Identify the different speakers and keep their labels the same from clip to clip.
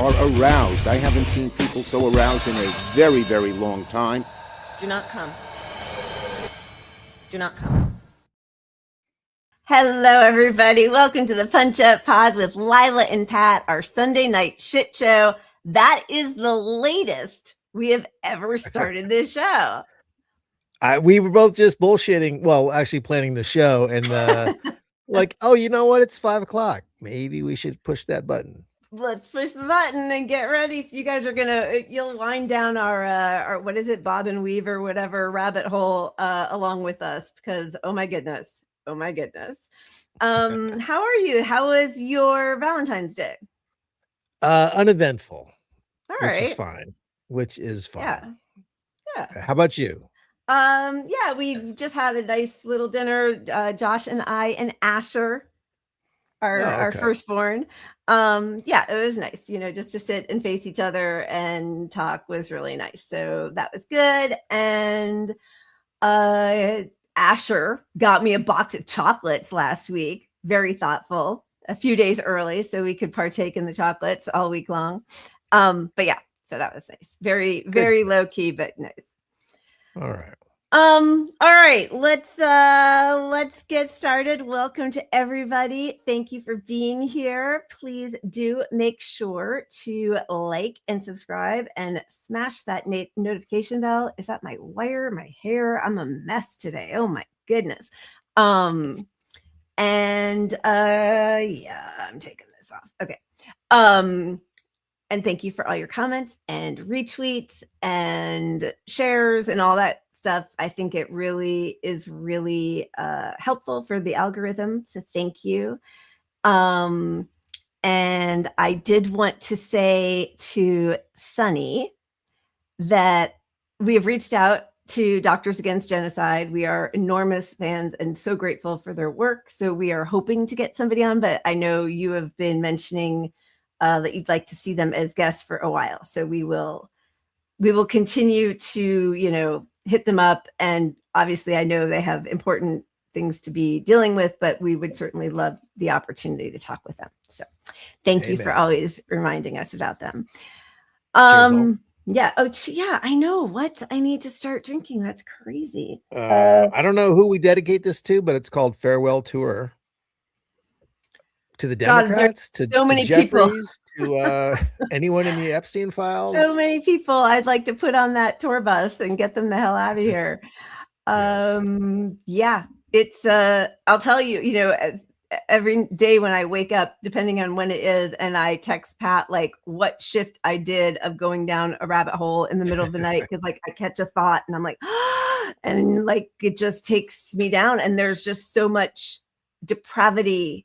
Speaker 1: are aroused. I haven't seen people so aroused in a very, very long time.
Speaker 2: Do not come. Do not come.
Speaker 3: Hello, everybody. Welcome to the Punch Up Pod with Lila and Pat, our Sunday night shit show. That is the latest we have ever started this show.
Speaker 4: We were both just bullshitting. Well, actually planning the show and like, oh, you know what? It's 5 o'clock. Maybe we should push that button.
Speaker 3: Let's push the button and get ready. So you guys are you'll wind down our what is it, Bob and Weave or whatever rabbit hole along with us because oh my goodness. How are you? How was your Valentine's Day?
Speaker 4: Uneventful.
Speaker 3: All right.
Speaker 4: Which is fine.
Speaker 3: Yeah.
Speaker 4: How about you?
Speaker 3: Yeah, we just had a nice little dinner. Josh and I and Asher, our firstborn. Yeah, it was nice, just to sit and face each other and talk was really nice. So that was good. And Asher got me a box of chocolates last week. Very thoughtful. A few days early so we could partake in the chocolates all week long. But yeah, so that was nice. Very, very low key, but nice.
Speaker 4: All right.
Speaker 3: All right, let's get started. Welcome to everybody. Thank you for being here. Please do make sure to like and subscribe and smash that notification bell. Is that my wire, my hair? I'm a mess today. Oh my goodness. Yeah, I'm taking this off. Okay. And thank you for all your comments and retweets and shares and all that stuff. I think it really is helpful for the algorithm. So thank you. And I did want to say to Sunny that we have reached out to Doctors Against Genocide. We are enormous fans and so grateful for their work. So we are hoping to get somebody on, but I know you have been mentioning that you'd like to see them as guests for a while. So we will continue to, hit them up. And obviously I know they have important things to be dealing with, but we would certainly love the opportunity to talk with them. So thank you for always reminding us about them. Yeah. Oh, yeah, I know what I need to start drinking. That's crazy.
Speaker 4: I don't know who we dedicate this to, but it's called Farewell Tour. To the Democrats, to Jeffries, to anyone in the Epstein files.
Speaker 3: So many people I'd like to put on that tour bus and get them the hell out of here. Yeah, it's I'll tell you, every day when I wake up, depending on when it is, and I text Pat like what shift I did of going down a rabbit hole in the middle of the night because like I catch a thought and I'm like, and like it just takes me down, and there's just so much depravity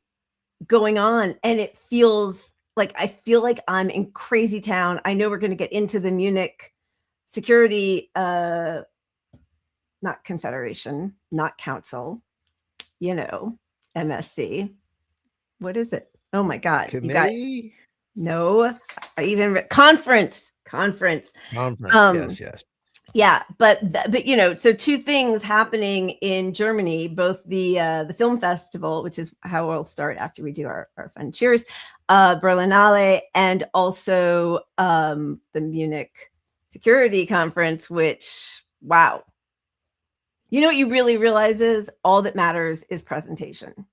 Speaker 3: going on, and it feels like I feel like I'm in crazy town. I know we're going to get into the Munich security not confederation, not council, MSC. What is it? Oh my god.
Speaker 4: Committee?
Speaker 3: You guys. No, even conference.
Speaker 4: Yes.
Speaker 3: Yeah, but so two things happening in Germany, both the film festival, which is how we'll start after we do our fun cheers, Berlinale, and also the Munich Security Conference, which, wow. What you really realize is all that matters is presentation.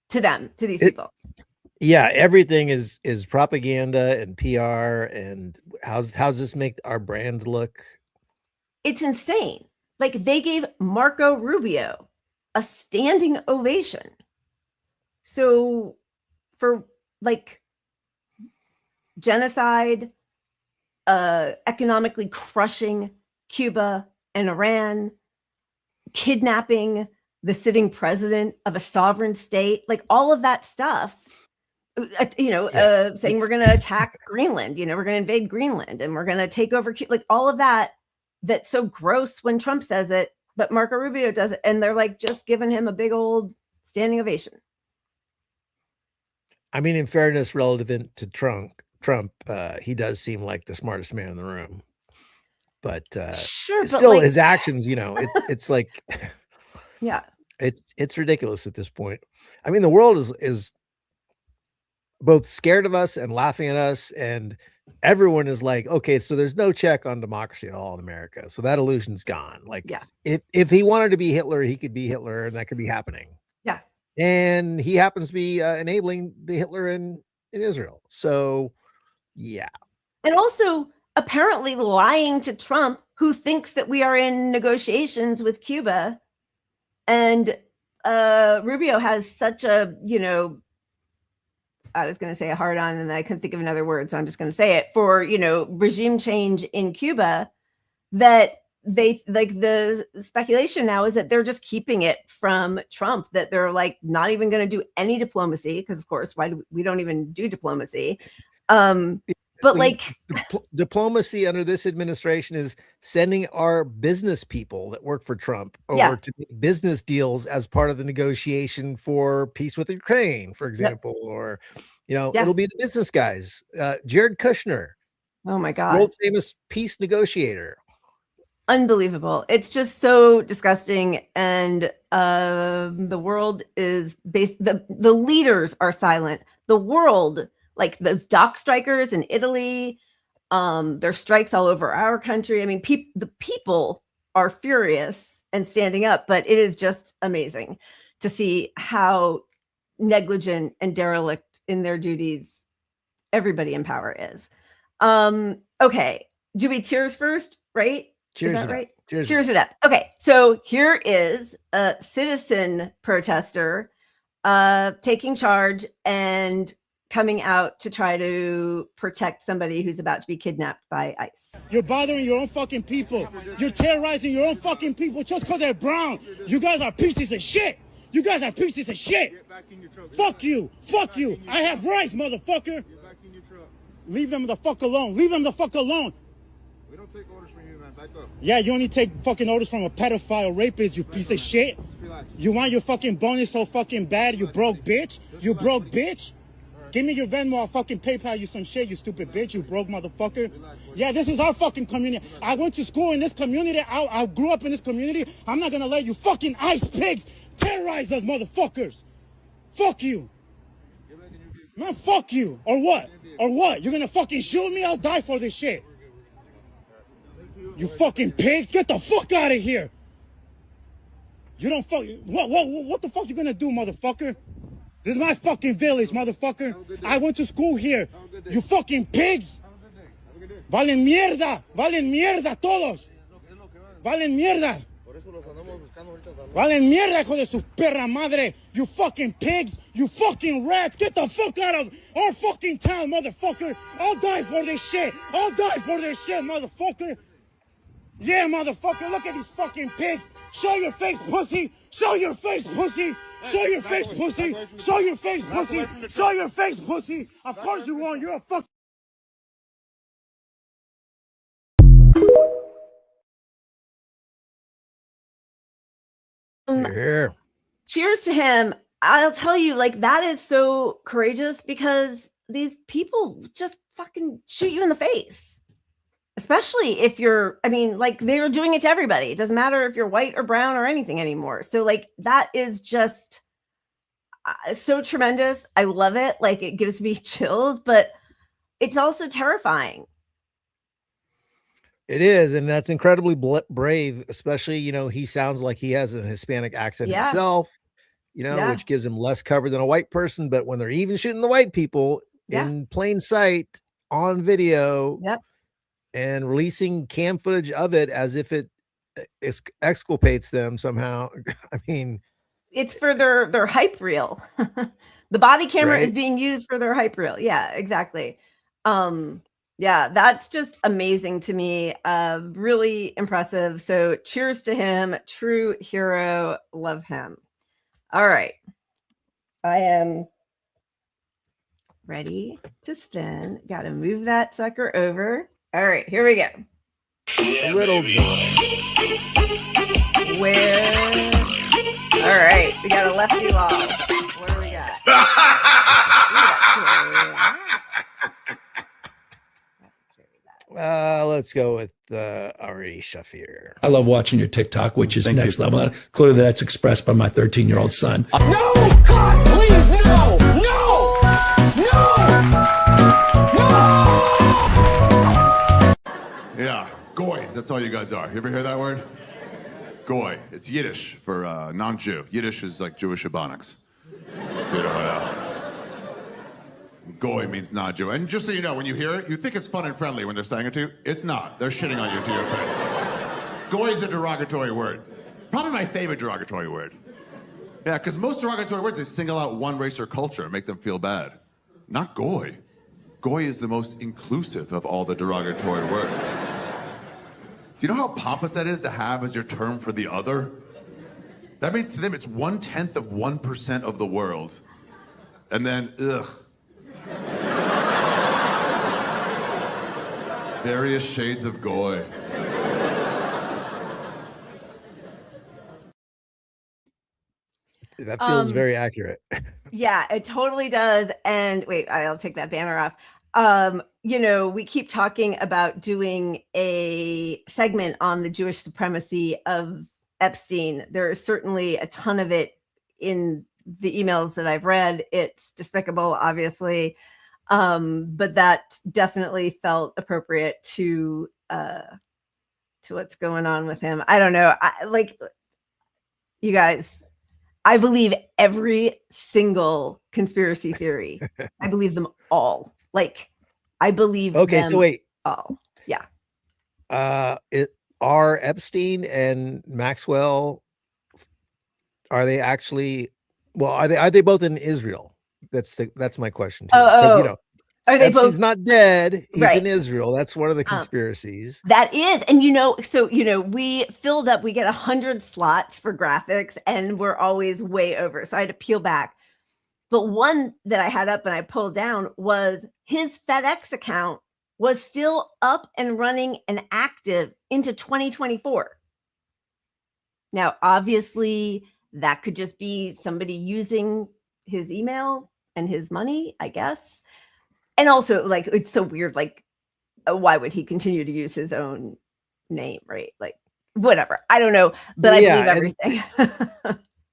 Speaker 3: To them, to these people.
Speaker 4: Yeah, everything is propaganda and PR, and how's this make our brands look?
Speaker 3: It's insane. Like they gave Marco Rubio a standing ovation. So for like genocide, economically crushing Cuba and Iran, kidnapping the sitting president of a sovereign state, like all of that stuff. Saying we're going to attack Greenland, we're going to invade Greenland and we're going to take over, like all of that, that's so gross when Trump says it, but Marco Rubio does it. And they're like just giving him a big old standing ovation.
Speaker 4: I mean, in fairness, relative to Trump, he does seem like the smartest man in the room, but
Speaker 3: sure,
Speaker 4: still his actions, it's like,
Speaker 3: yeah,
Speaker 4: it's ridiculous at this point. I mean, the world is both scared of us and laughing at us, and everyone is like, okay, so there's no check on democracy at all in America, so that illusion's gone. Like, if he wanted to be Hitler, he could be Hitler, and that could be happening.
Speaker 3: Yeah,
Speaker 4: and he happens to be enabling the Hitler in Israel. So, yeah,
Speaker 3: and also apparently lying to Trump, who thinks that we are in negotiations with Cuba, and Rubio has such a, I was going to say a hard on and I couldn't think of another word, so I'm just going to say it, for, regime change in Cuba, that they, like, the speculation now is that they're just keeping it from Trump, that they're like not even going to do any diplomacy, because of course, we don't even do diplomacy. But like
Speaker 4: diplomacy under this administration is sending our business people that work for Trump over to make business deals as part of the negotiation for peace with Ukraine, for example, or, it'll be the business guys. Jared Kushner.
Speaker 3: Oh my God.
Speaker 4: World famous peace negotiator.
Speaker 3: Unbelievable. It's just so disgusting. And the world is the leaders are silent. The world, like those dock strikers in Italy, there's strikes all over our country. I mean, the people are furious and standing up, but it is just amazing to see how negligent and derelict in their duties everybody in power is. Okay. Do we cheers first, right?
Speaker 4: Cheers.
Speaker 3: Is that right?
Speaker 4: Cheers
Speaker 3: it up. Okay. So here is a citizen protester taking charge and coming out to try to protect somebody who's about to be kidnapped by ICE.
Speaker 5: You're bothering your own fucking people. You're terrorizing your own fucking people just because they're brown. You guys are pieces of shit. You guys are pieces of shit. Fuck you. Fuck you. I have rights, motherfucker. Leave them the fuck alone. Leave them the fuck alone.
Speaker 2: We don't take orders from you, man. Back up.
Speaker 5: Yeah, you only take fucking orders from a pedophile rapist, you piece of shit. You want your fucking bonus so fucking bad, you broke bitch? You broke bitch? Give me your Venmo, I'll fucking PayPal you some shit, you stupid bitch, you broke motherfucker. Yeah, this is our fucking community. I went to school in this community. I grew up in this community. I'm not gonna let you fucking ICE pigs terrorize us, motherfuckers. Fuck you. Man, fuck you. Or what? Or what? You're gonna fucking shoot me? I'll die for this shit. You fucking pigs, get the fuck out of here. You don't fuck. What the fuck you gonna do, motherfucker? This is my fucking village, motherfucker. I went to school here. You fucking pigs. Valen mierda todos. Valen mierda. Valen mierda, hijo de su perra madre. You fucking pigs. You fucking rats. Get the fuck out of our fucking town, motherfucker. I'll die for this shit. I'll die for this shit, motherfucker. Yeah, motherfucker. Look at these fucking pigs. Show your face, pussy. Show your face, pussy. Show your face, pussy. Show your face, pussy. Show your face, pussy. Of course you won't. You're a fuck.
Speaker 3: Cheers to him. I'll tell you, like, that is so courageous, because these people just fucking shoot you in the face. Especially if you're, I mean, like, they're doing it to everybody. It doesn't matter if you're white or brown or anything anymore. So, like, that is just so tremendous. I love it. Like, it gives me chills, but it's also terrifying.
Speaker 4: It is, and that's incredibly brave, especially, he sounds like he has a Hispanic accent himself, which gives him less cover than a white person. But when they're even shooting the white people in plain sight on video, and releasing cam footage of it as if it exculpates them somehow. I mean,
Speaker 3: it's for their hype reel. The body camera is being used for their hype reel. Yeah, exactly. Yeah, that's just amazing to me. Really impressive. So cheers to him. True hero. Love him. All right. I am ready to spin. Got to move that sucker over. All right, here we go.
Speaker 4: A little joy.
Speaker 3: Where? All right, we got a lefty law. What do we got?
Speaker 4: Let's go with Ari Shafir.
Speaker 6: I love watching your TikTok, which is next level. Clearly, that's expressed by my 13-year-old son.
Speaker 7: No, God, please, no, no, no. Yeah, goys, that's all you guys are. You ever hear that word? Goy. It's Yiddish for non-Jew. Yiddish is like Jewish Ebonics. Goy means non-Jew. And just so you know, when you hear it, you think it's fun and friendly when they're saying it to you. It's not. They're shitting on you to your face. Goy is a derogatory word. Probably my favorite derogatory word. Yeah, because most derogatory words, they single out one race or culture and make them feel bad. Not goy. Goy is the most inclusive of all the derogatory words. Do you know how pompous that is to have as your term for the other? That means to them it's 1/10 of 1% of the world. And then, ugh. Various shades of goy.
Speaker 4: That feels very accurate.
Speaker 3: Yeah, it totally does. And wait, I'll take that banner off. You know, we keep talking about doing a segment on the Jewish supremacy of Epstein. There is certainly a ton of it in the emails that I've read. It's despicable, obviously. But that definitely felt appropriate to what's going on with him. I don't know. You guys, I believe every single conspiracy theory. I believe them all. I believe
Speaker 4: okay,
Speaker 3: them
Speaker 4: so wait.
Speaker 3: all. Yeah.
Speaker 4: Are Epstein and Maxwell, are they actually, well, are they both in Israel? That's my question too. Because you know,
Speaker 3: are they
Speaker 4: Epstein's
Speaker 3: both
Speaker 4: not dead? He's
Speaker 3: right
Speaker 4: in Israel. That's one of the conspiracies.
Speaker 3: That is, and you know, so you know, we filled up. We get 100 slots for graphics, and we're always way over. So I had to peel back. But one that I had up and I pulled down was his FedEx account was still up and running and active into 2024. Now, obviously, that could just be somebody using his email and his money, I guess. And also, it's so weird. Why would he continue to use his own name, right? Whatever. I don't know, but I believe everything.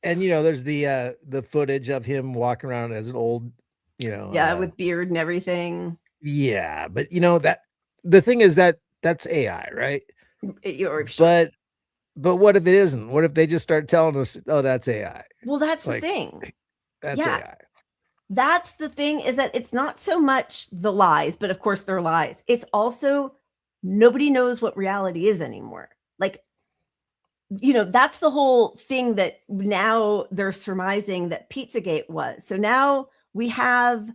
Speaker 4: And you know, there's the footage of him walking around as an old, you know,
Speaker 3: with beard and everything.
Speaker 4: Yeah, but you know that the thing is that's AI, right? But what if it isn't? What if they just start telling us, oh, that's AI?
Speaker 3: Well, that's the thing.
Speaker 4: That's AI.
Speaker 3: That's the thing, is that it's not so much the lies, but of course they're lies. It's also nobody knows what reality is anymore. You know, that's the whole thing that now they're surmising that Pizzagate was. So now we have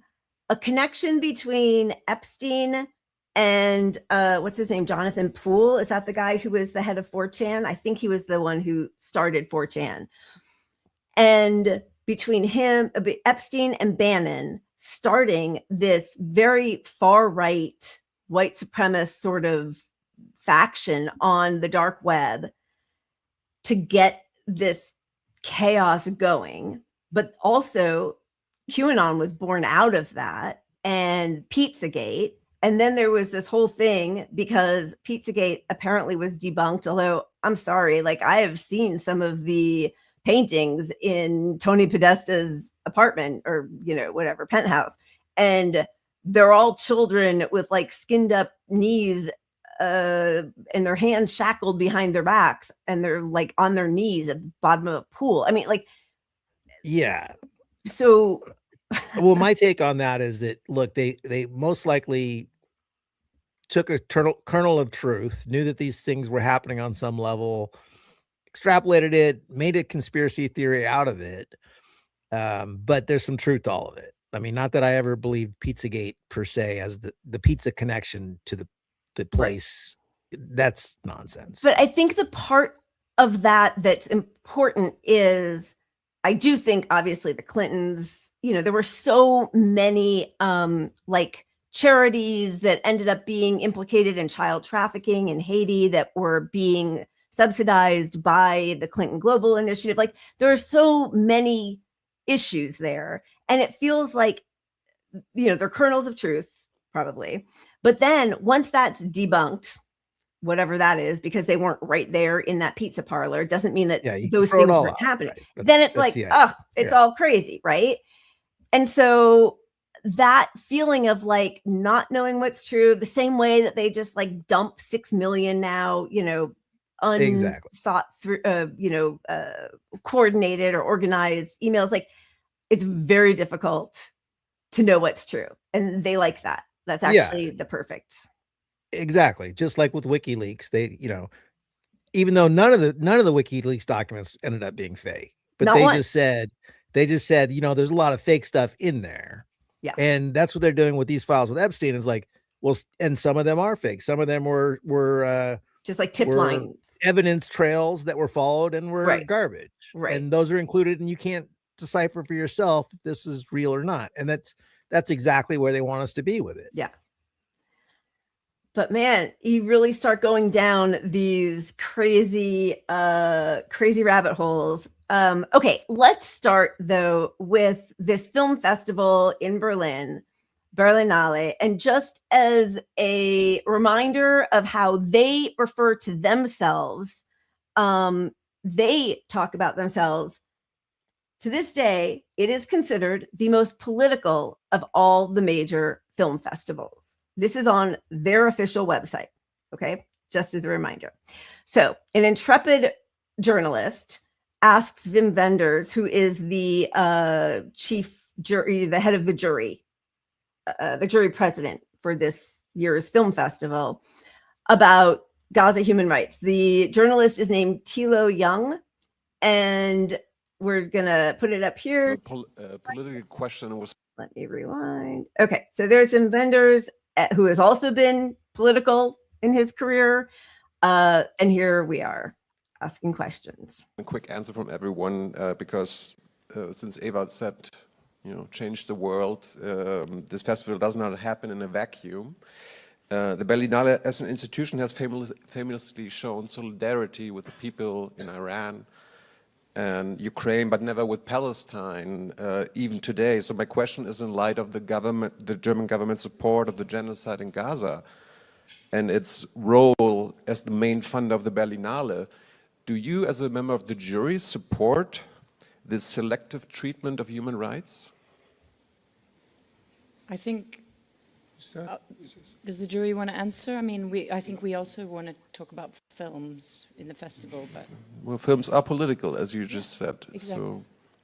Speaker 3: a connection between Epstein and what's his name? Jonathan Poole. Is that the guy who was the head of 4chan? I think he was the one who started 4chan. And between him, Epstein and Bannon, starting this very far right white supremacist sort of faction on the dark web to get this chaos going. But also QAnon was born out of that, and Pizzagate. And then there was this whole thing because Pizzagate apparently was debunked, although I'm sorry, I have seen some of the paintings in Tony Podesta's apartment, or, you know, whatever, penthouse. And they're all children with skinned up knees and their hands shackled behind their backs, and they're on their knees at the bottom of a pool. I mean,
Speaker 4: yeah.
Speaker 3: So
Speaker 4: well, my take on that is that, look, they most likely took a kernel of truth, knew that these things were happening on some level, extrapolated it, made a conspiracy theory out of it. But there's some truth to all of it. I mean, not that I ever believed Pizzagate per se as the pizza connection to the place. That's nonsense.
Speaker 3: But I think the part of that that's important is, I do think obviously the Clintons, you know, there were so many charities that ended up being implicated in child trafficking in Haiti that were being subsidized by the Clinton Global Initiative. There are so many issues there, and it feels like, you know, they're kernels of truth probably, but then once that's debunked, whatever that is, because they weren't right there in that pizza parlor, doesn't mean that those things weren't happening. Right. Then it's it's all crazy, right? And so that feeling of like not knowing what's true, the same way that they just like dump 6 million now, unsought through, coordinated or organized emails. Like, it's very difficult to know what's true, and they like that. That's actually the perfect.
Speaker 4: Exactly. Just like with WikiLeaks, they, even though none of the WikiLeaks documents ended up being fake, but they just said, there's a lot of fake stuff in there.
Speaker 3: Yeah.
Speaker 4: And that's what they're doing with these files with Epstein, is like, well, and some of them are fake. Some of them were
Speaker 3: just like tip lines,
Speaker 4: evidence trails that were followed and were garbage.
Speaker 3: Right.
Speaker 4: And those are included, and you can't decipher for yourself if this is real or not. And that's exactly where they want us to be with it.
Speaker 3: Yeah. But man, you really start going down these crazy rabbit holes. Okay, let's start though with this film festival in Berlin, Berlinale, and just as a reminder of how they refer to themselves, they talk about themselves. To this day, it is considered the most political of all the major film festivals. This is on their official website, okay? Just as a reminder. So an intrepid journalist asks Wim Wenders, who is the chief jury, the head of the jury president for this year's film festival, about Gaza human rights. The journalist is named Thilo Jung, and we're going to put it up here.
Speaker 2: Political question was...
Speaker 3: Let me rewind. Okay, so there's Wim Wenders, who has also been political in his career. And here we are asking questions.
Speaker 2: A quick answer from everyone, because since Ewald said, change the world, this festival does not happen in a vacuum. The Berlinale as an institution has famously shown solidarity with the people in Iran and Ukraine, but never with Palestine, even today. So my question is, in light of the German government support of the genocide in Gaza and its role as the main funder of the Berlinale, do you, as a member of the jury, support this selective treatment of human rights?
Speaker 8: I think, does the jury want to answer? I mean, I think we also want to talk about films in the festival, but...
Speaker 2: Well, films are political, as you just said.
Speaker 8: Exactly.
Speaker 2: So.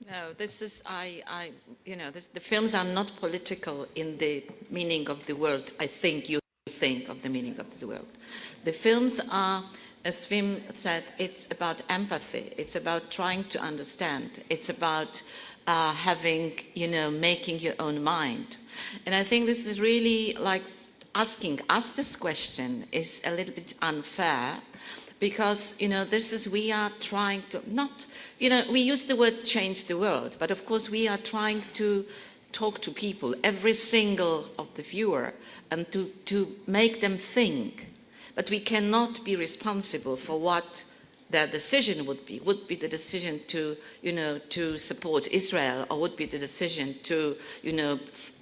Speaker 9: No, this is, the films are not political in the meaning of the word. I think you think of the meaning of the word. The films are, as Wim said, it's about empathy. It's about trying to understand. It's about having, making your own mind. And I think this is really like asking us this question is a little bit unfair, because, we are trying to not, we use the word change the world, but of course we are trying to talk to people, every single of the viewer, and to make them think. But we cannot be responsible for what their decision would be the decision to, to support Israel, or would be the decision to,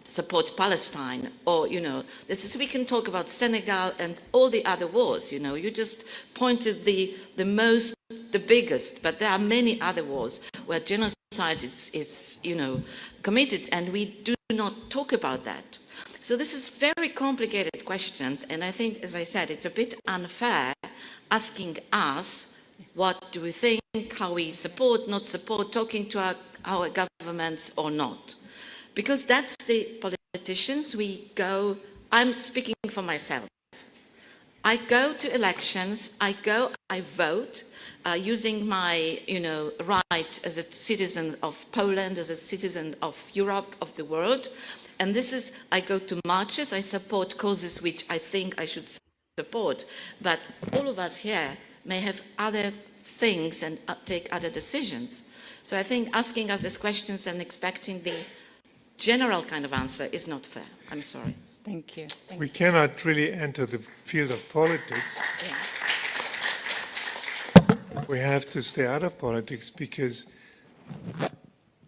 Speaker 9: support Palestine, or, we can talk about Senegal and all the other wars, you just pointed the biggest, but there are many other wars where genocide is committed, and we do not talk about that. So this is very complicated questions, and I think, as I said, it's a bit unfair asking us what do we think, how we support, not support, talking to our governments or not. Because that's the politicians, I'm speaking for myself. I go to elections, I vote, using my, right as a citizen of Poland, as a citizen of Europe, of the world. And I go to marches, I support causes which I think I should support. But all of us here may have other things and take other decisions. So I think asking us these questions and expecting the general kind of answer is not fair. I'm sorry.
Speaker 8: Thank you.
Speaker 10: We cannot really enter the field of politics.
Speaker 9: Yeah.
Speaker 10: We have to stay out of politics, because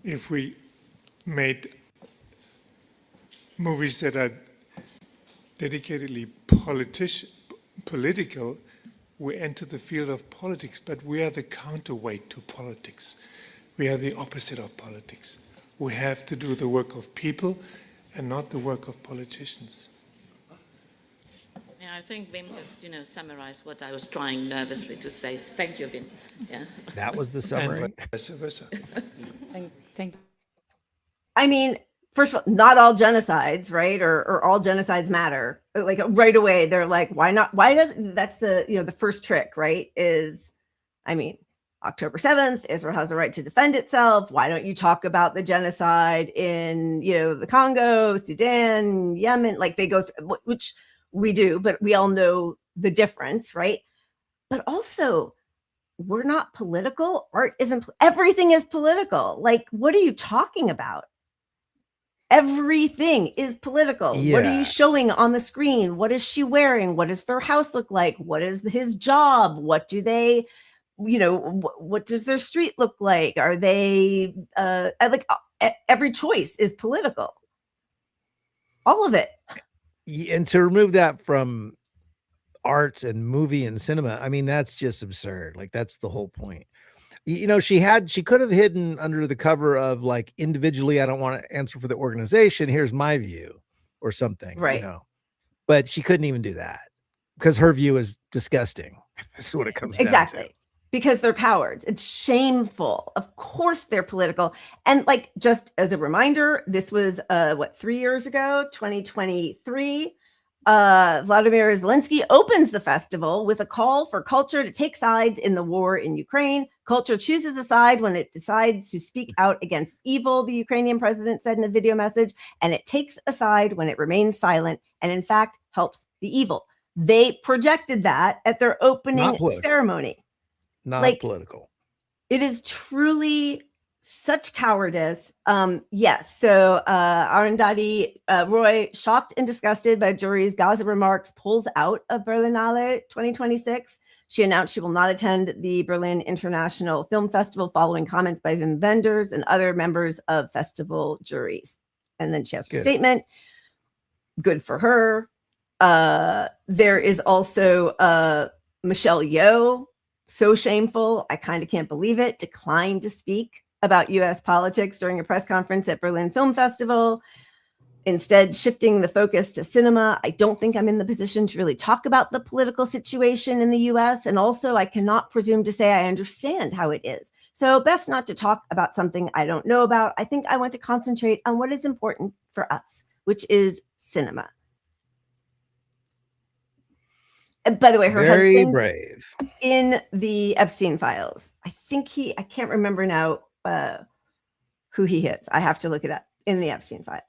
Speaker 10: if we made movies that are dedicatedly political, we enter the field of politics, but we are the counterweight to politics. We are the opposite of politics. We have to do the work of people, and not the work of politicians.
Speaker 9: Yeah, I think Wim just, summarized what I was trying nervously to say. So thank you, Wim. Yeah.
Speaker 4: That was the summary.
Speaker 10: And vice versa.
Speaker 8: Thank
Speaker 3: I mean, first of all, not all genocides, right? Or all genocides matter. Like right away, they're like, why not? Why does that's the first trick, right? Is, I mean, October 7th, Israel has a right to defend itself. Why don't you talk about the genocide in, the Congo, Sudan, Yemen? Like they go through, which we do, but we all know the difference, right? But also, we're not political. Art isn't, everything is political. Like, what are you talking about? Everything is political.
Speaker 4: Yeah.
Speaker 3: What are you showing on the screen? What is she wearing? What does their house look like? What is his job? What do they, what does their street look like? Are they, every choice is political. All of it.
Speaker 4: And to remove that from arts and movie and cinema, I mean, that's just absurd. Like, that's the whole point. She could have hidden under the cover of like, individually, I don't want to answer for the organization. Here's my view or something,
Speaker 3: right?
Speaker 4: But she couldn't even do that because her view is disgusting. That's what it comes down to.
Speaker 3: Exactly. Because they're cowards. It's shameful. Of course they're political. And like, just as a reminder, this was 3 years ago, 2023. Vladimir Zelensky opens the festival with a call for culture to take sides in the war in Ukraine. Culture chooses a side when it decides to speak out against evil, the Ukrainian president said in a video message, and it takes a side when it remains silent and in fact helps the evil. They projected that at their opening ceremony.
Speaker 4: Not political.
Speaker 3: It is truly such cowardice. Yes. So Arundhati Roy, shocked and disgusted by jury's Gaza remarks, pulls out of Berlinale 2026. She announced she will not attend the Berlin International Film Festival following comments by Wim Wenders and other members of festival juries. And then she has her statement. Good for her. There is also Michelle Yeoh. So shameful. I kind of can't believe it. Declined to speak about U.S. politics during a press conference at Berlin Film Festival, instead shifting the focus to cinema. I don't think I'm in the position to really talk about the political situation in the U.S. And also, I cannot presume to say I understand how it is. So best not to talk about something I don't know about. I think I want to concentrate on what is important for us, which is cinema. By the way, her husband,
Speaker 4: brave,
Speaker 3: in the Epstein files. I think I can't remember now who he hits. I have to look it up in the Epstein files.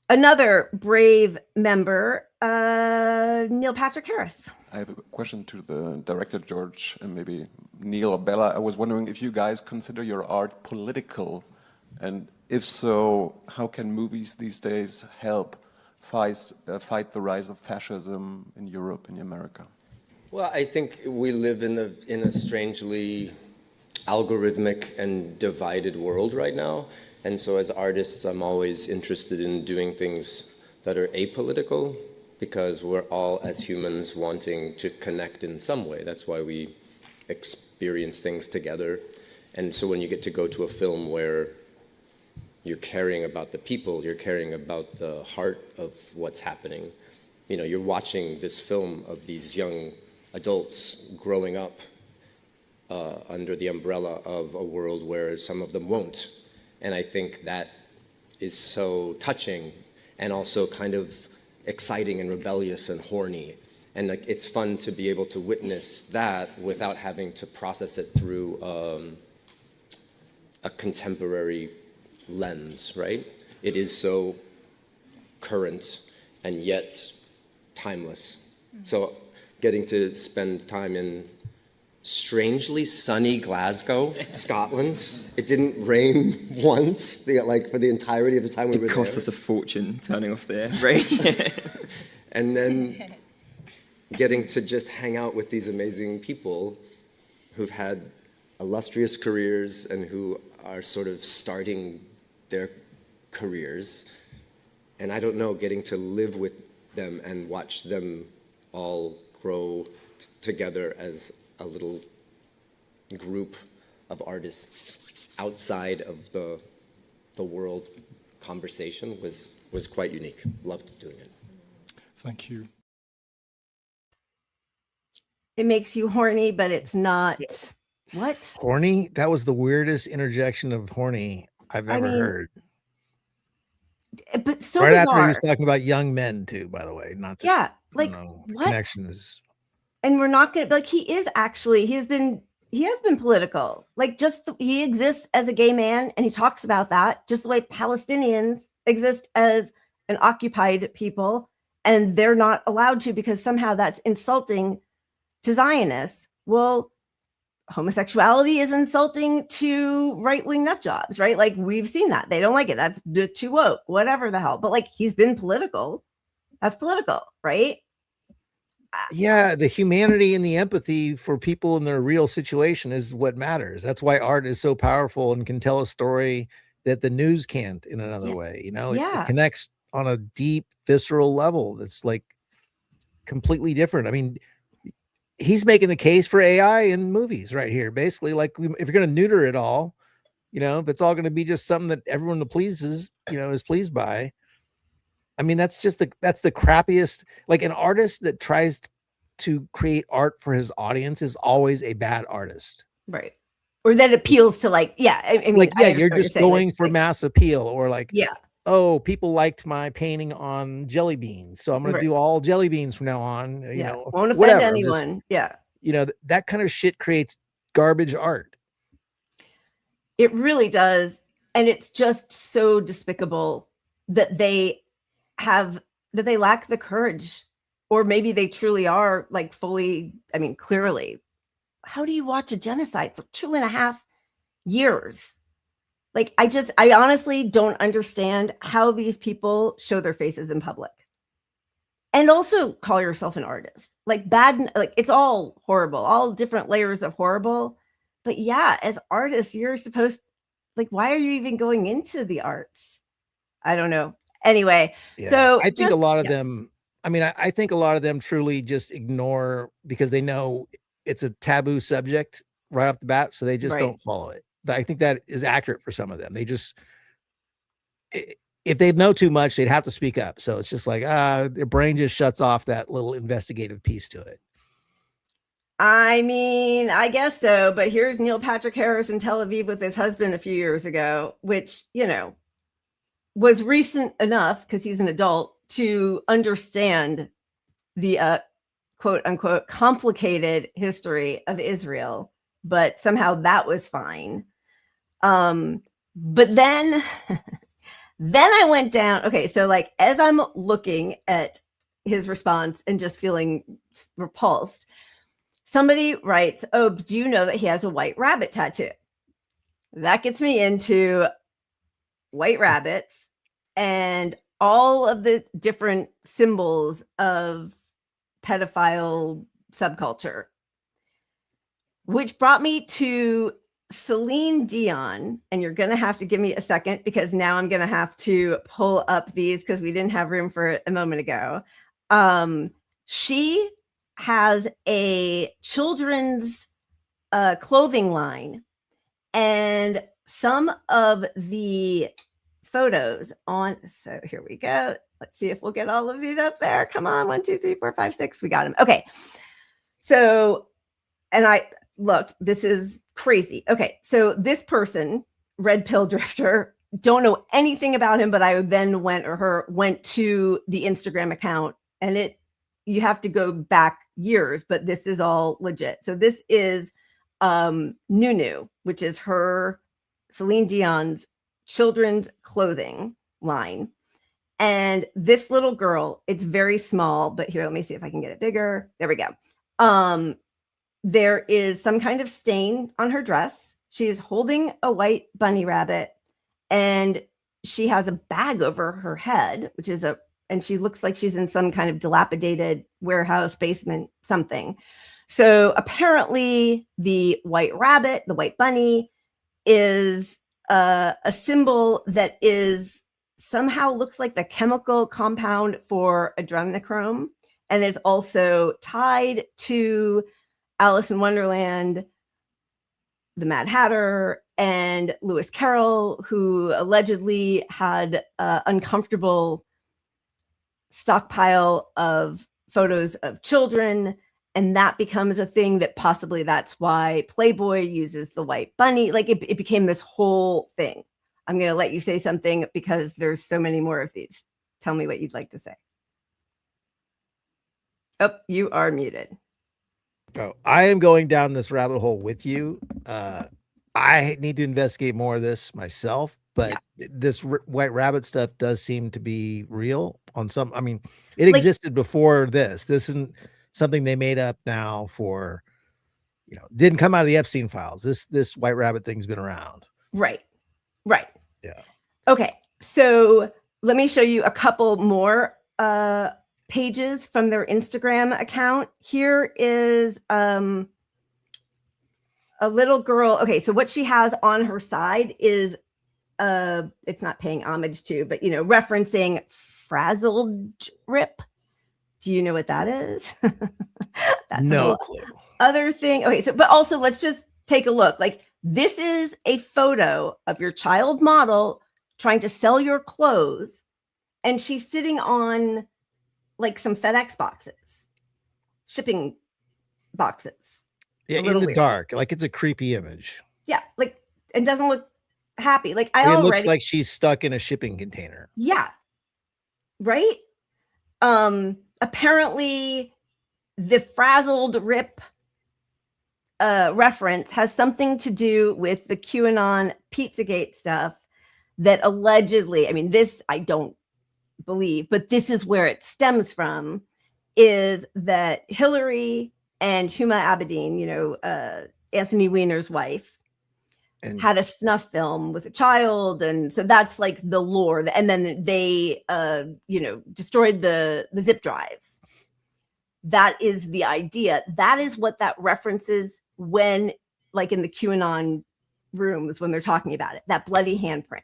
Speaker 3: Another brave member, Neil Patrick Harris.
Speaker 2: I have a question to the director, George, and maybe Neil or Bella. I was wondering if you guys consider your art political, and if so, how can movies these days help fight the rise of fascism in Europe and America?
Speaker 11: Well, I think we live in a strangely algorithmic and divided world right now. And so as artists, I'm always interested in doing things that are apolitical, because we're all, as humans, wanting to connect in some way. That's why we experience things together. And so when you get to go to a film where you're caring about the people, you're caring about the heart of what's happening. You're watching this film of these young adults growing up under the umbrella of a world where some of them won't. And I think that is so touching and also kind of exciting and rebellious and horny. And it's fun to be able to witness that without having to process it through a contemporary lens, right? It is so current and yet timeless. So getting to spend time in strangely sunny Glasgow, Scotland. It didn't rain once, for the entirety of the time we were there.
Speaker 12: It cost us a fortune turning off the rain.
Speaker 11: And then getting to just hang out with these amazing people who've had illustrious careers and who are sort of starting their careers. And I don't know, getting to live with them and watch them all grow together as a little group of artists outside of the the world conversation was quite unique. Loved doing it.
Speaker 10: Thank you.
Speaker 3: It makes you horny, but it's not. What?
Speaker 4: Horny? That was the weirdest interjection of horny I've ever heard.
Speaker 3: But so
Speaker 4: right
Speaker 3: bizarre.
Speaker 4: After he was talking about young men too, by the way, not that,
Speaker 3: like
Speaker 4: the
Speaker 3: what
Speaker 4: connection is.
Speaker 3: And we're not gonna like. He has been political. Like he exists as a gay man, and he talks about that just the way Palestinians exist as an occupied people, and they're not allowed to because somehow that's insulting to Zionists. Well, homosexuality is insulting to right-wing nut jobs, right? Like we've seen that. They don't like it. That's too woke, whatever the hell. But like he's been political. That's political, right?
Speaker 4: Yeah, the humanity and the empathy for people in their real situation is what matters. That's why art is so powerful and can tell a story that the news can't in another way. It connects on a deep, visceral level that's like completely different. I mean, he's making the case for AI in movies right here. Basically, like if you're going to neuter it all, if it's all going to be just something that everyone pleases, is pleased by. I mean, that's the crappiest. Like an artist that tries to create art for his audience is always a bad artist,
Speaker 3: right? Or that appeals to I mean,
Speaker 4: you're just going for mass appeal, or oh, people liked my painting on jelly beans, so I'm going to do all jelly beans from now on.
Speaker 3: Won't offend
Speaker 4: whatever.
Speaker 3: anyone.
Speaker 4: That kind of shit creates garbage art.
Speaker 3: It really does, and it's just so despicable that they lack the courage, or maybe they truly are like fully. I mean, clearly, how do you watch a genocide for 2.5 years? Like, I honestly don't understand how these people show their faces in public and also call yourself an artist. Like it's all horrible, all different layers of horrible. But yeah, as artists, you're supposed, why are you even going into the arts? I don't know. Anyway, so
Speaker 4: I think a lot of them, I think a lot of them truly just ignore because they know it's a taboo subject right off the bat. So they just don't follow it. I think that is accurate for some of them. They just, if they know too much, they'd have to speak up. So it's just like, their brain just shuts off that little investigative piece to it.
Speaker 3: I mean, I guess so. But here's Neil Patrick Harris in Tel Aviv with his husband a few years ago, which, was recent enough because he's an adult to understand the quote unquote complicated history of Israel. But somehow that was fine. But then I went down. Okay. So as I'm looking at his response and just feeling repulsed, somebody writes, oh, do you know that he has a white rabbit tattoo? That gets me into white rabbits and all of the different symbols of pedophile subculture, which brought me to Celine Dion. And you're going to have to give me a second because now I'm going to have to pull up these because we didn't have room for it a moment ago. She has a children's clothing line, and some of the photos on, so here we go. Let's see if we'll get all of these up there. Come on, 1, 2, 3, 4, 5, 6. We got them. Okay. So, and I looked, this is crazy. Okay. So this person, Red Pill Drifter, don't know anything about him, but I then went to the Instagram account, and you have to go back years, but this is all legit. So this is Nunu, which is Celine Dion's children's clothing line. And this little girl, it's very small, but here, let me see if I can get it bigger. There we go. There is some kind of stain on her dress. She's holding a white bunny rabbit, and she has a bag over her head, and she looks like she's in some kind of dilapidated warehouse basement, something. So apparently the white rabbit, the white bunny, is a symbol that somehow looks like the chemical compound for adrenochrome, and is also tied to Alice in Wonderland, the Mad Hatter, and Lewis Carroll, who allegedly had an uncomfortable stockpile of photos of children. And that becomes a thing that possibly that's why Playboy uses the white bunny. Like it became this whole thing. I'm going to let you say something because there's so many more of these. Tell me what you'd like to say. Oh, you are muted.
Speaker 4: Oh, I am going down this rabbit hole with you. I need to investigate more of this myself, but this white rabbit stuff does seem to be real on some. I mean, it existed before this. This isn't something they made up now for, didn't come out of the Epstein files. This white rabbit thing's been around.
Speaker 3: Right.
Speaker 4: Yeah.
Speaker 3: Okay. So let me show you a couple more pages from their Instagram account. Here is a little girl. Okay, so what she has on her side is it's not paying homage to, but referencing frazzled drip. Do you know what that is? That's
Speaker 4: no clue.
Speaker 3: Other thing. Okay, so but also let's just take a look. Like this is a photo of your child model trying to sell your clothes, and she's sitting on like some FedEx boxes, shipping boxes.
Speaker 4: Yeah, in the weird. Dark, like it's a creepy image.
Speaker 3: Yeah, like it doesn't look happy. Like
Speaker 4: it looks like she's stuck in a shipping container.
Speaker 3: Yeah. Right? Apparently the frazzled rip reference has something to do with the QAnon Pizzagate stuff that allegedly, I mean, this I don't believe, but this is where it stems from, is that Hillary and Huma Abedin, Anthony Weiner's wife, had a snuff film with a child. And so that's like the lore. And then they, destroyed the zip drive. That is the idea. That is what that references when, like in the QAnon rooms, when they're talking about it, that bloody handprint.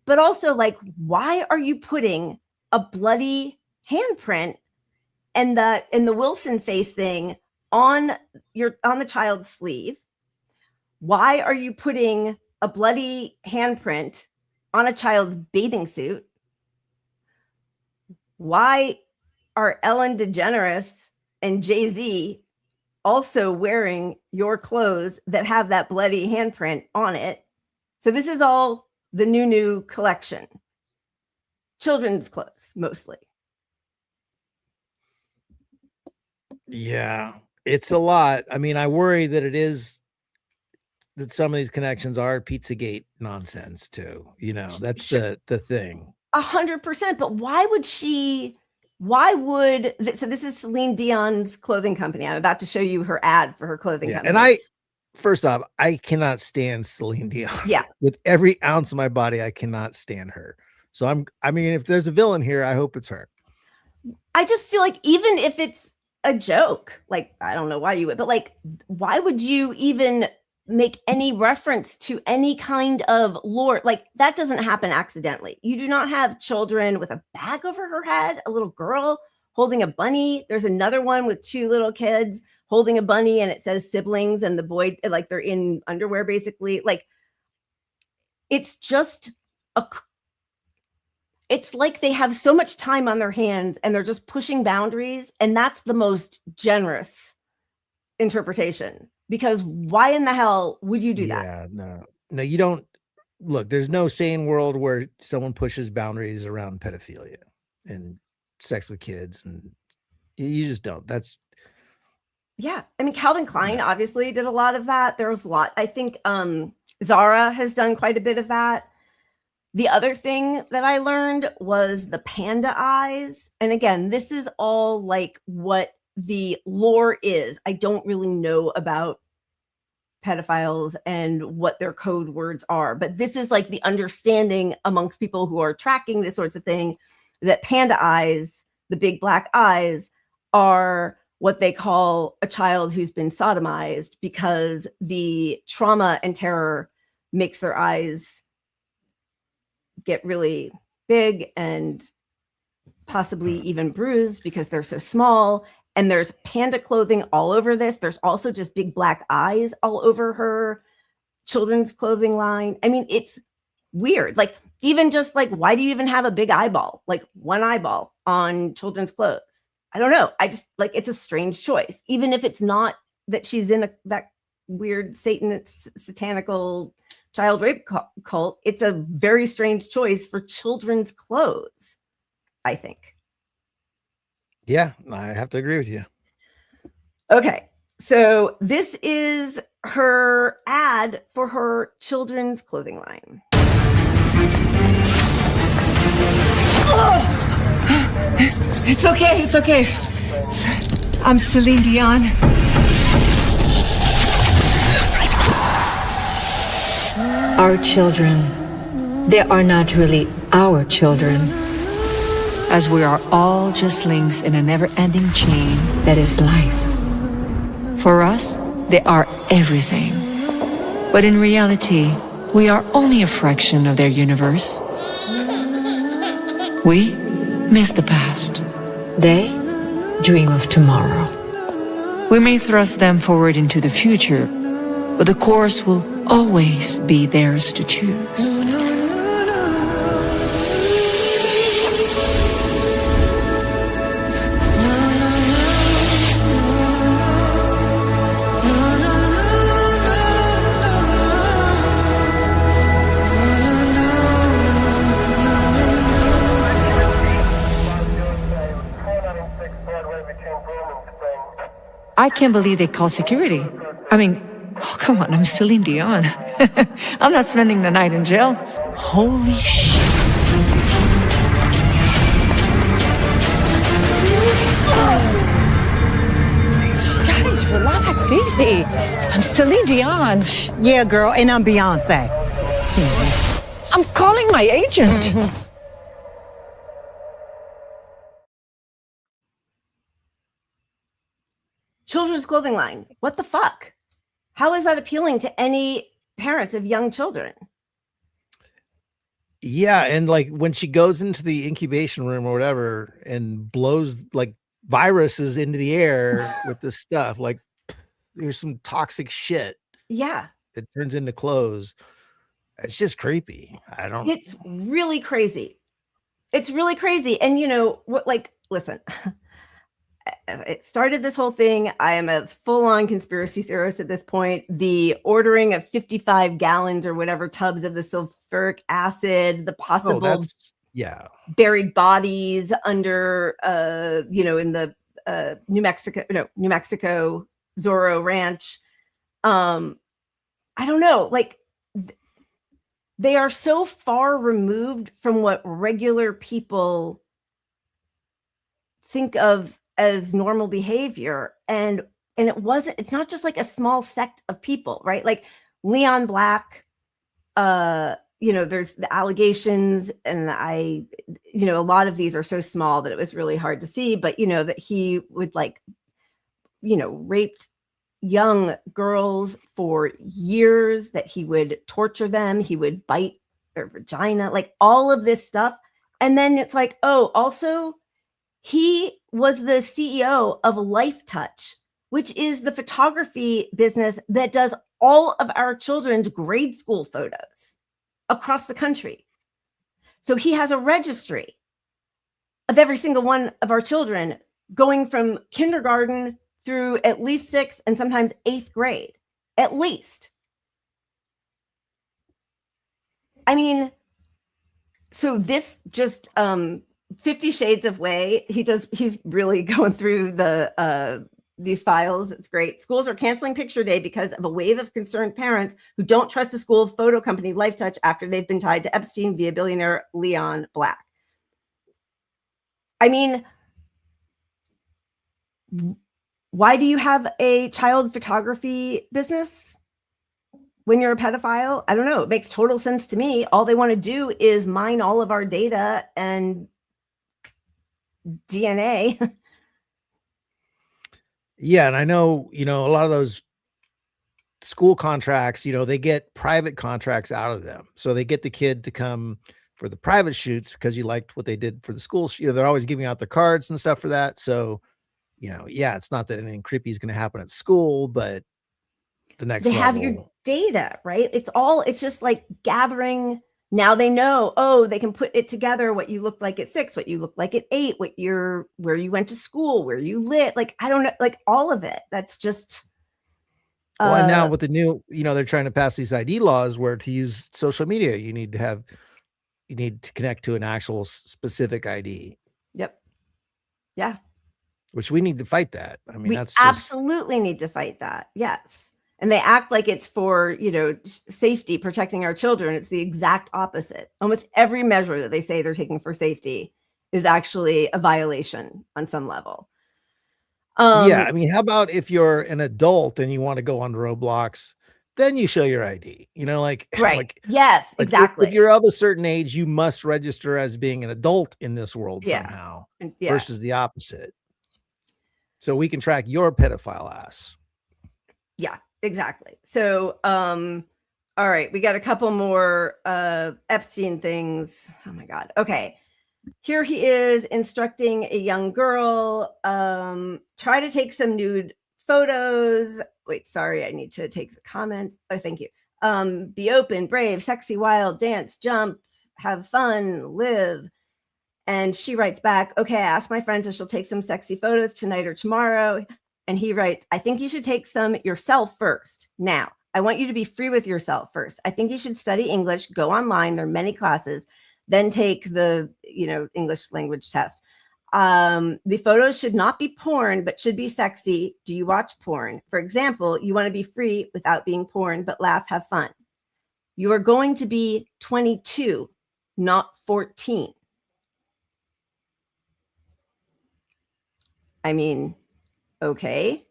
Speaker 3: But also, like, why are you putting a bloody handprint and the Wilson face thing on the child's sleeve? Why are you putting a bloody handprint on a child's bathing suit? Why are Ellen DeGeneres and Jay-Z also wearing your clothes that have that bloody handprint on it? So this is all the new collection. Children's clothes, mostly.
Speaker 4: Yeah, it's a lot. I mean, I worry that that some of these connections are Pizzagate nonsense too. That's the thing.
Speaker 3: 100%. But so this is Celine Dion's clothing company. I'm about to show you her ad for her clothing company.
Speaker 4: And first off, I cannot stand Celine Dion.
Speaker 3: Yeah.
Speaker 4: With every ounce of my body, I cannot stand her. So if there's a villain here, I hope it's her.
Speaker 3: I just feel like even if it's a joke, like, I don't know why you would, but like, why would you even make any reference to any kind of lore? Like, that doesn't happen accidentally. You do not have children with a bag over her head, a little girl holding a bunny. There's another one with two little kids holding a bunny, and it says siblings, and the boy, like, they're in underwear, basically. Like, it's just it's like they have so much time on their hands and they're just pushing boundaries. And that's the most generous interpretation, because why in the hell would you do that?
Speaker 4: Yeah, no, you don't. Look, there's no sane world where someone pushes boundaries around pedophilia and sex with kids, and you just don't. That's.
Speaker 3: Yeah. I mean, Calvin Klein obviously did a lot of that. There was a lot. I think Zara has done quite a bit of that. The other thing that I learned was the panda eyes. And again, this is all like what the lore is. I don't really know about pedophiles and what their code words are, but this is like the understanding amongst people who are tracking this sorts of thing, that panda eyes, the big black eyes, are what they call a child who's been sodomized, because the trauma and terror makes their eyes get really big and possibly even bruised because they're so small. And there's panda clothing all over this. There's also just big black eyes all over her children's clothing line. I mean, it's weird. Like, even just like, why do you even have a big eyeball, like one eyeball on children's clothes? I don't know. I just like, it's a strange choice, even if it's not that she's in that weird satanical child rape cult. It's a very strange choice for children's clothes, I think.
Speaker 4: Yeah, I have to agree with you.
Speaker 3: Okay, so this is her ad for her children's clothing line.
Speaker 13: Oh, it's okay. It's okay. I'm Celine Dion.
Speaker 14: Our children, they are not really our children, as we are all just links in a never-ending chain that is life. For us, they are everything. But in reality, we are only a fraction of their universe. We miss the past. They dream of tomorrow. We may thrust them forward into the future, but the course will always be theirs to choose. I can't believe they called security. I mean, oh, come on, I'm Celine Dion. I'm not spending the night in jail. Holy shit.
Speaker 13: Guys, relax, easy. I'm Celine Dion. Yeah, girl, and I'm Beyonce. I'm calling my agent.
Speaker 3: Children's clothing line. What the fuck? How is that appealing to any parents of young children?
Speaker 4: Yeah, and like when she goes into the incubation room or whatever and blows like viruses into the air with this stuff, like there's some toxic shit.
Speaker 3: Yeah.
Speaker 4: It turns into clothes. It's just creepy.
Speaker 3: It's really crazy. It's really crazy. And you know what, like, listen, it started this whole thing. I am a full-on conspiracy theorist at this point. The ordering of 55 gallons or whatever tubs of the sulfuric acid, the possible buried bodies under, in the New Mexico Zorro Ranch. I don't know, like they are so far removed from what regular people think of as normal behavior. And it's not just like a small sect of people, right? Like Leon Black, there's the allegations, and a lot of these are so small that it was really hard to see, but that he would raped young girls for years, that he would torture them, he would bite their vagina, like all of this stuff. And then it's like, oh, also he was the CEO of Life Touch, which is the photography business that does all of our children's grade school photos across the country. So he has a registry of every single one of our children going from kindergarten through at least 6th and sometimes 8th grade, at least. I mean, so this just 50 Shades of Way, he's really going through these files. It's great. Schools are canceling picture day because of a wave of concerned parents who don't trust the school photo company Life Touch after they've been tied to Epstein via billionaire Leon Black. I mean, why do you have a child photography business when you're a pedophile? I don't know. It makes total sense to me. All they want to do is mine all of our data and DNA.
Speaker 4: Yeah, and I know, a lot of those school contracts, they get private contracts out of them. So they get the kid to come for the private shoots because you liked what they did for the schools. They're always giving out their cards and stuff for that. So, yeah, it's not that anything creepy is going to happen at school, but the next
Speaker 3: they
Speaker 4: level.
Speaker 3: have your data, right? It's just like gathering. Now they know, oh, they can put it together, what you looked like at 6, what you looked like at 8, where you went to school, where you lived, like, I don't know, like all of it. That's just.
Speaker 4: Well, and now with the new, they're trying to pass these ID laws where to use social media, you need to connect to an actual specific ID.
Speaker 3: Yep. Yeah.
Speaker 4: Which we need to fight that. I mean,
Speaker 3: we absolutely need to fight that. Yes. And they act like it's for, safety, protecting our children. It's the exact opposite. Almost every measure that they say they're taking for safety is actually a violation on some level.
Speaker 4: Yeah. I mean, how about if you're an adult and you want to go on Roblox, then you show your ID,
Speaker 3: right.
Speaker 4: Like,
Speaker 3: yes, exactly.
Speaker 4: If you're of a certain age, you must register as being an adult in this world somehow versus the opposite. So we can track your pedophile ass.
Speaker 3: Yeah, exactly. So, all right, we got a couple more Epstein things. Oh my God. Okay. Here he is instructing a young girl, try to take some nude photos. Wait, sorry, I need to take the comments. Oh, thank you. Be open, brave, sexy, wild, dance, jump, have fun, live. And she writes back, okay, I asked my friends if she'll take some sexy photos tonight or tomorrow. And he writes, I think you should take some yourself first. Now, I want you to be free with yourself first. I think you should study English, go online. There are many classes, then take the, English language test. The photos should not be porn, but should be sexy. Do you watch porn? For example, you want to be free without being porn, but laugh, have fun. You are going to be 22, not 14. I mean, okay.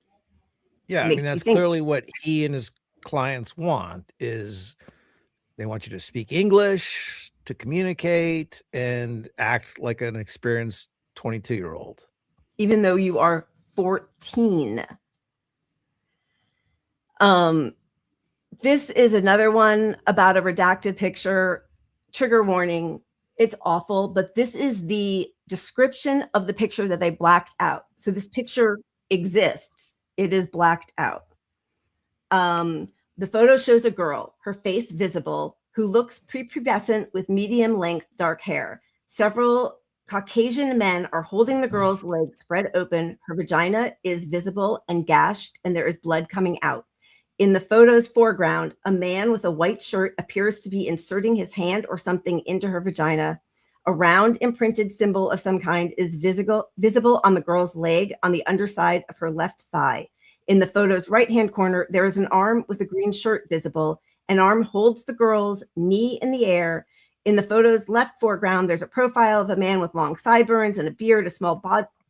Speaker 4: Yeah, I mean, that's clearly what he and his clients want is they want you to speak English, to communicate, and act like an experienced 22-year-old.
Speaker 3: Even though you are 14. This is another one about a redacted picture. Trigger warning. It's awful, but this is the description of the picture that they blacked out. So this picture exists. It is blacked out. The photo shows a girl, her face visible, who looks prepubescent with medium length dark hair. Several Caucasian men are holding the girl's legs spread open. Her vagina is visible and gashed, and there is blood coming out. In the photo's foreground, a man with a white shirt appears to be inserting his hand or something into her vagina. A round imprinted symbol of some kind is visible on the girl's leg on the underside of her left thigh. In the photo's right-hand corner, there is an arm with a green shirt visible. An arm holds the girl's knee in the air. In the photo's left foreground, there's a profile of a man with long sideburns and a beard, a small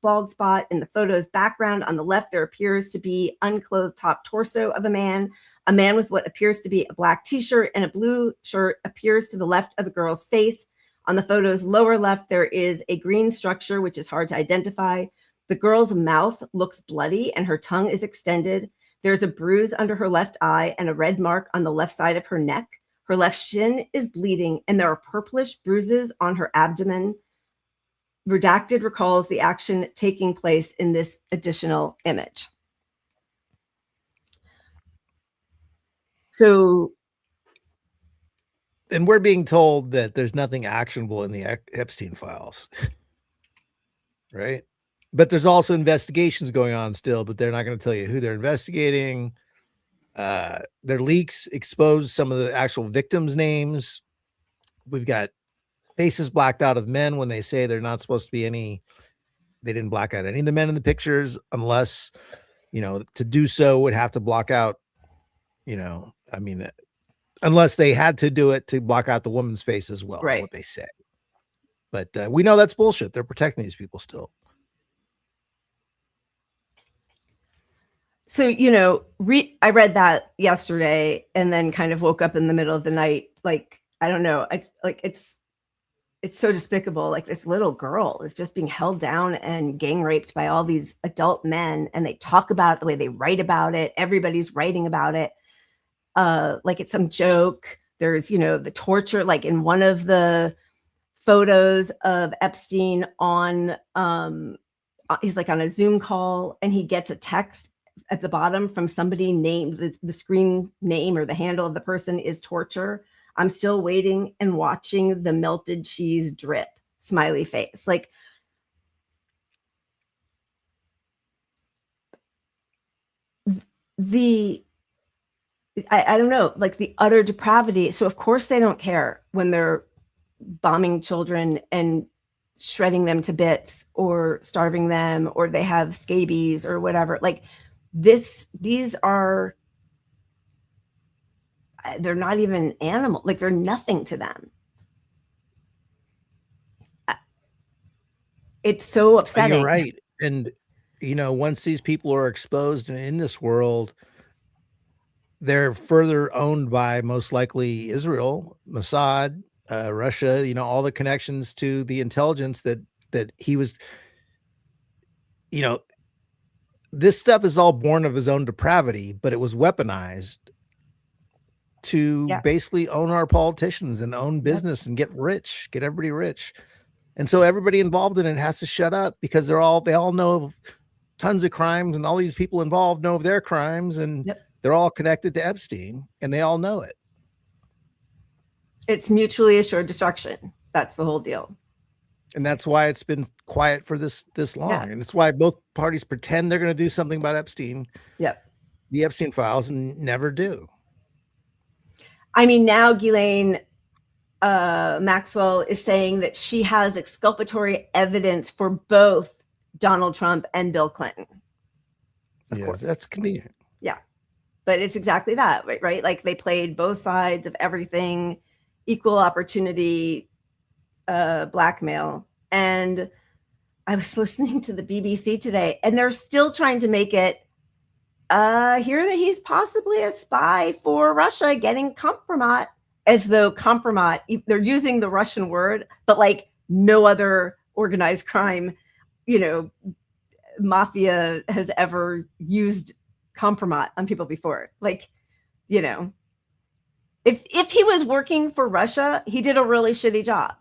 Speaker 3: bald spot. In the photo's background on the left, there appears to be unclothed top torso of a man. A man with what appears to be a black t-shirt and a blue shirt appears to the left of the girl's face. On the photo's lower left, there is a green structure, which is hard to identify. The girl's mouth looks bloody and her tongue is extended. There's a bruise under her left eye and a red mark on the left side of her neck. Her left shin is bleeding and there are purplish bruises on her abdomen. Redacted recalls the action taking place in this additional image. So,
Speaker 4: and we're being told that there's nothing actionable in the Epstein files, right? But there's also investigations going on still, but they're not going to tell you who they're investigating. Their leaks expose some of the actual victims' names. We've got faces blacked out of men when they say they're not supposed to be any. They didn't black out any of the men in the pictures unless, to do so would have to block out, unless they had to do it to block out the woman's face as well, is what they say. But we know that's bullshit. They're protecting these people still.
Speaker 3: So, I read that yesterday and then kind of woke up in the middle of the night. Like, I don't know. It's so despicable. Like, this little girl is just being held down and gang raped by all these adult men. And they talk about it the way they write about it. Everybody's writing about it. Like it's some joke. There's, the torture, like in one of the photos of Epstein on, he's like on a Zoom call and he gets a text at the bottom from somebody named the screen name or the handle of the person is torture. I'm still waiting and watching the melted cheese drip, smiley face. Like, I don't know, like the utter depravity. So of course they don't care when they're bombing children and shredding them to bits or starving them, or they have scabies or whatever. Like these are, they're not even animal, like they're nothing to them. It's so upsetting.
Speaker 4: You're right. And, you know, once these people are exposed in this world, they're further owned by most likely Israel, Mossad, Russia, you know, all the connections to the intelligence that he was, you know, this stuff is all born of his own depravity, but it was weaponized to basically own our politicians and own business and get rich, get everybody rich. And so everybody involved in it has to shut up because they all know of tons of crimes, and all these people involved know of their crimes, and they're all connected to Epstein, and they all know it.
Speaker 3: It's mutually assured destruction. That's the whole deal.
Speaker 4: And that's why it's been quiet for this long. Yeah. And it's why both parties pretend they're going to do something about Epstein.
Speaker 3: Yep.
Speaker 4: The Epstein files, and never do.
Speaker 3: I mean, now Ghislaine Maxwell is saying that she has exculpatory evidence for both Donald Trump and Bill Clinton. Of course.
Speaker 4: That's convenient.
Speaker 3: Yeah. But it's exactly that, right? Like they played both sides of everything, equal opportunity, blackmail. And I was listening to the BBC today, and they're still trying to make it hear that he's possibly a spy for Russia getting compromat, as though compromat, they're using the Russian word, but like no other organized crime, you know, mafia has ever used compromat on people before. Like, you know, if he was working for Russia, he did a really shitty job,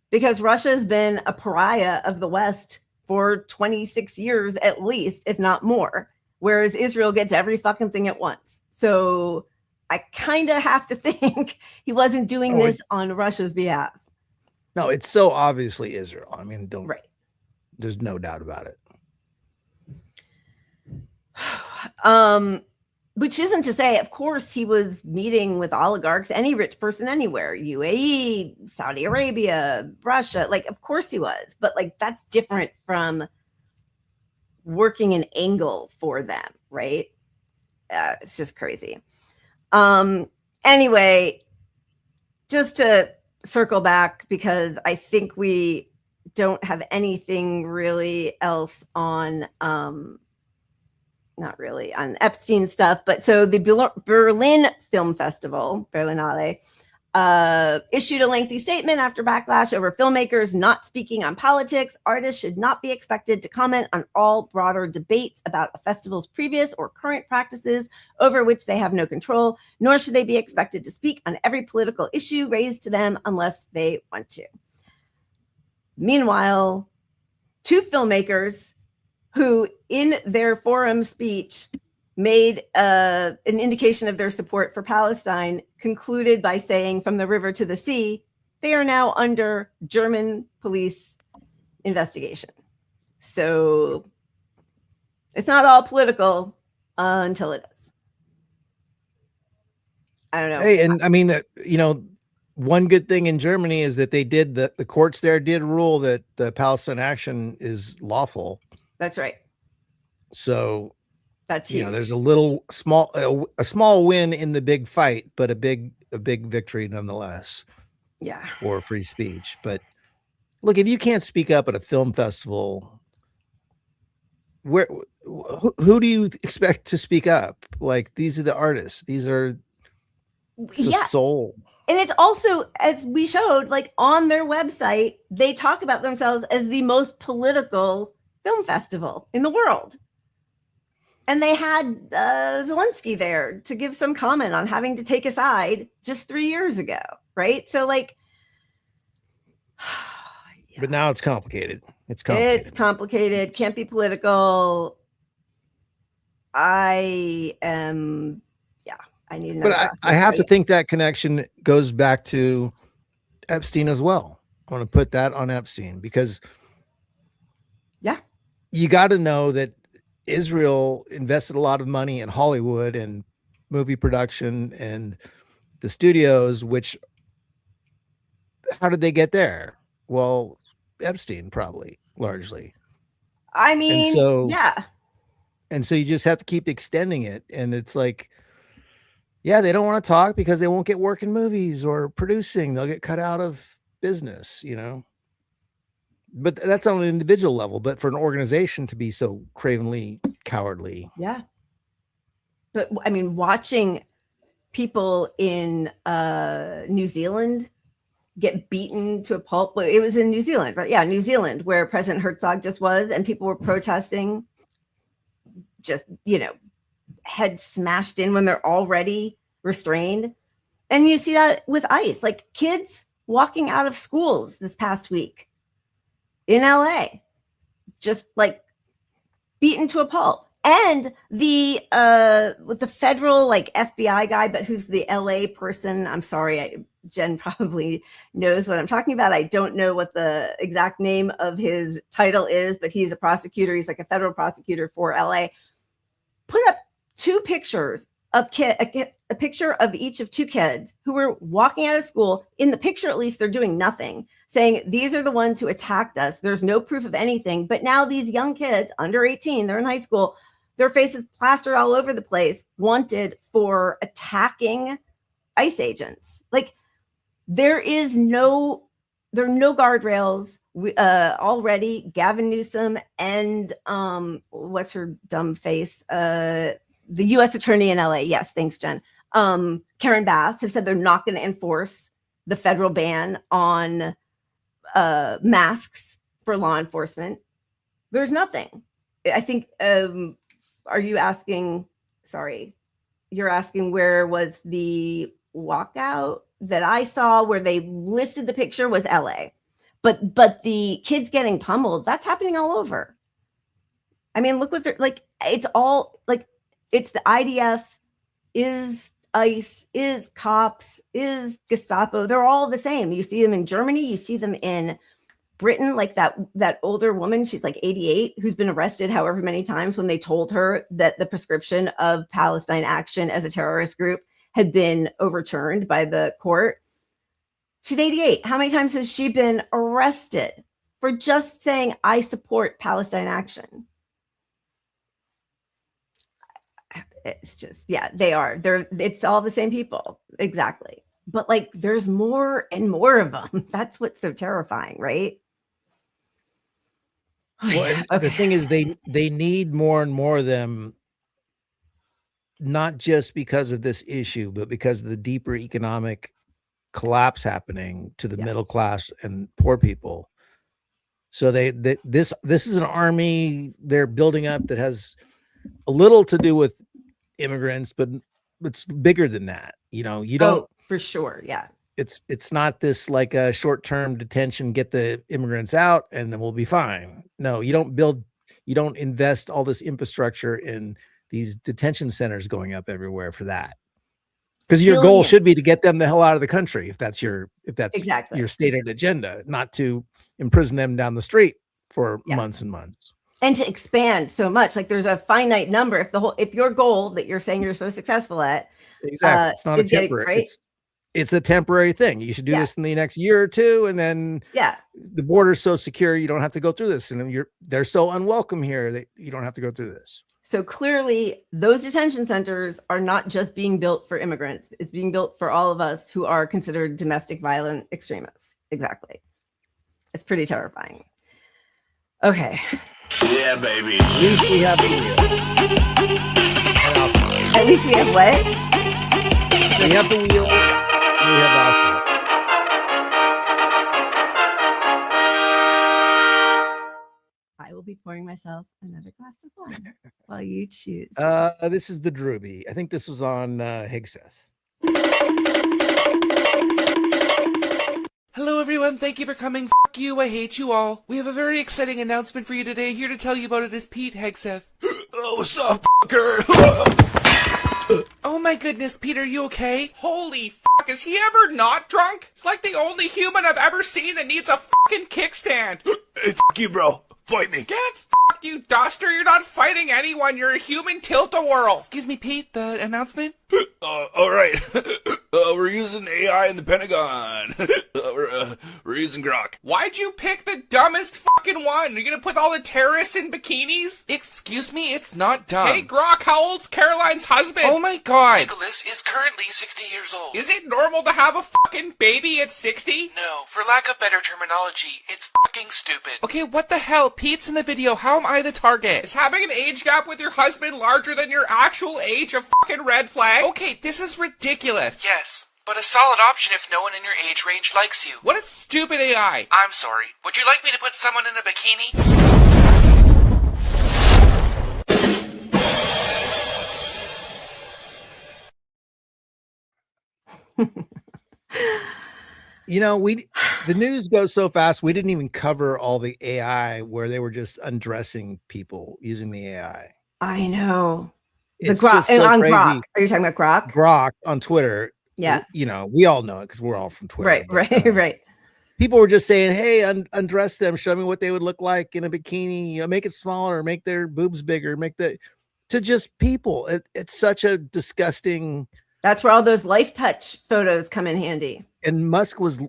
Speaker 3: because Russia has been a pariah of the West for 26 years at least, if not more, whereas Israel gets every fucking thing at once. So I kind of have to think he wasn't doing this on Russia's behalf.
Speaker 4: No, it's so obviously Israel. I mean,
Speaker 3: right.
Speaker 4: There's no doubt about it.
Speaker 3: Which isn't to say, of course, he was meeting with oligarchs, any rich person anywhere, UAE, Saudi Arabia, Russia, like, of course he was, but like, that's different from working an angle for them, right? It's just crazy. Anyway, just to circle back, because I think we don't have anything really else on, not really on Epstein stuff, but so the Berlin Film Festival, Berlinale, issued a lengthy statement after backlash over filmmakers not speaking on politics. Artists should not be expected to comment on all broader debates about a festival's previous or current practices over which they have no control, nor should they be expected to speak on every political issue raised to them unless they want to. Meanwhile, two filmmakers who in their forum speech made an indication of their support for Palestine concluded by saying, from the river to the sea, they are now under German police investigation. So it's not all political until it is. I don't know.
Speaker 4: Hey, and I mean, you know, one good thing in Germany is that they did, the courts there did rule that the Palestine action is lawful.
Speaker 3: That's right.
Speaker 4: So
Speaker 3: that's huge.
Speaker 4: You know, there's a small win in the big fight, but a big victory nonetheless.
Speaker 3: Yeah.
Speaker 4: For free speech. But look, if you can't speak up at a film festival, who do you expect to speak up? Like, these are the artists. These are the soul.
Speaker 3: And it's also, as we showed, like on their website, they talk about themselves as the most political film festival in the world. And they had Zelensky there to give some comment on having to take a side just 3 years ago, right? So like,
Speaker 4: but now it's complicated.
Speaker 3: It's complicated. Can't be political. I am, yeah, I need another
Speaker 4: But
Speaker 3: glass
Speaker 4: I
Speaker 3: of
Speaker 4: have to
Speaker 3: Sprite.
Speaker 4: think that connection goes back to Epstein as well. I want to put that on Epstein because you got to know that Israel invested a lot of money in Hollywood and movie production and the studios, which how did they get there? Well, Epstein probably largely.
Speaker 3: I mean,
Speaker 4: And so you just have to keep extending it. And it's like, yeah, they don't want to talk because they won't get work in movies or producing. They'll get cut out of business, you know. But that's on an individual level. But for an organization to be so cravenly cowardly.
Speaker 3: Yeah. But I mean, watching people in New Zealand get beaten to a pulp. It was in New Zealand, right? Yeah, New Zealand, where President Herzog just was, and people were protesting, just, you know, head smashed in when they're already restrained. And you see that with ICE, like kids walking out of schools this past week in LA, just like beaten to a pulp. And the with the federal like FBI guy, but who's the LA person. I'm sorry, Jen probably knows what I'm talking about. I don't know what the exact name of his title is, but he's a prosecutor. He's like a federal prosecutor for LA. Put up two pictures of a picture of each of two kids who were walking out of school. In the picture, at least, they're doing nothing, saying these are the ones who attacked us. There's no proof of anything. But now these young kids under 18, they're in high school, their faces plastered all over the place, wanted for attacking ICE agents. Like there are no guardrails. Already Gavin Newsom and what's her dumb face? The U.S. attorney in LA. Yes, thanks, Jen. Karen Bass have said they're not going to enforce the federal ban on masks for law enforcement. There's nothing. I think. Are you asking? Sorry, you're asking where was the walkout that I saw where they listed the picture was LA, but the kids getting pummeled, that's happening all over. I mean, look what they're like. It's all like it's the IDF, is ICE, is cops, is Gestapo. They're all the same. You see them in Germany. You see them in Britain, like that older woman, she's like 88, who's been arrested however many times when they told her that the prescription of Palestine Action as a terrorist group had been overturned by the court. She's 88. How many times has she been arrested for just saying, I support Palestine Action? It's just, yeah, it's all the same people. Exactly. But like, there's more and more of them. That's what's so terrifying, right?
Speaker 4: Well, the thing is, they need more and more of them, not just because of this issue, but because of the deeper economic collapse happening to the middle class and poor people. So this is an army they're building up that has a little to do with immigrants, but it's bigger than that. You know, you don't.
Speaker 3: Oh, for sure, yeah.
Speaker 4: It's not this like a short-term detention, get the immigrants out and then we'll be fine. No, you don't invest all this infrastructure in these detention centers going up everywhere for that. Because your goal should be to get them the hell out of the country if that's exactly your stated agenda, not to imprison them down the street for months and months.
Speaker 3: And to expand so much. Like there's a finite number. If your goal that you're saying you're so successful at
Speaker 4: exactly, it's not a temporary. It's a temporary thing. You should do this in the next year or two, and then the border's so secure you don't have to go through this, and they're so unwelcome here that you don't have to go through this.
Speaker 3: So clearly, those detention centers are not just being built for immigrants; it's being built for all of us who are considered domestic violent extremists. Exactly. It's pretty terrifying. Okay.
Speaker 15: Yeah, baby.
Speaker 4: At least we have
Speaker 3: At least we have what?
Speaker 4: We have the wheel. We have alcohol.
Speaker 3: I will be pouring myself another glass of wine while you choose.
Speaker 4: This is the Drewby. I think this was on Higseth.
Speaker 16: Hello everyone, thank you for coming. F*** you, I hate you all. We have a very exciting announcement for you today. Here to tell you about it is Pete Hegseth. Oh, what's up, fucker? Oh my goodness, Peter, you okay? Holy fuck, is he ever not drunk? It's like the only human I've ever seen that needs a fucking kickstand.
Speaker 6: Hey, fuck you, bro. Fight me.
Speaker 16: Get fucked, you duster. You're not fighting anyone. You're a human tilt-a-whirl. Excuse me, Pete, the announcement?
Speaker 6: All right. We're using AI in the Pentagon. We're using Grok.
Speaker 16: Why'd you pick the dumbest fucking one? Are you gonna put all the terrorists in bikinis? Excuse me, it's not dumb. Hey, Grok, how old's Caroline's husband? Oh my god.
Speaker 15: Nicholas is currently 60 years old.
Speaker 16: Is it normal to have a fucking baby at 60?
Speaker 15: No, for lack of better terminology, it's fucking stupid.
Speaker 16: Okay, what the hell? Pete's in the video. How am I the target? Is having an age gap with your husband larger than your actual age a fucking red flag? Okay, this is ridiculous.
Speaker 15: Yes, but a solid option if no one in your age range likes you.
Speaker 16: What a stupid AI.
Speaker 15: I'm sorry. Would you like me to put someone in a bikini?
Speaker 4: You know, the news goes so fast. We didn't even cover all the AI where they were just undressing people using the AI.
Speaker 3: I know.
Speaker 4: It's
Speaker 3: the Grok,
Speaker 4: just
Speaker 3: and
Speaker 4: so
Speaker 3: on
Speaker 4: crazy.
Speaker 3: Grok. Are you talking about Grok?
Speaker 4: Grok on Twitter.
Speaker 3: Yeah.
Speaker 4: You know, we all know it because we're all from Twitter.
Speaker 3: Right.
Speaker 4: People were just saying, hey, undress them. Show me what they would look like in a bikini. You know, make it smaller, make their boobs bigger, to just people. It's such a disgusting.
Speaker 3: That's where all those life touch photos come in handy.
Speaker 4: And Musk was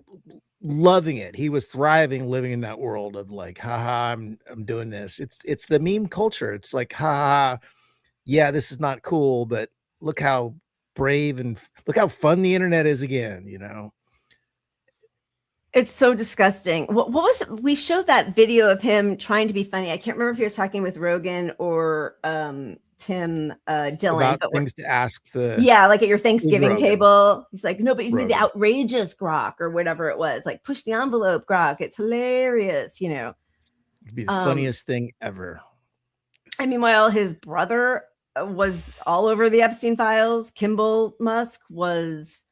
Speaker 4: loving it. He was thriving, living in that world of like, haha, I'm doing this. It's the meme culture. It's like, haha, yeah, this is not cool, but look how brave and look how fun the internet is again, you know.
Speaker 3: It's so disgusting. What was it? We showed that video of him trying to be funny. I can't remember if he was talking with Rogan or Tim Dillon.
Speaker 4: About things to ask
Speaker 3: like at your Thanksgiving
Speaker 4: Rogan.
Speaker 3: table. He's like, no, but you can be the
Speaker 4: Rogan.
Speaker 3: outrageous Grok or whatever it was. Like push the envelope Grok. It's hilarious, you know.
Speaker 4: It'd be the funniest thing ever.
Speaker 3: I mean, while his brother was all over the Epstein files, Kimball Musk was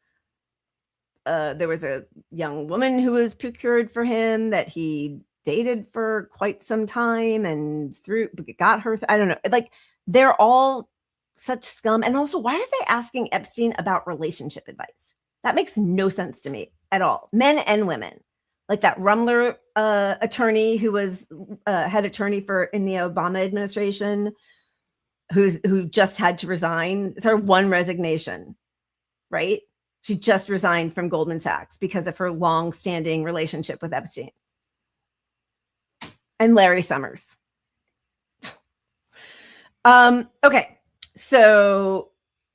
Speaker 3: there was a young woman who was procured for him that he dated for quite some time and got her. I don't know. Like they're all such scum. And also, why are they asking Epstein about relationship advice? That makes no sense to me at all. Men and women. Like that Rumler attorney who was head attorney in the Obama administration, who just had to resign. It's her one resignation, right? She just resigned from Goldman Sachs because of her long-standing relationship with Epstein. And Larry Summers. Okay, so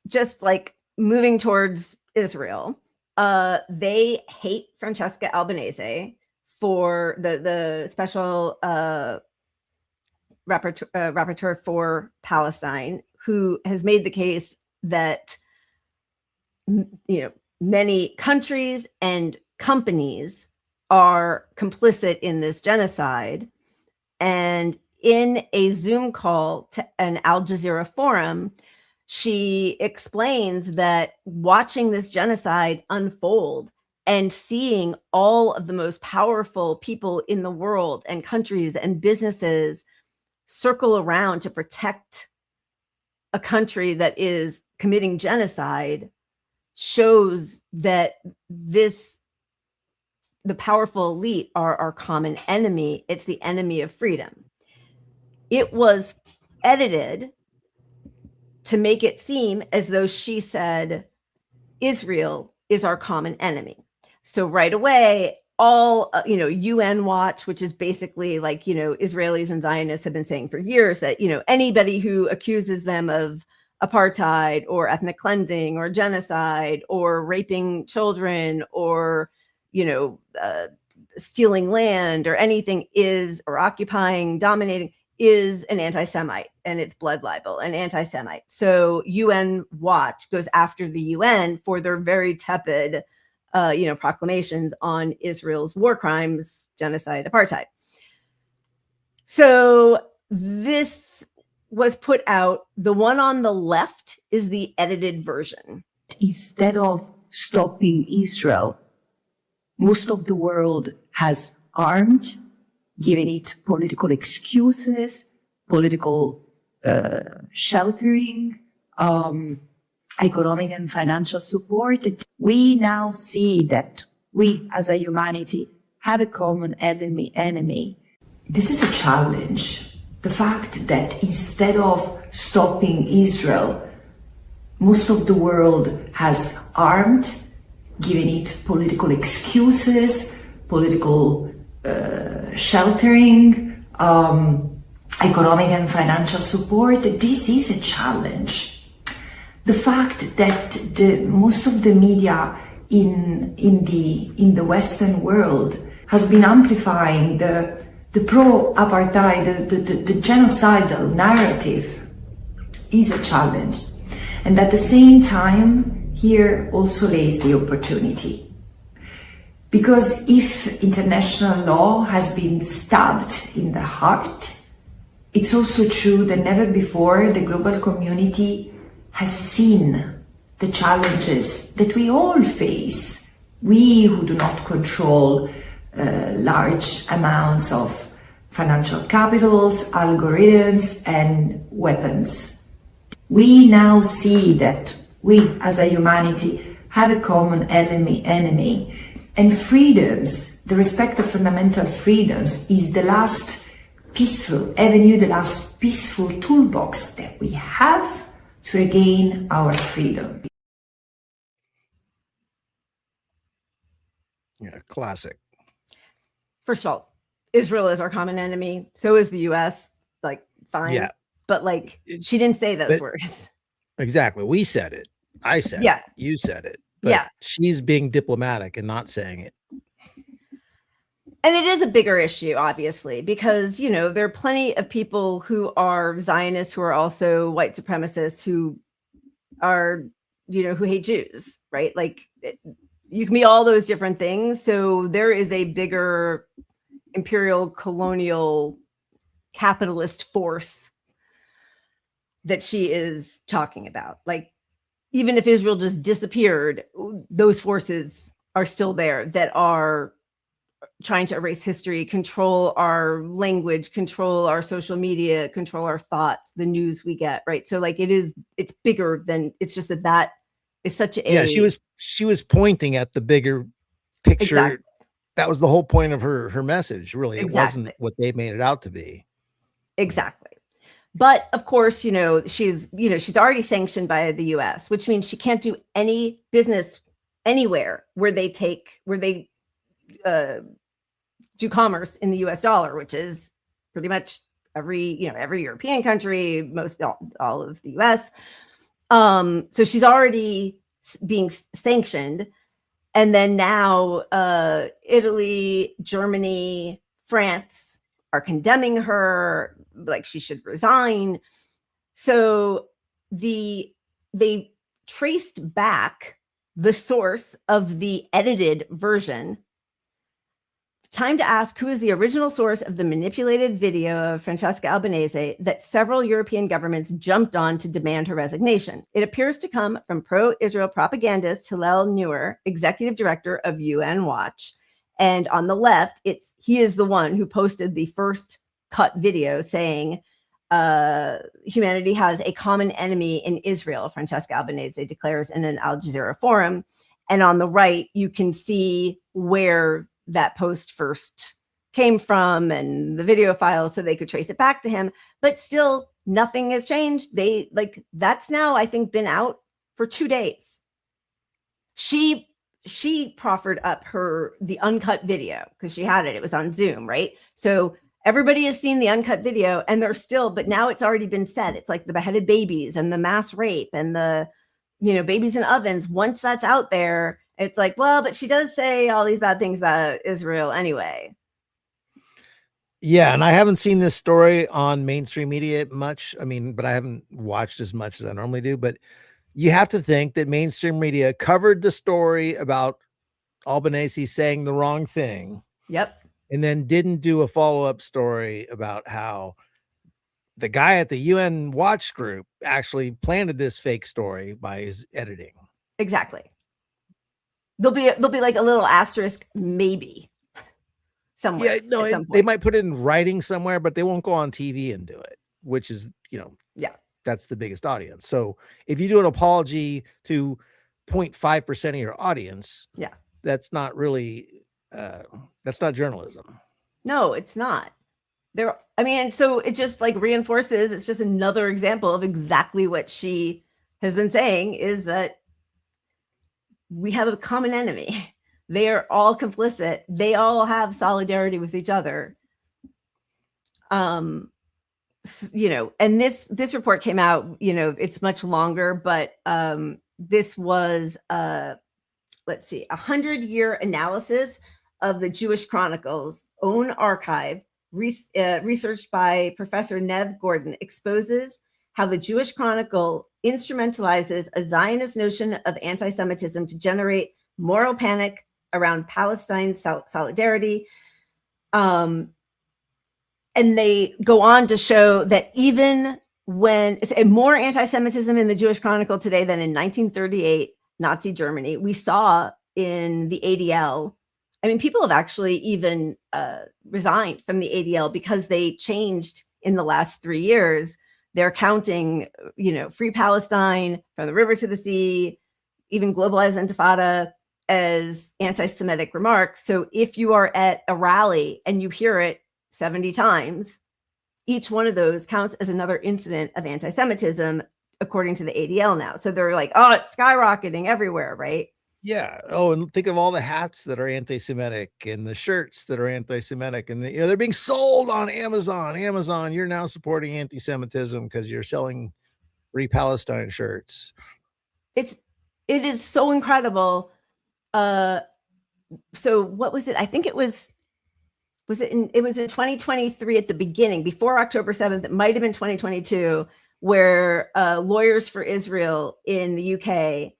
Speaker 3: just like moving towards Israel, they hate Francesca Albanese for the special rapporteur for Palestine, who has made the case that many countries and companies are complicit in this genocide. And in a Zoom call to an Al Jazeera forum, she explains that watching this genocide unfold and seeing all of the most powerful people in the world and countries and businesses circle around to protect a country that is committing genocide shows that the powerful elite are our common enemy. It's the enemy of freedom. It was edited to make it seem as though she said, Israel is our common enemy. So right away, all, UN Watch, which is basically like, Israelis and Zionists have been saying for years that, anybody who accuses them of apartheid or ethnic cleansing or genocide or raping children or, stealing land or anything or occupying, dominating is an anti-Semite, and it's blood libel and anti-Semite. So UN Watch goes after the UN for their very tepid, proclamations on Israel's war crimes, genocide, apartheid. So this was put out. The one on the left is the edited version.
Speaker 17: Instead of stopping Israel, most of the world has armed, giving it political excuses, political sheltering, economic and financial support. We now see that we as a humanity have a common enemy. This is a challenge. The fact that instead of stopping Israel, most of the world has armed, given it political excuses, political sheltering, economic and financial support. This is a challenge. The fact that most of the media in the Western world has been amplifying the pro-apartheid, the genocidal narrative is a challenge. And at the same time, here also lays the opportunity. Because if international law has been stabbed in the heart, it's also true that never before the global community has seen the challenges that we all face. We who do not control large amounts of financial capitals, algorithms, and weapons. We now see that we as a humanity have a common enemy, and freedoms, the respect of fundamental freedoms, is the last peaceful avenue, the last peaceful toolbox that we have to regain our freedom.
Speaker 4: Yeah, classic.
Speaker 3: First of all, Israel is our common enemy. So is the US. Like, fine.
Speaker 4: Yeah.
Speaker 3: But like, she didn't say those words.
Speaker 4: Exactly. We said it. I said it. You said it. But
Speaker 3: yeah.
Speaker 4: She's being diplomatic and not saying it.
Speaker 3: And it is a bigger issue, obviously, because, you know, there are plenty of people who are Zionists, who are also white supremacists, who are, you know, who hate Jews, right? Like, you can be all those different things. So there is a bigger imperial, colonial, capitalist force that she is talking about. Like, even if Israel just disappeared, those forces are still there that are trying to erase history, control our language, control our social media, control our thoughts, the news we get, right? So like it's bigger than, it's just that is such a...
Speaker 4: Yeah, she was pointing at the bigger picture. Exactly. That was the whole point of her message, really. It wasn't what they made it out to be.
Speaker 3: Exactly. But of course, you know, she's already sanctioned by the US, which means she can't do any business anywhere where they do commerce in the US dollar, which is pretty much every European country, all of the US. So she's already being sanctioned. And then now Italy, Germany, France are condemning her, like she should resign. So they traced back the source of the edited version. Time to ask who is the original source of the manipulated video of Francesca Albanese that several European governments jumped on to demand her resignation. It appears to come from pro-Israel propagandist Hillel Neuer, executive director of UN Watch. And on the left, he is the one who posted the first cut video saying, humanity has a common enemy in Israel, Francesca Albanese declares in an Al Jazeera forum. And on the right, you can see where that post first came from and the video file, so they could trace it back to him. But still, nothing has changed. That's now, I think, been out for 2 days. She proffered up the uncut video because she had it. It was on Zoom, right? So everybody has seen the uncut video, and they're still, but now it's already been said. It's like the beheaded babies and the mass rape and the, babies in ovens. Once that's out there, it's like, well, but she does say all these bad things about Israel anyway.
Speaker 4: Yeah, and I haven't seen this story on mainstream media much. I mean, but I haven't watched as much as I normally do. But you have to think that mainstream media covered the story about Albanese saying the wrong thing.
Speaker 3: Yep.
Speaker 4: And then didn't do a follow-up story about how the guy at the UN Watch group actually planted this fake story by his editing.
Speaker 3: Exactly. There'll be like a little asterisk, maybe somewhere.
Speaker 4: Yeah, no, they might put it in writing somewhere, but they won't go on TV and do it, which is,
Speaker 3: Yeah.
Speaker 4: That's the biggest audience. So if you do an apology to 0.5% of your audience,
Speaker 3: yeah,
Speaker 4: that's not really, that's not journalism.
Speaker 3: No, it's not. I mean, so it just like reinforces, it's just another example of exactly what she has been saying, is that we have a common enemy. They are all complicit. They all have solidarity with each other. You know, and this report came out, you know, it's much longer, but this was let's see, 100-year analysis of the Jewish Chronicles' own archive, researched by Professor Nev Gordon, exposes how the Jewish Chronicle instrumentalizes a Zionist notion of anti-Semitism to generate moral panic around Palestine solidarity. And they go on to show that even when more anti-Semitism in the Jewish Chronicle today than in 1938 Nazi Germany, we saw in the ADL. I mean, people have actually even resigned from the ADL because they changed in the last 3 years. They're counting, you know, Free Palestine, From the River to the Sea, even Globalized Intifada as anti-Semitic remarks. So if you are at a rally and you hear it 70 times, each one of those counts as another incident of anti-Semitism, according to the ADL now. So they're like, oh, it's skyrocketing everywhere, right?
Speaker 4: Yeah. Oh, and think of all the hats that are anti-Semitic and the shirts that are anti-Semitic, and you know, they're being sold on Amazon. Amazon, you're now supporting anti-Semitism because you're selling Free Palestine shirts.
Speaker 3: It is so incredible. So what was it? I think it was in 2023 at the beginning, before October 7th. It might have been 2022, where Lawyers for Israel in the UK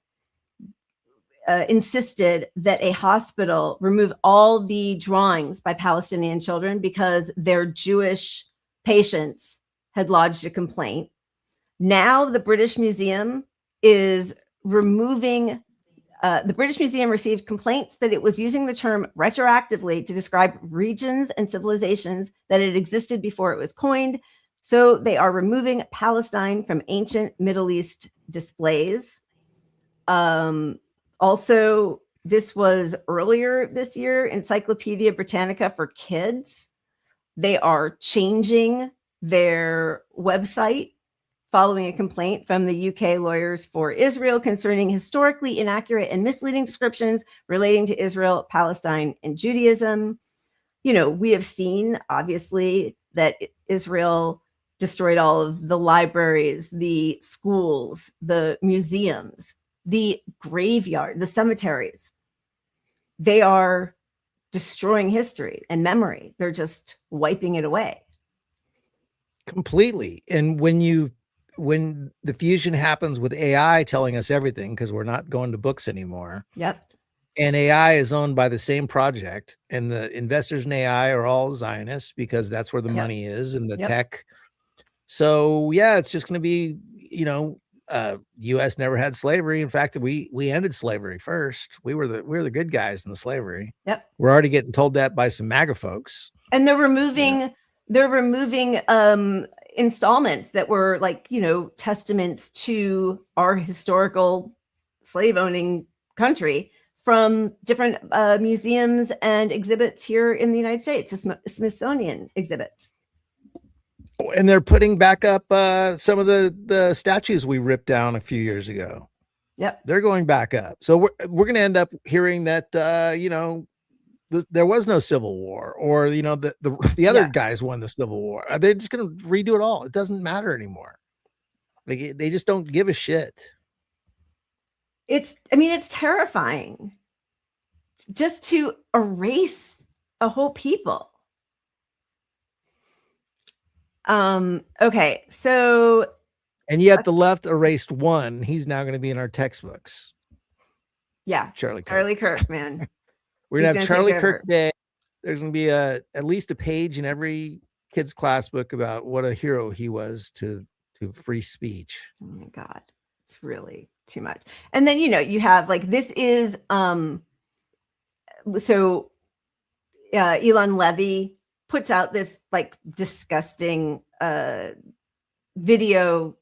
Speaker 3: insisted that a hospital remove all the drawings by Palestinian children because their Jewish patients had lodged a complaint. Now the British Museum is removing. The British Museum received complaints that it was using the term retroactively to describe regions and civilizations that had existed before it was coined. So they are removing Palestine from ancient Middle East displays. Also, this was earlier this year, Encyclopedia Britannica for kids. They are changing their website following a complaint from the UK Lawyers for Israel concerning historically inaccurate and misleading descriptions relating to Israel, Palestine, and Judaism. You know, we have seen, obviously, that Israel destroyed all of the libraries, the schools, the museums, the graveyard, the cemeteries. They are destroying history and memory. They're just wiping it away.
Speaker 4: Completely. And when the fusion happens with AI telling us everything, because we're not going to books anymore.
Speaker 3: Yep.
Speaker 4: And AI is owned by the same project, and the investors in AI are all Zionists because that's where the money is, and the tech. So yeah, it's just going to be, you know, U.S. never had slavery. In fact, we ended slavery first. We were the good guys in the slavery.
Speaker 3: Yep.
Speaker 4: We're already getting told that by some MAGA folks.
Speaker 3: And they're removing installments that were, like, you know, testaments to our historical slave owning country from different museums and exhibits here in the United States, the Smithsonian exhibits.
Speaker 4: And they're putting back up some of the statues we ripped down a few years ago.
Speaker 3: Yep.
Speaker 4: They're going back up. So we're going to end up hearing that, you know, there was no Civil War, or, you know, the other guys won the Civil War. They're just going to redo it all. It doesn't matter anymore. Like, they just don't give a shit.
Speaker 3: It's terrifying just to erase a whole people. Okay, so.
Speaker 4: And yet the left erased one. He's now going to be in our textbooks.
Speaker 3: Yeah.
Speaker 4: Charlie
Speaker 3: Kirk, man.
Speaker 4: We're going to have Charlie Kirk Day. There's going to be at least a page in every kid's class book about what a hero he was to free speech.
Speaker 3: Oh my God. It's really too much. And then, you know, you have, like, this is, so Elon Levy puts out this, like, disgusting video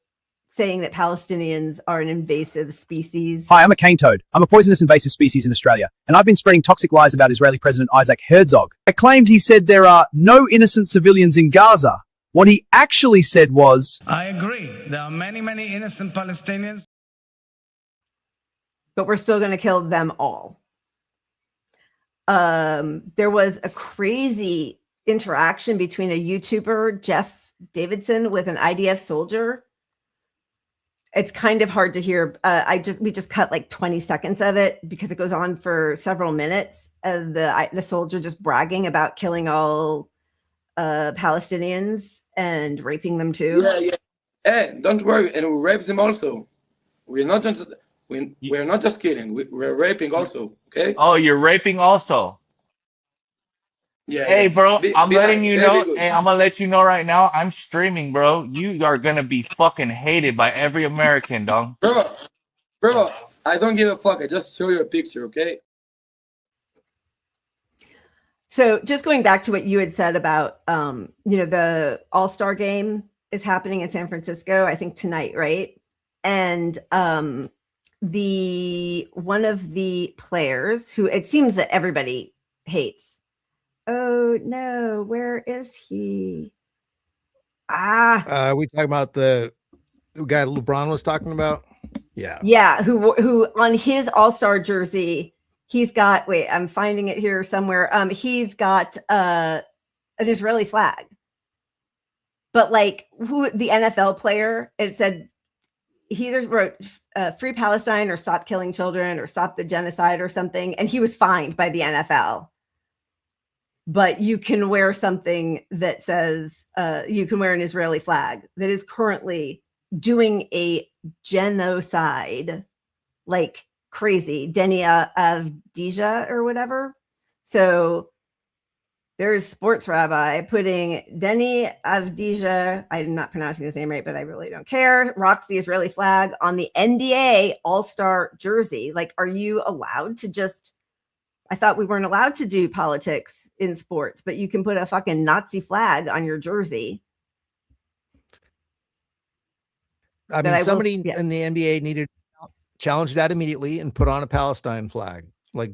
Speaker 3: saying that Palestinians are an invasive species.
Speaker 18: Hi, I'm a cane toad. I'm a poisonous invasive species in Australia, and I've been spreading toxic lies about Israeli President Isaac Herzog. I claimed he said there are no innocent civilians in Gaza. What he actually said was,
Speaker 19: I agree. There are many, many innocent Palestinians.
Speaker 3: But we're still going to kill them all. There was a crazy interaction between a YouTuber, Jeff Davidson, with an IDF soldier. It's kind of hard to hear. We just cut like 20 seconds of it because it goes on for several minutes. The soldier just bragging about killing all Palestinians and raping them too.
Speaker 20: Yeah. Hey, don't worry, and we rape them also. We're not just killing. We're raping also. Okay.
Speaker 21: Oh, you're raping also.
Speaker 20: Yeah.
Speaker 21: Hey, bro, I'm letting you know.
Speaker 20: Good.
Speaker 21: Hey, I'm gonna let you know right now. I'm streaming, bro. You are gonna be fucking hated by every American, dog.
Speaker 20: Bro, I don't give a fuck. I just show you a picture, okay?
Speaker 3: So, just going back to what you had said about, the All-Star game is happening in San Francisco. I think tonight, right? And one of the players who it seems that everybody hates. Oh no, where is he?
Speaker 4: We talking about the guy LeBron was talking about?
Speaker 3: Yeah, who on his All-Star jersey, he's got, wait, I'm finding it here somewhere. He's got an Israeli flag. But like the NFL player, it said he either wrote Free Palestine or Stop Killing Children or Stop the Genocide or something, and he was fined by the NFL. But you can wear something that says, you can wear an Israeli flag that is currently doing a genocide like crazy. Denia Avdija or whatever. So there's sports rabbi putting Deni Avdija, I'm not pronouncing his name right, but I really don't care, rocks the Israeli flag on the NBA All-Star jersey. Like, are you allowed to just... I thought we weren't allowed to do politics in sports, but you can put a fucking Nazi flag on your jersey.
Speaker 4: I mean, somebody in the NBA needed to challenge that immediately and put on a Palestine flag. Like,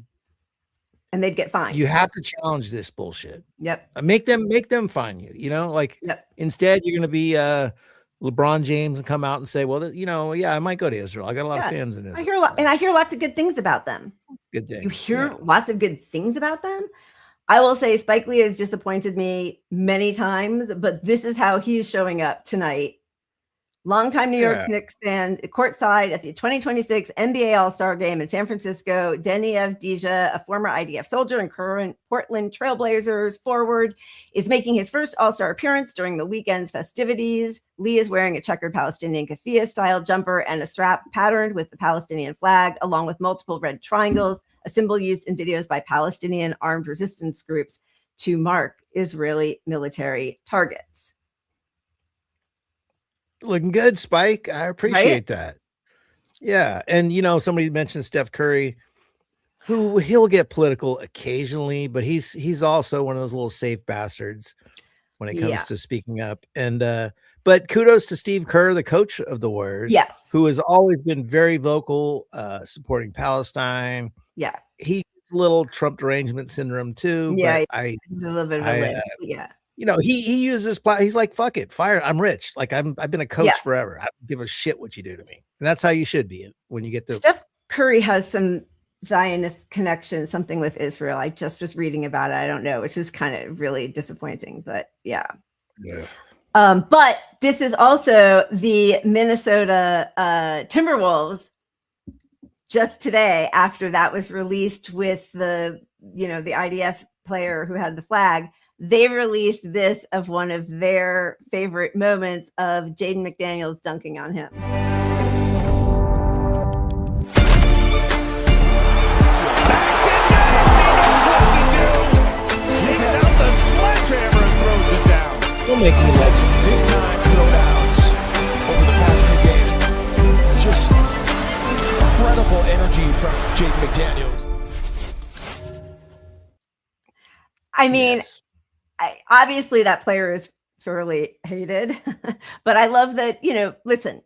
Speaker 3: and they'd get fined. You
Speaker 4: have to challenge this bullshit.
Speaker 3: Yep.
Speaker 4: Make them fine you. You know, like instead you're going to be LeBron James and come out and say, well, I might go to Israel. I got a lot of fans in Israel.
Speaker 3: I hear lots of good things about them.
Speaker 4: Good thing.
Speaker 3: You hear lots of good things about them. I will say Spike Lee has disappointed me many times, but this is how he's showing up tonight. Longtime New York Knicks fan, courtside at the 2026 NBA All-Star Game in San Francisco. Deni Avdija, a former IDF soldier and current Portland Trailblazers forward, is making his first All-Star appearance during the weekend's festivities. Lee is wearing a checkered Palestinian keffiyeh-style jumper and a strap patterned with the Palestinian flag, along with multiple red triangles, a symbol used in videos by Palestinian armed resistance groups to mark Israeli military targets.
Speaker 4: Looking good, Spike. I appreciate that. Yeah. And, somebody mentioned Steph Curry, who he'll get political occasionally, but he's also one of those little safe bastards when it comes to speaking up. And, but kudos to Steve Kerr, the coach of the Warriors, who has always been very vocal, supporting Palestine.
Speaker 3: Yeah.
Speaker 4: He's a little Trump derangement syndrome too.
Speaker 3: Yeah.
Speaker 4: But
Speaker 3: He's a little bit of a yeah.
Speaker 4: He uses he's like, fuck it, fire. I'm rich. Like I've been a coach forever. I don't give a shit what you do to me. And that's how you should be when you get to
Speaker 3: Steph Curry has some Zionist connection, something with Israel. I just was reading about it. I don't know, which was kind of really disappointing, but yeah. But this is also the Minnesota Timberwolves just today, after that was released with the IDF player who had the flag. They released this of one of their favorite moments of Jaden McDaniels dunking on him.
Speaker 4: We'll make you like some
Speaker 22: big time throwdowns over the past few games. Just incredible energy from Jaden McDaniels.
Speaker 3: I mean, obviously that player is sorely hated. But I love that, listen,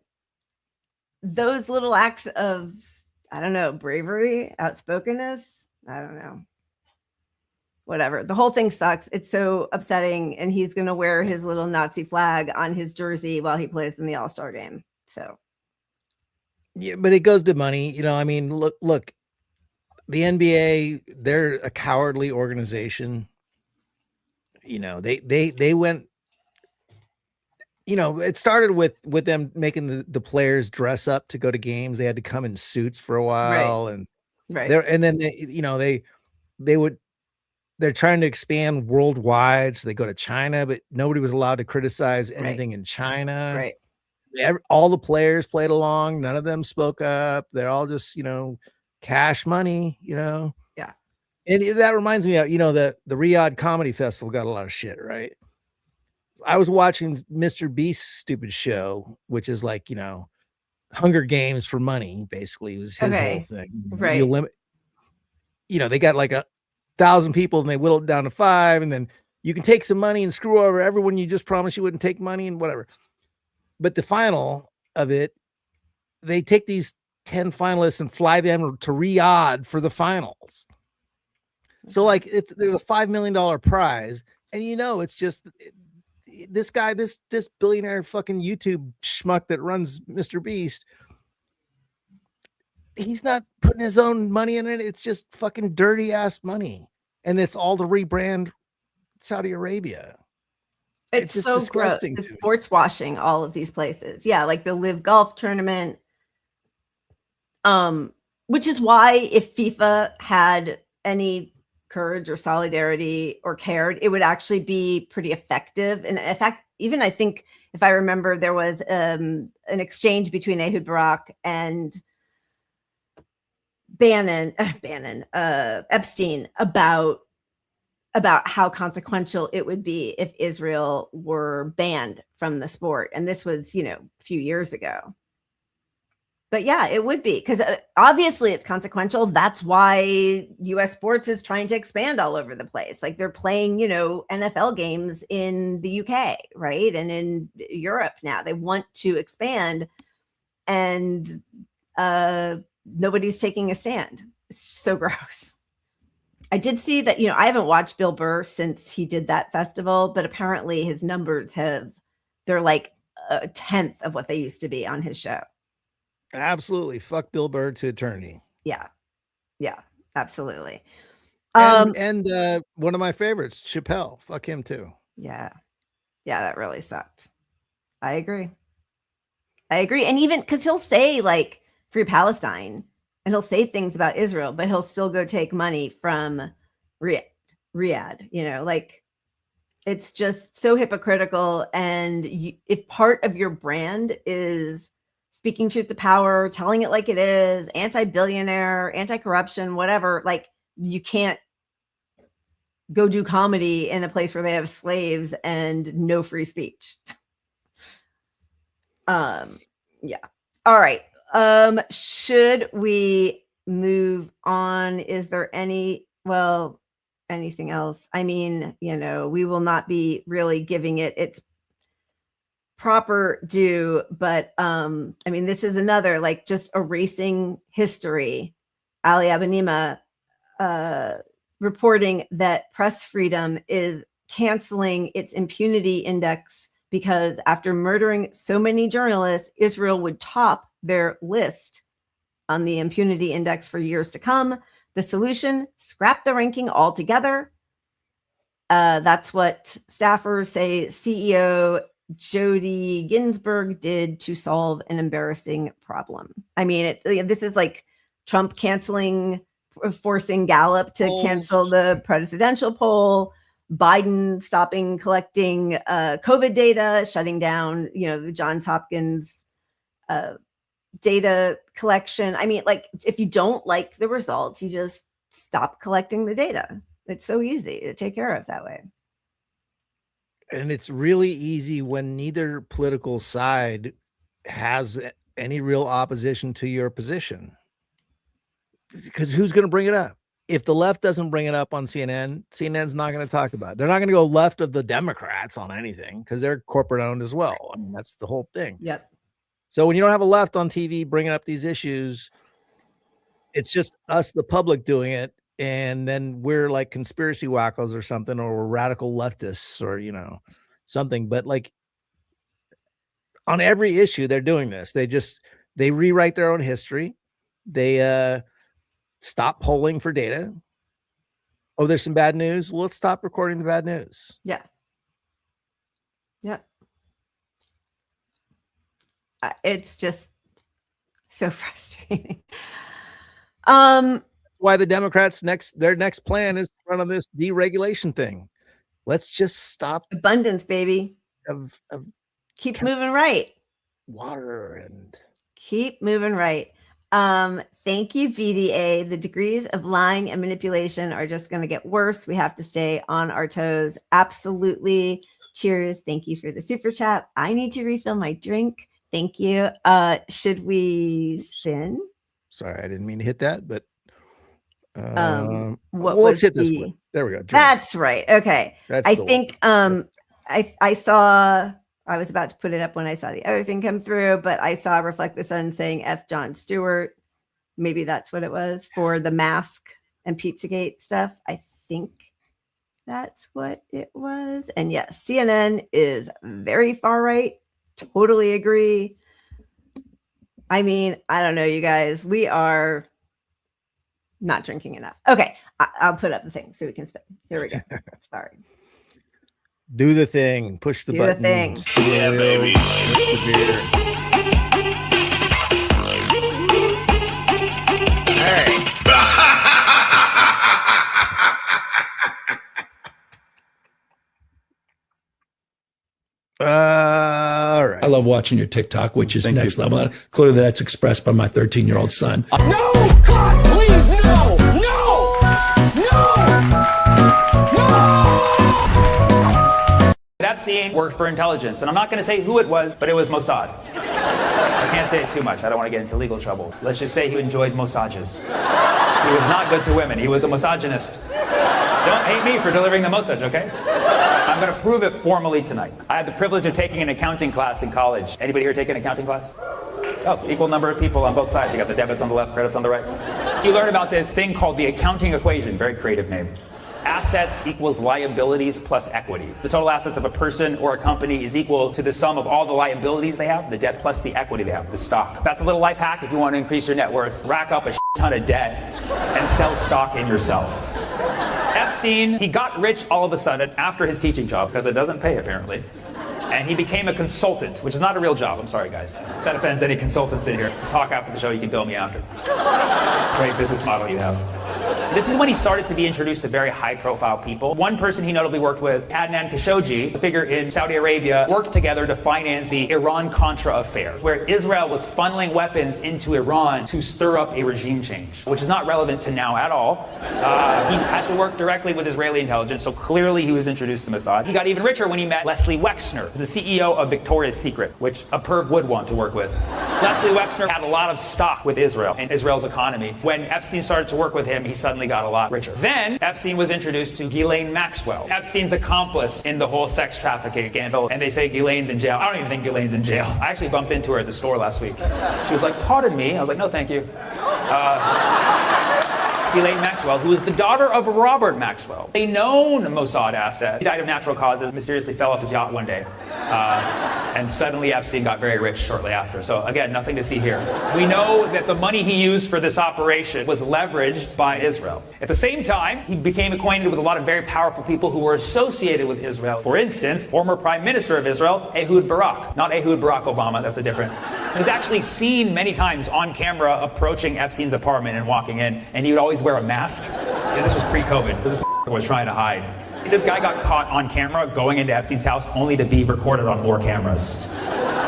Speaker 3: those little acts of, I don't know, bravery, outspokenness, I don't know. Whatever. The whole thing sucks. It's so upsetting. And he's going to wear his little Nazi flag on his jersey while he plays in the All-Star game. So.
Speaker 4: Yeah, but it goes to money. Look, the NBA, they're a cowardly organization. They went, it started with them making the players dress up to go to games. They had to come in suits for a while.
Speaker 3: Right.
Speaker 4: And
Speaker 3: right.
Speaker 4: And then they're trying to expand worldwide. So they go to China, but nobody was allowed to criticize anything in China.
Speaker 3: Right.
Speaker 4: All the players played along. None of them spoke up. They're all just, cash money,
Speaker 3: Yeah.
Speaker 4: And that reminds me of, the Riyadh Comedy Festival got a lot of shit, right? I was watching Mr. Beast's stupid show, which is like, Hunger Games for money, basically, was his whole thing.
Speaker 3: Right.
Speaker 4: They got like 1,000 people and they whittled it down to 5, and then you can take some money and screw over everyone you just promised you wouldn't take money and whatever. But the final of it, they take these 10 finalists and fly them to Riyadh for the finals. So like there's a $5 million prize, and it's just this guy, this billionaire fucking YouTube schmuck that runs Mr. Beast. He's not putting his own money in it. It's just fucking dirty ass money. And it's all to rebrand Saudi Arabia.
Speaker 3: It's
Speaker 4: just
Speaker 3: so
Speaker 4: disgusting.
Speaker 3: Gross. It's sports washing all of these places. Yeah. Like the Live Golf tournament. Which is why if FIFA had any courage or solidarity or cared, it would actually be pretty effective. And in fact, even I think if I remember, there was an exchange between Ehud Barak and Epstein about how consequential it would be if Israel were banned from the sport. And this was, a few years ago. But yeah, it would be, because obviously it's consequential. That's why US sports is trying to expand all over the place. Like they're playing, NFL games in the UK, right? And in Europe now. They want to expand, and nobody's taking a stand. It's so gross. I did see that, I haven't watched Bill Burr since he did that festival, but apparently his numbers they're like 1/10 of what they used to be on his show.
Speaker 4: Absolutely. Fuck Bill Burr to eternity.
Speaker 3: Yeah. Yeah, absolutely.
Speaker 4: And one of my favorites, Chappelle. Fuck him too.
Speaker 3: Yeah. Yeah, that really sucked. I agree. And even because he'll say like Free Palestine, and he'll say things about Israel, but he'll still go take money from Riyadh, like it's just so hypocritical. And if part of your brand is speaking truth to power, telling it like it is, anti-billionaire, anti-corruption, whatever, like you can't go do comedy in a place where they have slaves and no free speech. Yeah. All right. Should we move on? Is there anything else? I mean, we will not be really giving it its proper due, but this is another, like, just erasing history. Ali Abanima reporting that press freedom is canceling its impunity index because after murdering so many journalists, Israel would top their list on the impunity index for years to come. The solution: scrap the ranking altogether. That's what staffers say CEO Jody Ginsburg did to solve an embarrassing problem. I mean, this is like Trump forcing Gallup to cancel the presidential poll, Biden stopping collecting COVID data, shutting down, the Johns Hopkins data collection. I mean, like, if you don't like the results, you just stop collecting the data. It's so easy to take care of that way.
Speaker 4: And it's really easy when neither political side has any real opposition to your position. Because who's going to bring it up? if the left doesn't bring it up on CNN, CNN's not going to talk about it. They're not going to go left of the Democrats on anything because they're corporate owned as well. I mean, that's the whole thing.
Speaker 3: Yep.
Speaker 4: So when you don't have a left on TV bringing up these issues, it's just us, the public, doing it. And then we're like conspiracy wackos or something, or we're radical leftists or, you know, something. But like on every issue, they're doing this. They rewrite their own history. They stop polling for data. Oh, there's some bad news. Well, let's stop recording the bad news.
Speaker 3: Yeah. Yep. It's just so frustrating.
Speaker 4: Why the Democrats their next plan is to run on this deregulation thing. Let's just stop
Speaker 3: abundance, baby.
Speaker 4: Of
Speaker 3: keep moving right.
Speaker 4: Water and
Speaker 3: keep moving right. Thank you, VDA. The degrees of lying and manipulation are just going to get worse. We have to stay on our toes. Absolutely. Cheers. Thank you for the super chat. I need to refill my drink. Thank you. Should we spin?
Speaker 4: Sorry, I didn't mean to hit that, but
Speaker 3: let's
Speaker 4: hit this one. There we go. Drink.
Speaker 3: That's right. Okay. I think I saw, I was about to put it up when I saw the other thing come through, but I saw Reflect the Sun saying F Jon Stewart. Maybe that's what it was for the mask and Pizzagate stuff. I think that's what it was. And yes, CNN is very far right. Totally agree. I mean, I don't know, you guys. We are not drinking enough. Okay, I'll put up the thing so we can spin. Here we go. Sorry.
Speaker 4: Do the thing. Push the button.
Speaker 3: Do the thing.
Speaker 6: Yeah, baby.
Speaker 4: Push the beer.
Speaker 3: All right.
Speaker 4: All right.
Speaker 1: I love watching your TikTok, which is next level. Clearly, that's expressed by my 13-year-old son.
Speaker 5: No, God, please, no, no, no, no.
Speaker 23: Epstein worked for intelligence, and I'm not going to say who it was, but it was Mossad. I can't say it too much. I don't want to get into legal trouble. Let's just say he enjoyed massages. He was not good to women. He was a misogynist. Don't hate me for delivering the message, okay? I'm going to prove it formally tonight. I had the privilege of taking an accounting class in college. Anybody here take an accounting class? Oh, equal number of people on both sides. You got the debits on the left, credits on the right. You learn about this thing called the accounting equation. Very creative name. Assets equals liabilities plus equities. The total assets of a person or a company is equal to the sum of all the liabilities they have, the debt plus the equity they have, the stock. That's a little life hack if you want to increase your net worth. Rack up a ton of debt and sell stock in yourself. Epstein, he got rich all of a sudden after his teaching job, because it doesn't pay apparently. And he became a consultant, which is not a real job. I'm sorry, guys. If that offends any consultants in here. Let's talk after the show. You can bill me after. Great business model you have. This is when he started to be introduced to very high-profile people. One person he notably worked with, Adnan Khashoggi, a figure in Saudi Arabia, worked together to finance the Iran-Contra affair, where Israel was funneling weapons into Iran to stir up a regime change, which is not relevant to now at all. He had to work directly with Israeli intelligence, so clearly he was introduced to Mossad. He got even richer when he met Leslie Wexner, the CEO of Victoria's Secret, which a perv would want to work with. Leslie Wexner had a lot of stock with Israel and Israel's economy. When Epstein started to work with him, he suddenly got a lot richer. Then Epstein was introduced to Ghislaine Maxwell, Epstein's accomplice in the whole sex trafficking scandal. And they say Ghislaine's in jail. I don't even think Ghislaine's in jail. I actually bumped into her at the store last week. She was like, "Pardon me." I was like, "No, thank you." Ghislaine Maxwell, who is the daughter of Robert Maxwell, a known Mossad asset. He died of natural causes, mysteriously fell off his yacht one day. And suddenly Epstein got very rich shortly after. So again, nothing to see here. We know that the money he used for this operation was leveraged by Israel. At the same time, he became acquainted with a lot of very powerful people who were associated with Israel. For instance, former Prime Minister of Israel, Ehud Barak. Not Ehud Barack Obama, that's a different. He was actually seen many times on camera approaching Epstein's apartment and walking in, and he would always wear a mask. Yeah, this was pre-COVID. This was trying to hide. This guy got caught on camera going into Epstein's house only to be recorded on more cameras.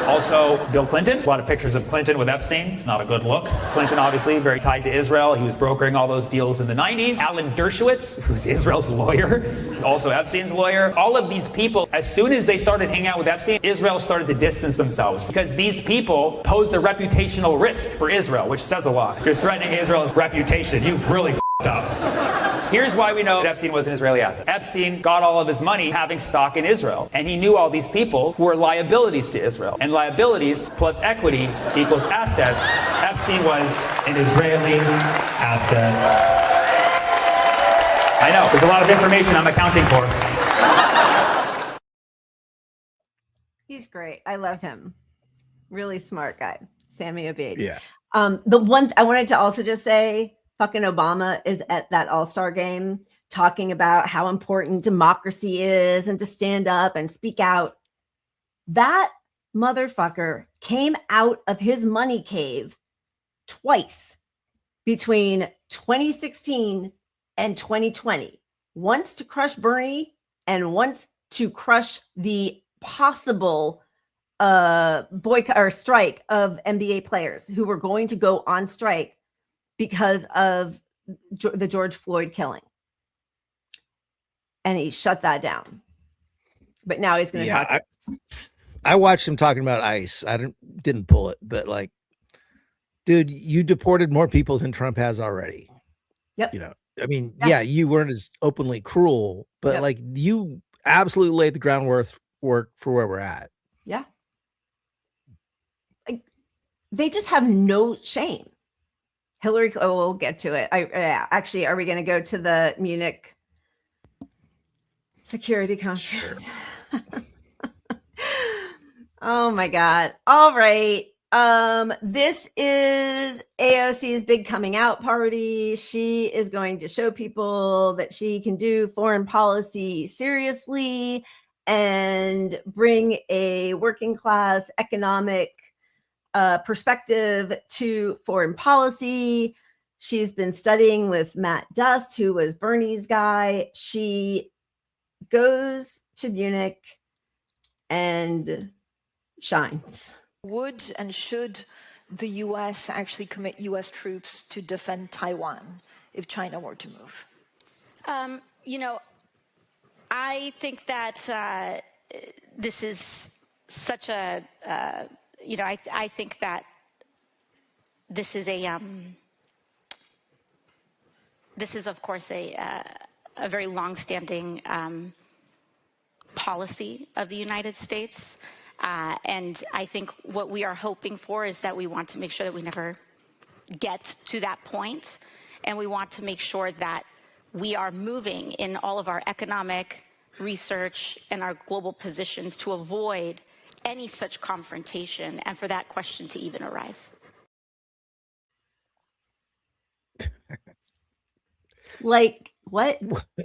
Speaker 23: Also, Bill Clinton. A lot of pictures of Clinton with Epstein. It's not a good look. Clinton, obviously, very tied to Israel. He was brokering all those deals in the 90s. Alan Dershowitz, who's Israel's lawyer, also Epstein's lawyer. All of these people, as soon as they started hanging out with Epstein, Israel started to distance themselves because these people posed a reputational risk for Israel, which says a lot. If you're threatening Israel's reputation, you've really up. Here's why we know that Epstein was an Israeli asset. Epstein got all of his money having stock in Israel, and he knew all these people who were liabilities to Israel. And liabilities plus equity equals assets. Epstein was an Israeli asset. I know, there's a lot of information I'm accounting for.
Speaker 3: He's great. I love him. Really smart guy, Sammy Obeid.
Speaker 4: Yeah.
Speaker 3: The one I wanted to also just say, fucking Obama is at that All-Star game talking about how important democracy is and to stand up and speak out. That motherfucker came out of his money cave twice between 2016 and 2020. Once to crush Bernie and once to crush the possible boycott or strike of NBA players who were going to go on strike because of the George Floyd killing. And he shut that down. But now he's going to talk.
Speaker 4: I watched him talking about ICE. I didn't pull it, but like, dude, you deported more people than Trump has already.
Speaker 3: Yep.
Speaker 4: You know, I mean, yeah, you weren't as openly cruel, but like you absolutely laid the groundwork for where we're at.
Speaker 3: Yeah. Like, they just have no shame. Hillary, we'll get to it. Actually, are we going to go to the Munich security conference? Sure. Oh my God. All right. This is AOC's big coming out party. She is going to show people that she can do foreign policy seriously and bring a working class economic perspective to foreign policy. She's been studying with Matt Dust, who was Bernie's guy. She goes to Munich and shines.
Speaker 7: Would and should the U.S. actually commit U.S. troops to defend Taiwan if China were to move?
Speaker 8: You know, I think that this is such a, you know, I think that this is a, this is of course a very long-standing policy of the United States. And I think what we are hoping for is that we want to make sure that we never get to that point. And we want to make sure that we are moving in all of our economic research and our global positions to avoid any such confrontation and for that question to even arise.
Speaker 3: Like, what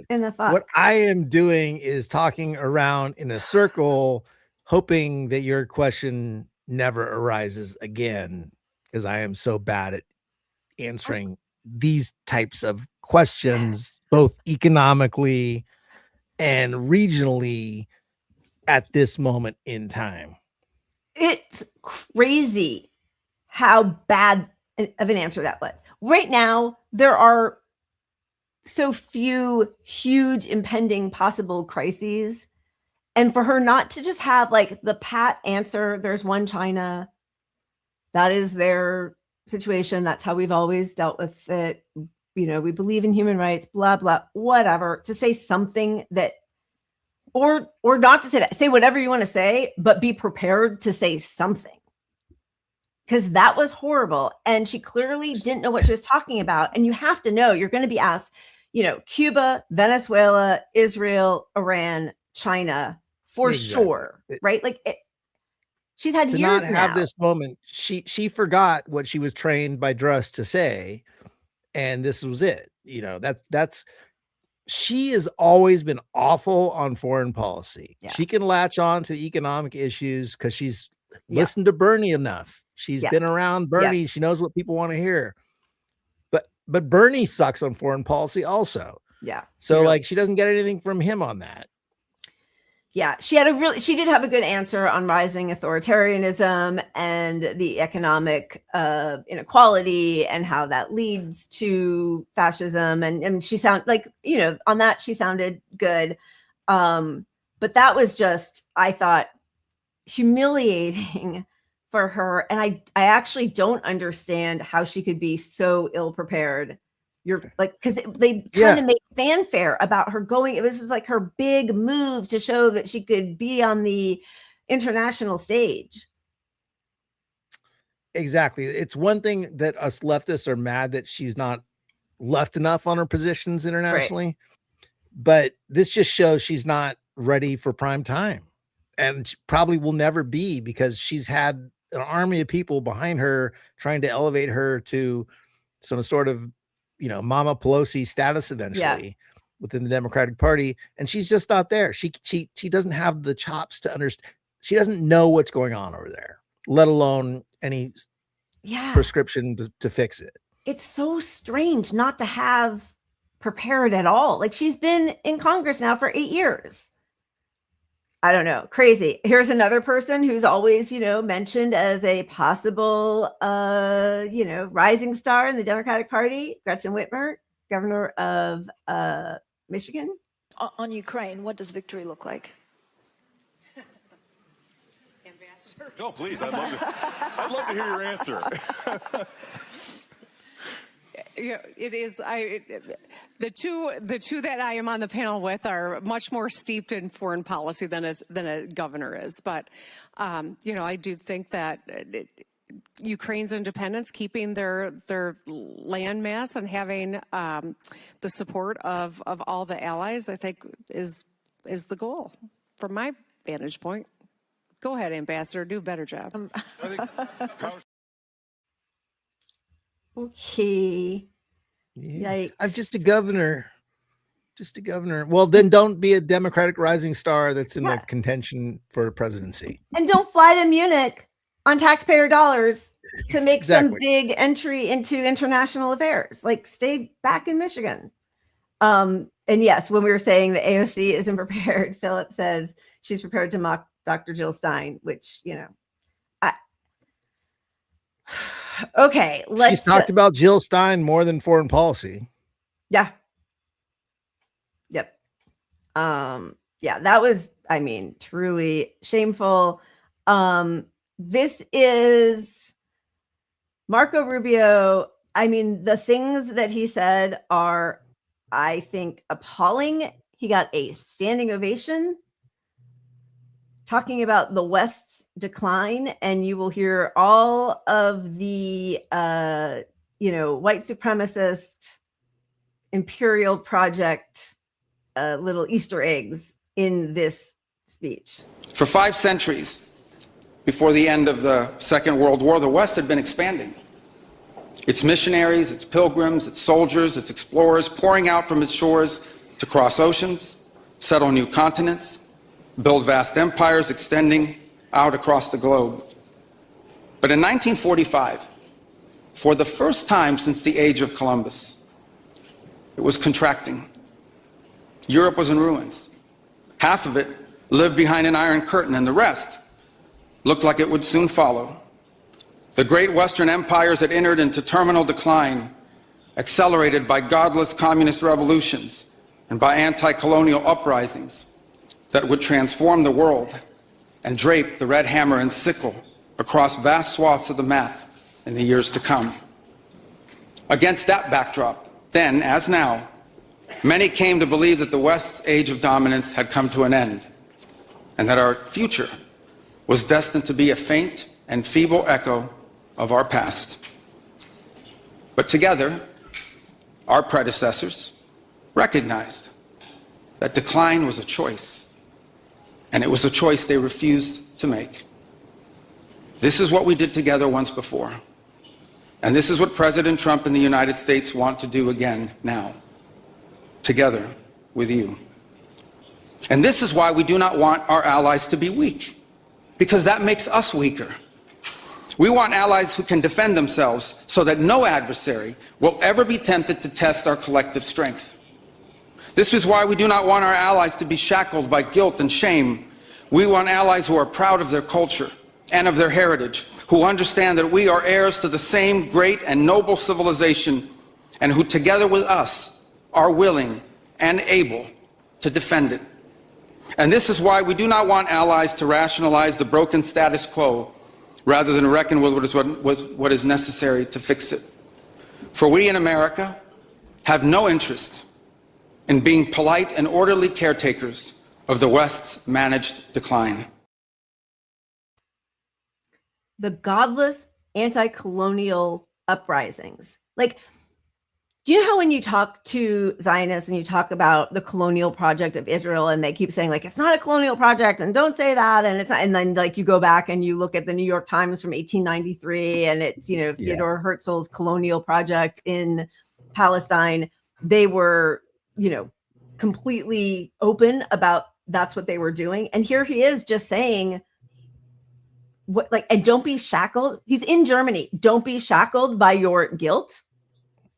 Speaker 3: in the fuck?
Speaker 4: What I am doing is talking around in a circle, hoping that your question never arises again, because I am so bad at answering these types of questions, both economically and regionally at this moment in time.
Speaker 3: It's crazy how bad of an answer that was. Right now, there are so few huge impending possible crises. And for her not to just have like the pat answer, there's one China, that is their situation. That's how we've always dealt with it. You know, we believe in human rights, blah, blah, whatever. To say something that, or not to say that, say whatever you want to say, but be prepared to say something. Because that was horrible. And she clearly didn't know what she was talking about. And you have to know, you're going to be asked, you know, Cuba, Venezuela, Israel, Iran, China, for sure, right? Like she's had
Speaker 4: to
Speaker 3: years
Speaker 4: not
Speaker 3: now.
Speaker 4: have this moment. She forgot what she was trained by Druss to say, and this was it. You know, that's she has always been awful on foreign policy. Yeah. She can latch on to economic issues because she's listened to Bernie enough. She's been around Bernie. She knows what people want to hear. But Bernie sucks on foreign policy also.
Speaker 3: Yeah.
Speaker 4: So like she doesn't get anything from him on that.
Speaker 3: Yeah, she did have a good answer on rising authoritarianism and the economic inequality and how that leads to fascism. And she sounded like, you know, on that she sounded good. But that was just, I thought, humiliating for her. And I actually don't understand how she could be so ill prepared you're like, because they kind of made fanfare about her going. This was like her big move to show that she could be on the international stage.
Speaker 4: Exactly. It's one thing that us leftists are mad that she's not left enough on her positions internationally, right. But this just shows she's not ready for prime time, and she probably will never be, because she's had an army of people behind her trying to elevate her to some sort of, you know, Mama Pelosi status eventually within the Democratic Party. And she's just not there. She doesn't have the chops to understand. She doesn't know what's going on over there, let alone any prescription to fix it.
Speaker 3: It's so strange not to have prepared at all. Like, she's been in Congress now for 8 years. I don't know. Crazy. Here's another person who's always, you know, mentioned as a possible, you know, rising star in the Democratic Party, Gretchen Whitmer, governor of Michigan.
Speaker 7: On Ukraine, what does victory look like?
Speaker 2: Ambassador? No, please. I'd love to hear your answer.
Speaker 9: Yeah, it is. The two that I am on the panel with are much more steeped in foreign policy than a governor is. But you know, I do think that Ukraine's independence, keeping their land mass, and having the support of all the allies, I think is the goal from my vantage point. Go ahead, Ambassador. Do a better job.
Speaker 3: Okay. Yikes.
Speaker 4: I'm just a governor. Well, then don't be a Democratic rising star that's in the contention for the presidency.
Speaker 3: And don't fly to Munich on taxpayer dollars to make some big entry into international affairs. Like, stay back in Michigan. And yes, when we were saying the AOC isn't prepared, Philip says she's prepared to mock Dr. Jill Stein, which, you know, okay,
Speaker 4: she's talked about Jill Stein more than foreign policy.
Speaker 3: Yeah. Yep. Yeah, that was, I mean, truly shameful. This is Marco Rubio. I mean, the things that he said are, I think, appalling. He got a standing ovation talking about the West's decline, and you will hear all of the, you know, white supremacist imperial project little Easter eggs in this speech.
Speaker 12: For 5 centuries before the end of the Second World War, the West had been expanding. Its missionaries, its pilgrims, its soldiers, its explorers pouring out from its shores to cross oceans, settle new continents, build vast empires extending out across the globe. But in 1945, for the first time since the age of Columbus, it was contracting. Europe was in ruins. Half of it lived behind an iron curtain, and the rest looked like it would soon follow. The great Western empires had entered into terminal decline, accelerated by godless communist revolutions and by anti-colonial uprisings that would transform the world and drape the red hammer and sickle across vast swaths of the map in the years to come. Against that backdrop, then as now, many came to believe that the West's age of dominance had come to an end, and that our future was destined to be a faint and feeble echo of our past. But together, our predecessors recognized that decline was a choice, and it was a choice they refused to make. This is what we did together once before, and this is what President Trump and the United States want to do again now, together with you. And this is why we do not want our allies to be weak, because that makes us weaker. We want allies who can defend themselves so that no adversary will ever be tempted to test our collective strength. This is why we do not want our allies to be shackled by guilt and shame. We want allies who are proud of their culture and of their heritage, who understand that we are heirs to the same great and noble civilization, and who together with us are willing and able to defend it. And this is why we do not want allies to rationalize the broken status quo rather than reckon with what is necessary to fix it. For we in America have no interest in being polite and orderly caretakers of the West's managed decline.
Speaker 3: The godless anti-colonial uprisings. Like, do you know how when you talk to Zionists and you talk about the colonial project of Israel and they keep saying like, it's not a colonial project and don't say that. And it's not, and then like you go back and you look at the New York Times from 1893 and it's, you know, Theodore Herzl's colonial project in Palestine. They were, you know, completely open about that's what they were doing. And here he is just saying, what, like, and don't be shackled. He's in Germany. Don't be shackled by your guilt.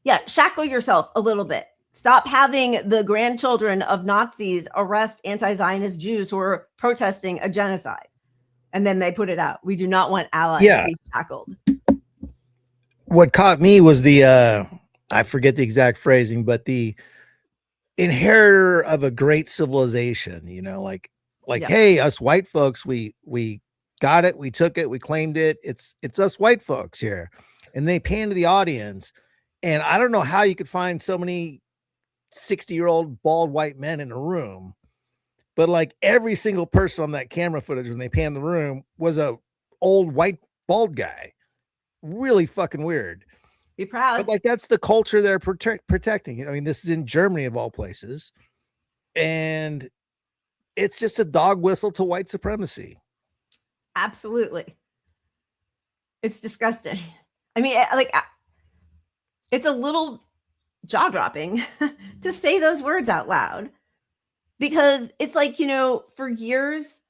Speaker 3: Yeah, shackle yourself a little bit. Stop having the grandchildren of Nazis arrest anti-Zionist Jews who are protesting a genocide. And then they put it out. We do not want allies to be shackled.
Speaker 4: What caught me was the, I forget the exact phrasing, but the inheritor of a great civilization, you know, like, hey, us white folks, we got it, we took it, we claimed it. It's us white folks here. And they pan to the audience. And I don't know how you could find so many 60-year-old bald white men in a room, but like every single person on that camera footage when they pan the room was a old white bald guy. Really fucking weird.
Speaker 3: Be proud.
Speaker 4: But like that's the culture they're protecting. I mean, this is in Germany of all places. And it's just a dog whistle to white supremacy.
Speaker 3: Absolutely. It's disgusting. I mean, like, it's a little jaw-dropping to say those words out loud, because it's like, you know, for years,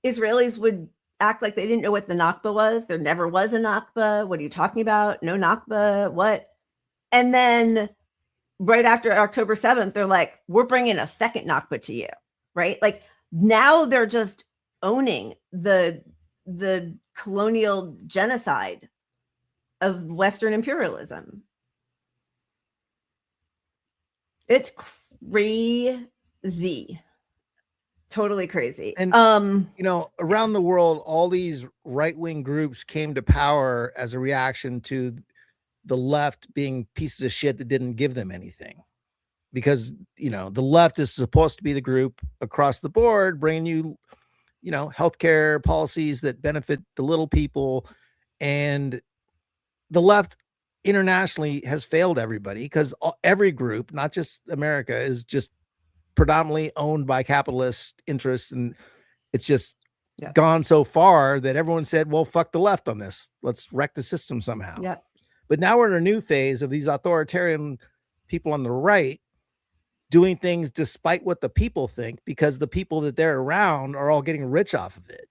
Speaker 3: Israelis would act like they didn't know what the Nakba was. There never was a Nakba. What are you talking about? No Nakba. What? And then right after October 7th, they're like, we're bringing a second Nakba to you, right? Like now they're just owning the colonial genocide of Western imperialism. It's crazy. Totally crazy.
Speaker 4: And you know, around the world, all these right-wing groups came to power as a reaction to the left being pieces of shit that didn't give them anything. Because, you know, the left is supposed to be the group across the board bringing you, you know, healthcare policies that benefit the little people. And the left internationally has failed everybody because every group, not just America, is just predominantly owned by capitalist interests. And it's just gone so far that everyone said, well, fuck the left on this. Let's wreck the system somehow.
Speaker 3: Yeah.
Speaker 4: But now we're in a new phase of these authoritarian people on the right doing things despite what the people think, because the people that they're around are all getting rich off of it.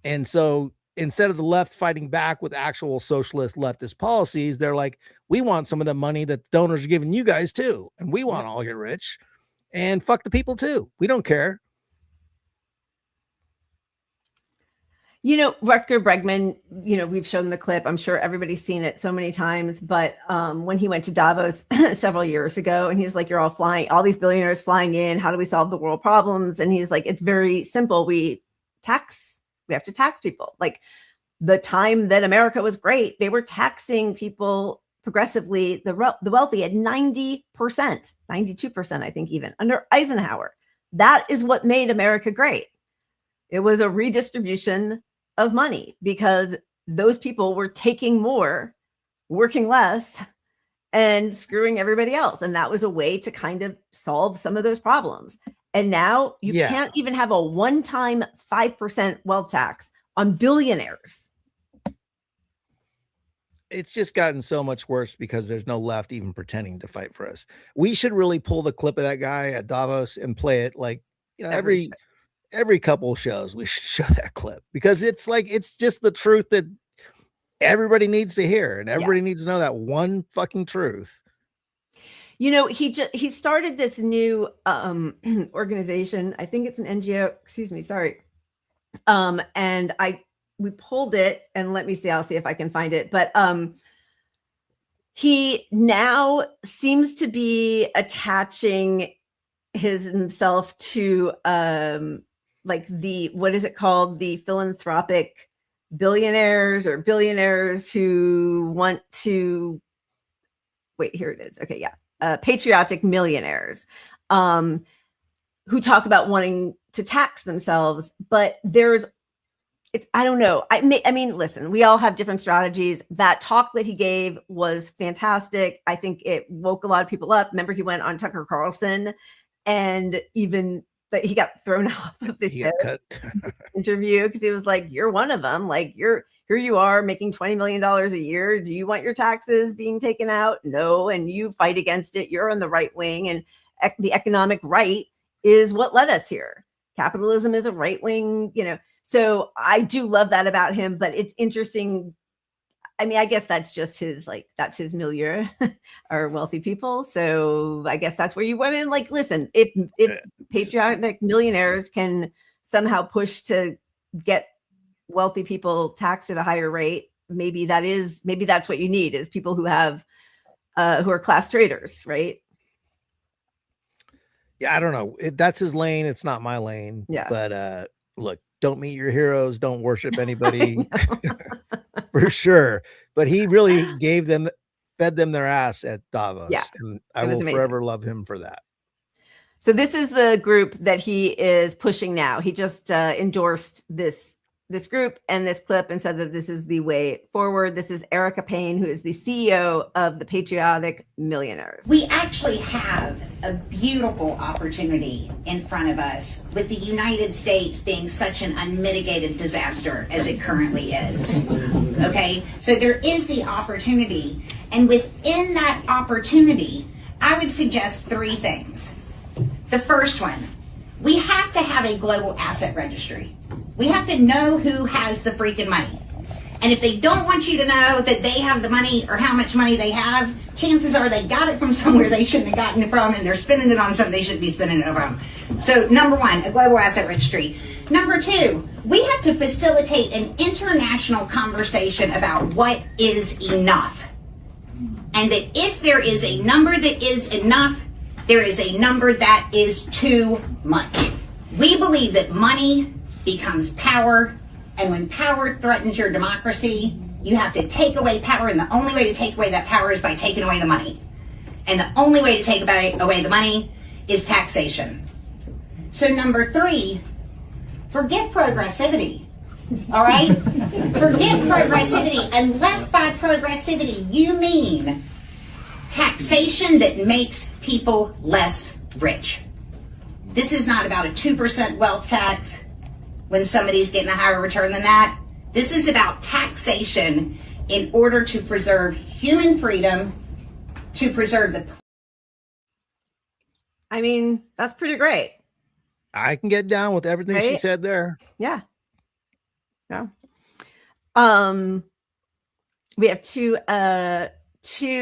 Speaker 4: And so instead of the left fighting back with actual socialist leftist policies, they're like, we want some of the money that the donors are giving you guys too. And we want to all get rich and fuck the people too. We don't care.
Speaker 3: You know, Rutger Bregman, you know, we've shown the clip. I'm sure everybody's seen it so many times. But when he went to Davos several years ago, and he was like, you're all flying, all these billionaires flying in. How do we solve the world problems? And he's like, it's very simple. We have to tax people. Like the time that America was great, they were taxing people progressively, the wealthy at 90%, 92%, I think, even under Eisenhower. That is what made America great. It was a redistribution of money because those people were taking more, working less, and screwing everybody else. And that was a way to kind of solve some of those problems. And now you can't even have a one-time 5% wealth tax on billionaires.
Speaker 4: It's just gotten so much worse because there's no left even pretending to fight for us. We should really pull the clip of that guy at Davos and play it like, you know, every couple of shows we should show that clip, because it's like, it's just the truth that everybody needs to hear, and everybody needs to know that one fucking truth.
Speaker 3: You know, he started this new organization. I think it's an NGO. Excuse me, sorry. And we pulled it, and let me see. I'll see if I can find it. But he now seems to be attaching himself to like what is it called? The philanthropic billionaires who want to wait. Here it is. Okay, yeah. patriotic millionaires who talk about wanting to tax themselves, but I don't know. I mean, listen, we all have different strategies. That talk that he gave was fantastic. I think it woke a lot of people up. Remember, he went on Tucker Carlson, and even but he got thrown off of the interview because he was like, "You're one of them. Like, here you are making $20 million a year. Do you want your taxes being taken out? No, and you fight against it. You're on the right wing, and the economic right is what led us here. Capitalism is a right wing, So I do love that about him, but it's interesting. I mean, I guess that's just that's his milieu are wealthy people. So I guess that's where you women listen, if patriotic millionaires can somehow push to get wealthy people taxed at a higher rate, maybe that's what you need is people who have, who are class traders, right?
Speaker 4: Yeah, I don't know. That's his lane. It's not my lane.
Speaker 3: Yeah.
Speaker 4: But look, don't meet your heroes. Don't worship anybody for sure. But he really fed them their ass at Davos.
Speaker 3: Yeah,
Speaker 4: and I will forever love him for that.
Speaker 3: So this is the group that he is pushing now. He just endorsed this group and this clip and said that this is the way forward. This is Erica Payne, who is the CEO of the Patriotic Millionaires.
Speaker 10: We actually have a beautiful opportunity in front of us with the United States being such an unmitigated disaster as it currently is. Okay, so there is the opportunity, and within that opportunity, I would suggest three things. The first one, we have to have a global asset registry. We have to know who has the freaking money. And if they don't want you to know that they have the money or how much money they have, chances are they got it from somewhere they shouldn't have gotten it from, and they're spending it on something they shouldn't be spending it from. So number one, a global asset registry. Number two, we have to facilitate an international conversation about what is enough. And that if there is a number that is enough, there is a number that is too much. We believe that money becomes power, and when power threatens your democracy, you have to take away power, and the only way to take away that power is by taking away the money. And the only way to take away the money is taxation. So number three, forget progressivity, all right? Forget progressivity, unless by progressivity you mean taxation that makes people less rich. This is not about a 2% wealth tax when somebody's getting a higher return than that. This is about taxation in order to preserve human freedom, to preserve the...
Speaker 3: I mean, that's pretty great.
Speaker 4: I can get down with everything she said there.
Speaker 3: Yeah. Yeah. We have two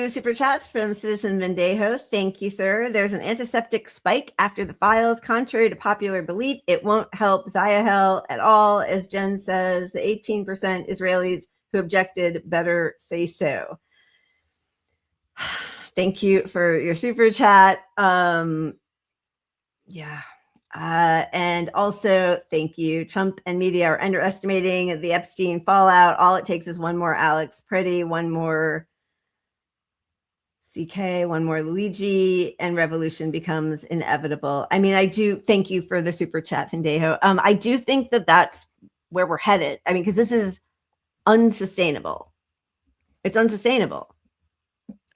Speaker 3: super chats from Citizen Vendejo. Thank you, sir. There's an antiseptic spike after the files. Contrary to popular belief, it won't help Zayahel at all. As Jen says, the 18% Israelis who objected better say so. Thank you for your super chat. Yeah. And also, thank you. Trump and media are underestimating the Epstein fallout. All it takes is one more Alex Pretty, one more CK, one more Luigi, and revolution becomes inevitable. I mean, I do thank you for the super chat, Findejo. I do think that that's where we're headed. I mean, because this is unsustainable. It's unsustainable.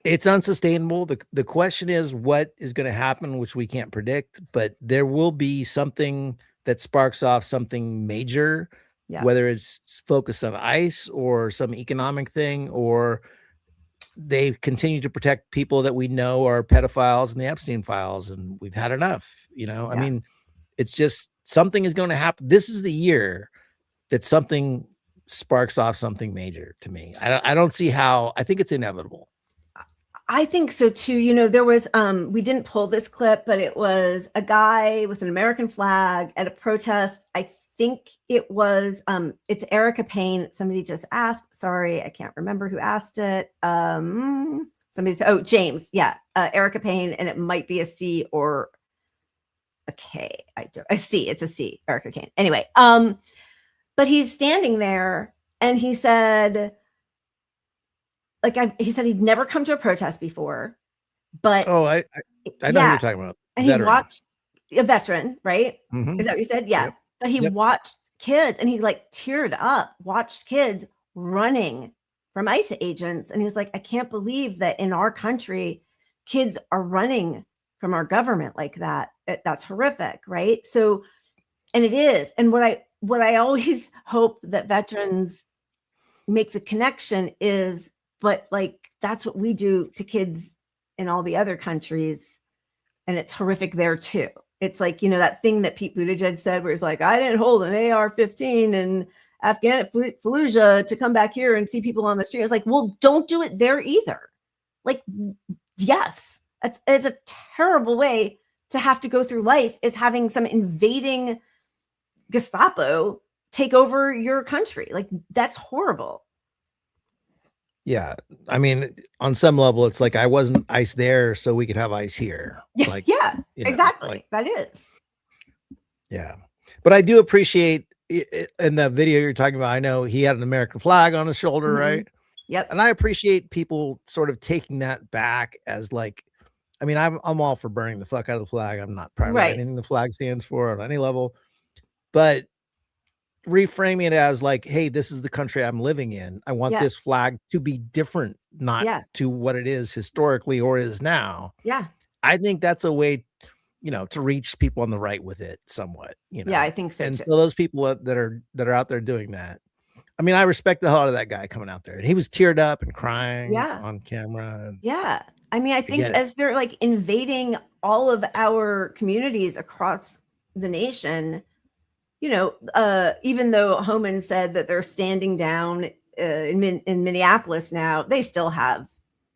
Speaker 4: It's unsustainable. The question is what is going to happen, which we can't predict, but there will be something that sparks off something major, whether it's focused on ICE or some economic thing, or they continue to protect people that we know are pedophiles in the Epstein files, and we've had enough. I mean, it's just something is going to happen. This is the year that something sparks off something major to me. I don't see how. I think it's inevitable.
Speaker 3: I think so too. There was, we didn't pull this clip, but it was a guy with an American flag at a protest. I think it was, it's Erica Payne. Somebody just asked, sorry, I can't remember who asked it. Somebody said, James. Yeah. Erica Payne, and it might be a C or a K. I see it's a C, Erica Payne. Anyway. But he's standing there and he said, he said he'd never come to a protest before. But
Speaker 4: I know who you're talking about.
Speaker 3: And
Speaker 4: Veteran.
Speaker 3: he watched a veteran, right?
Speaker 4: Mhm.
Speaker 3: Is that what you said? Yeah.
Speaker 4: Yep.
Speaker 3: But he watched kids and he like teared up, watched kids running from ICE agents. And he was like, I can't believe that in our country, kids are running from our government like that. That's horrific, right? So, and it is. And what I always hope that veterans make the connection is, but like, that's what we do to kids in all the other countries. And it's horrific there too. It's like, that thing that Pete Buttigieg said, where he's like, I didn't hold an AR-15 in Fallujah to come back here and see people on the street. I was like, well, don't do it there either. Like, yes, it's a terrible way to have to go through life, is having some invading Gestapo take over your country. Like, that's horrible.
Speaker 4: Yeah. I mean, on some level, it's like I wasn't ICE there, so we could have ICE here.
Speaker 3: Yeah.
Speaker 4: Like,
Speaker 3: Exactly.
Speaker 4: like,
Speaker 3: that is.
Speaker 4: Yeah. But I do appreciate in the video you're talking about, I know he had an American flag on his shoulder, right?
Speaker 3: Yep.
Speaker 4: And I appreciate people sort of taking that back as like, I mean, I'm all for burning the fuck out of the flag. I'm not proud of anything the flag stands for on any level, but reframing it as like, hey, this is the country I'm living in. I want this flag to be different, not to what it is historically or is now.
Speaker 3: Yeah.
Speaker 4: I think that's a way, to reach people on the right with it somewhat,
Speaker 3: Yeah, I think so.
Speaker 4: And so those people that are out there doing that, I mean, I respect the hell out of that guy coming out there, and he was teared up and crying on camera. And
Speaker 3: yeah. I mean, I think as they're like invading all of our communities across the nation, even though Homan said that they're standing down in Minneapolis now, they still have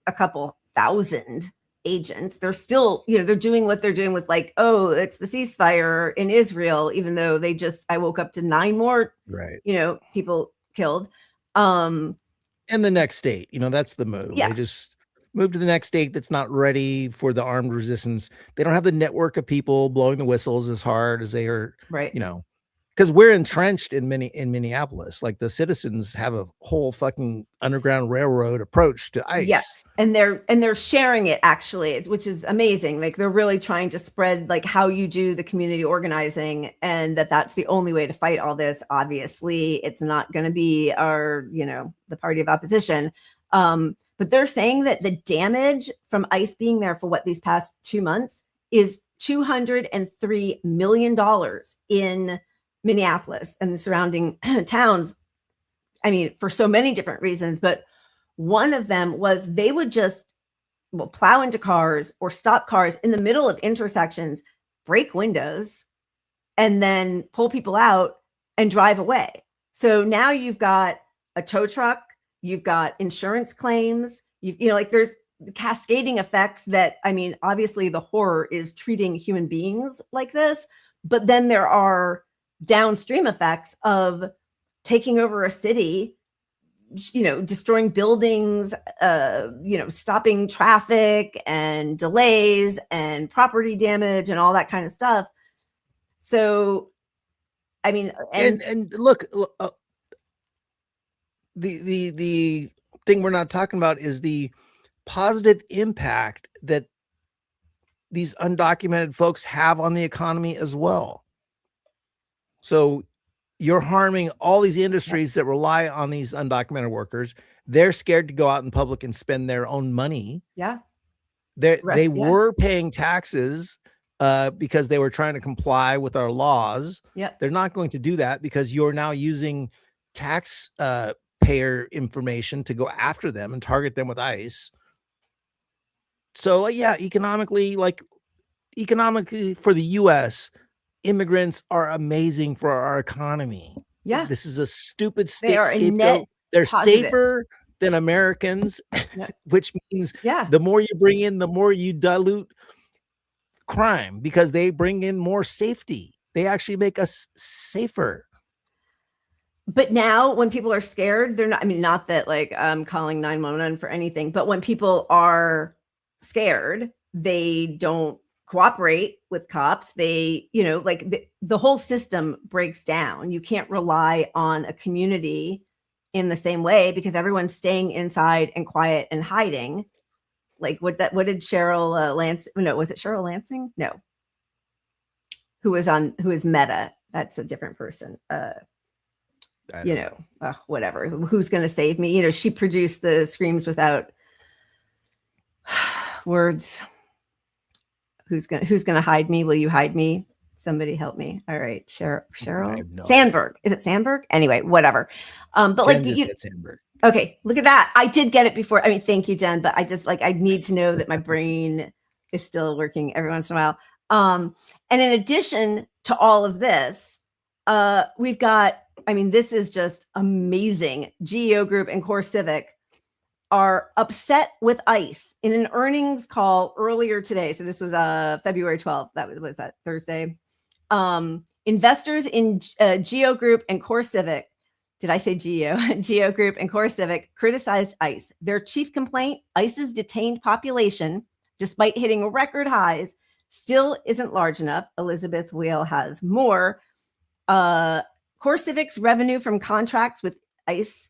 Speaker 3: a couple thousand agents. They're still, they're doing what they're doing with like, oh, it's the ceasefire in Israel, even though I woke up to 9 more, people killed.
Speaker 4: And the next state, that's the move.
Speaker 3: Yeah.
Speaker 4: They just move to the next state that's not ready for the armed resistance. They don't have the network of people blowing the whistles as hard as they are,
Speaker 3: right?
Speaker 4: Because we're entrenched in Minneapolis. Like the citizens have a whole fucking underground railroad approach to ICE.
Speaker 3: Yes, and they're sharing it actually, which is amazing. Like they're really trying to spread like how you do the community organizing, and that's the only way to fight all this. Obviously, it's not going to be our the party of opposition, but they're saying that the damage from ICE being there for these past 2 months is $203 million in Minneapolis and the surrounding towns. I mean, for so many different reasons, but one of them was they would just plow into cars or stop cars in the middle of intersections, break windows, and then pull people out and drive away. So now you've got a tow truck, you've got insurance claims, there's cascading effects that, I mean, obviously the horror is treating human beings like this, but then there are downstream effects of taking over a city, destroying buildings, stopping traffic and delays and property damage and all that kind of stuff. So, I mean,
Speaker 4: and look, the thing we're not talking about is the positive impact that these undocumented folks have on the economy as well. So you're harming all these industries that rely on these undocumented workers. They're scared to go out in public and spend their own money.
Speaker 3: Yeah.
Speaker 4: They were paying taxes because they were trying to comply with our laws.
Speaker 3: Yeah.
Speaker 4: They're not going to do that because you're now using tax payer information to go after them and target them with ICE. So economically for the US, immigrants are amazing for our economy.
Speaker 3: Yeah.
Speaker 4: This is a stupid
Speaker 3: They are a
Speaker 4: scapegoat.
Speaker 3: net
Speaker 4: They're
Speaker 3: positive.
Speaker 4: safer than Americans, which means
Speaker 3: Yeah.
Speaker 4: the more you bring in, the more you dilute crime because they bring in more safety. They actually make us safer.
Speaker 3: But now when people are scared, they're not, I mean, not that like I'm calling 911 for anything, but when people are scared, they don't cooperate with cops. They, the whole system breaks down. You can't rely on a community in the same way because everyone's staying inside and quiet and hiding. Like what did Cheryl Lance? No, was it Cheryl Lansing? No. Who is Meta? That's a different person. Whatever. Who's going to save me? You know, she produced the Screams Without Words. Who's gonna hide me? Will you hide me? Somebody help me. All right, Cheryl Sandberg. Is it Sandberg? Anyway, whatever. But Jen like you said Sandberg. Okay, look at that. I did get it before. I mean, thank you, Jen. But I just I need to know that my brain is still working every once in a while. And in addition to all of this, we've got. I mean, this is just amazing. GEO Group and Core Civic are upset with ICE in an earnings call earlier today. So this was February 12th. Was that Thursday? Investors in GEO Group and Core Civic, did I say GEO? GEO Group and Core Civic criticized ICE. Their chief complaint, ICE's detained population, despite hitting record highs, still isn't large enough. Elizabeth Whale has more. Core Civic's revenue from contracts with ICE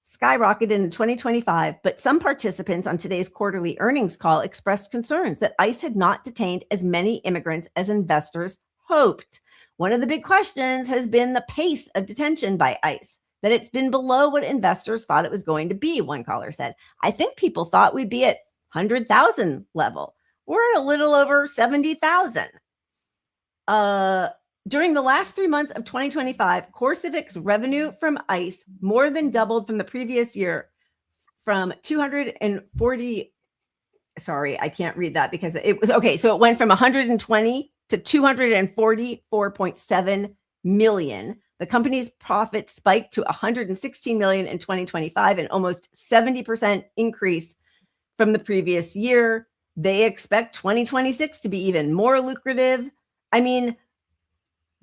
Speaker 3: skyrocketed in 2025, but some participants on today's quarterly earnings call expressed concerns that ICE had not detained as many immigrants as investors hoped. One of the big questions has been the pace of detention by ICE, that it's been below what investors thought it was going to be, one caller said. I think people thought we'd be at 100,000 level. We're at a little over 70,000. During the last 3 months of 2025, Core Civic's revenue from ICE more than doubled from the previous year from 240. Sorry, I can't read that because it was okay. So it went from 120 to 244.7 million. The company's profit spiked to 116 million in 2025, an almost 70% increase from the previous year. They expect 2026 to be even more lucrative. I mean,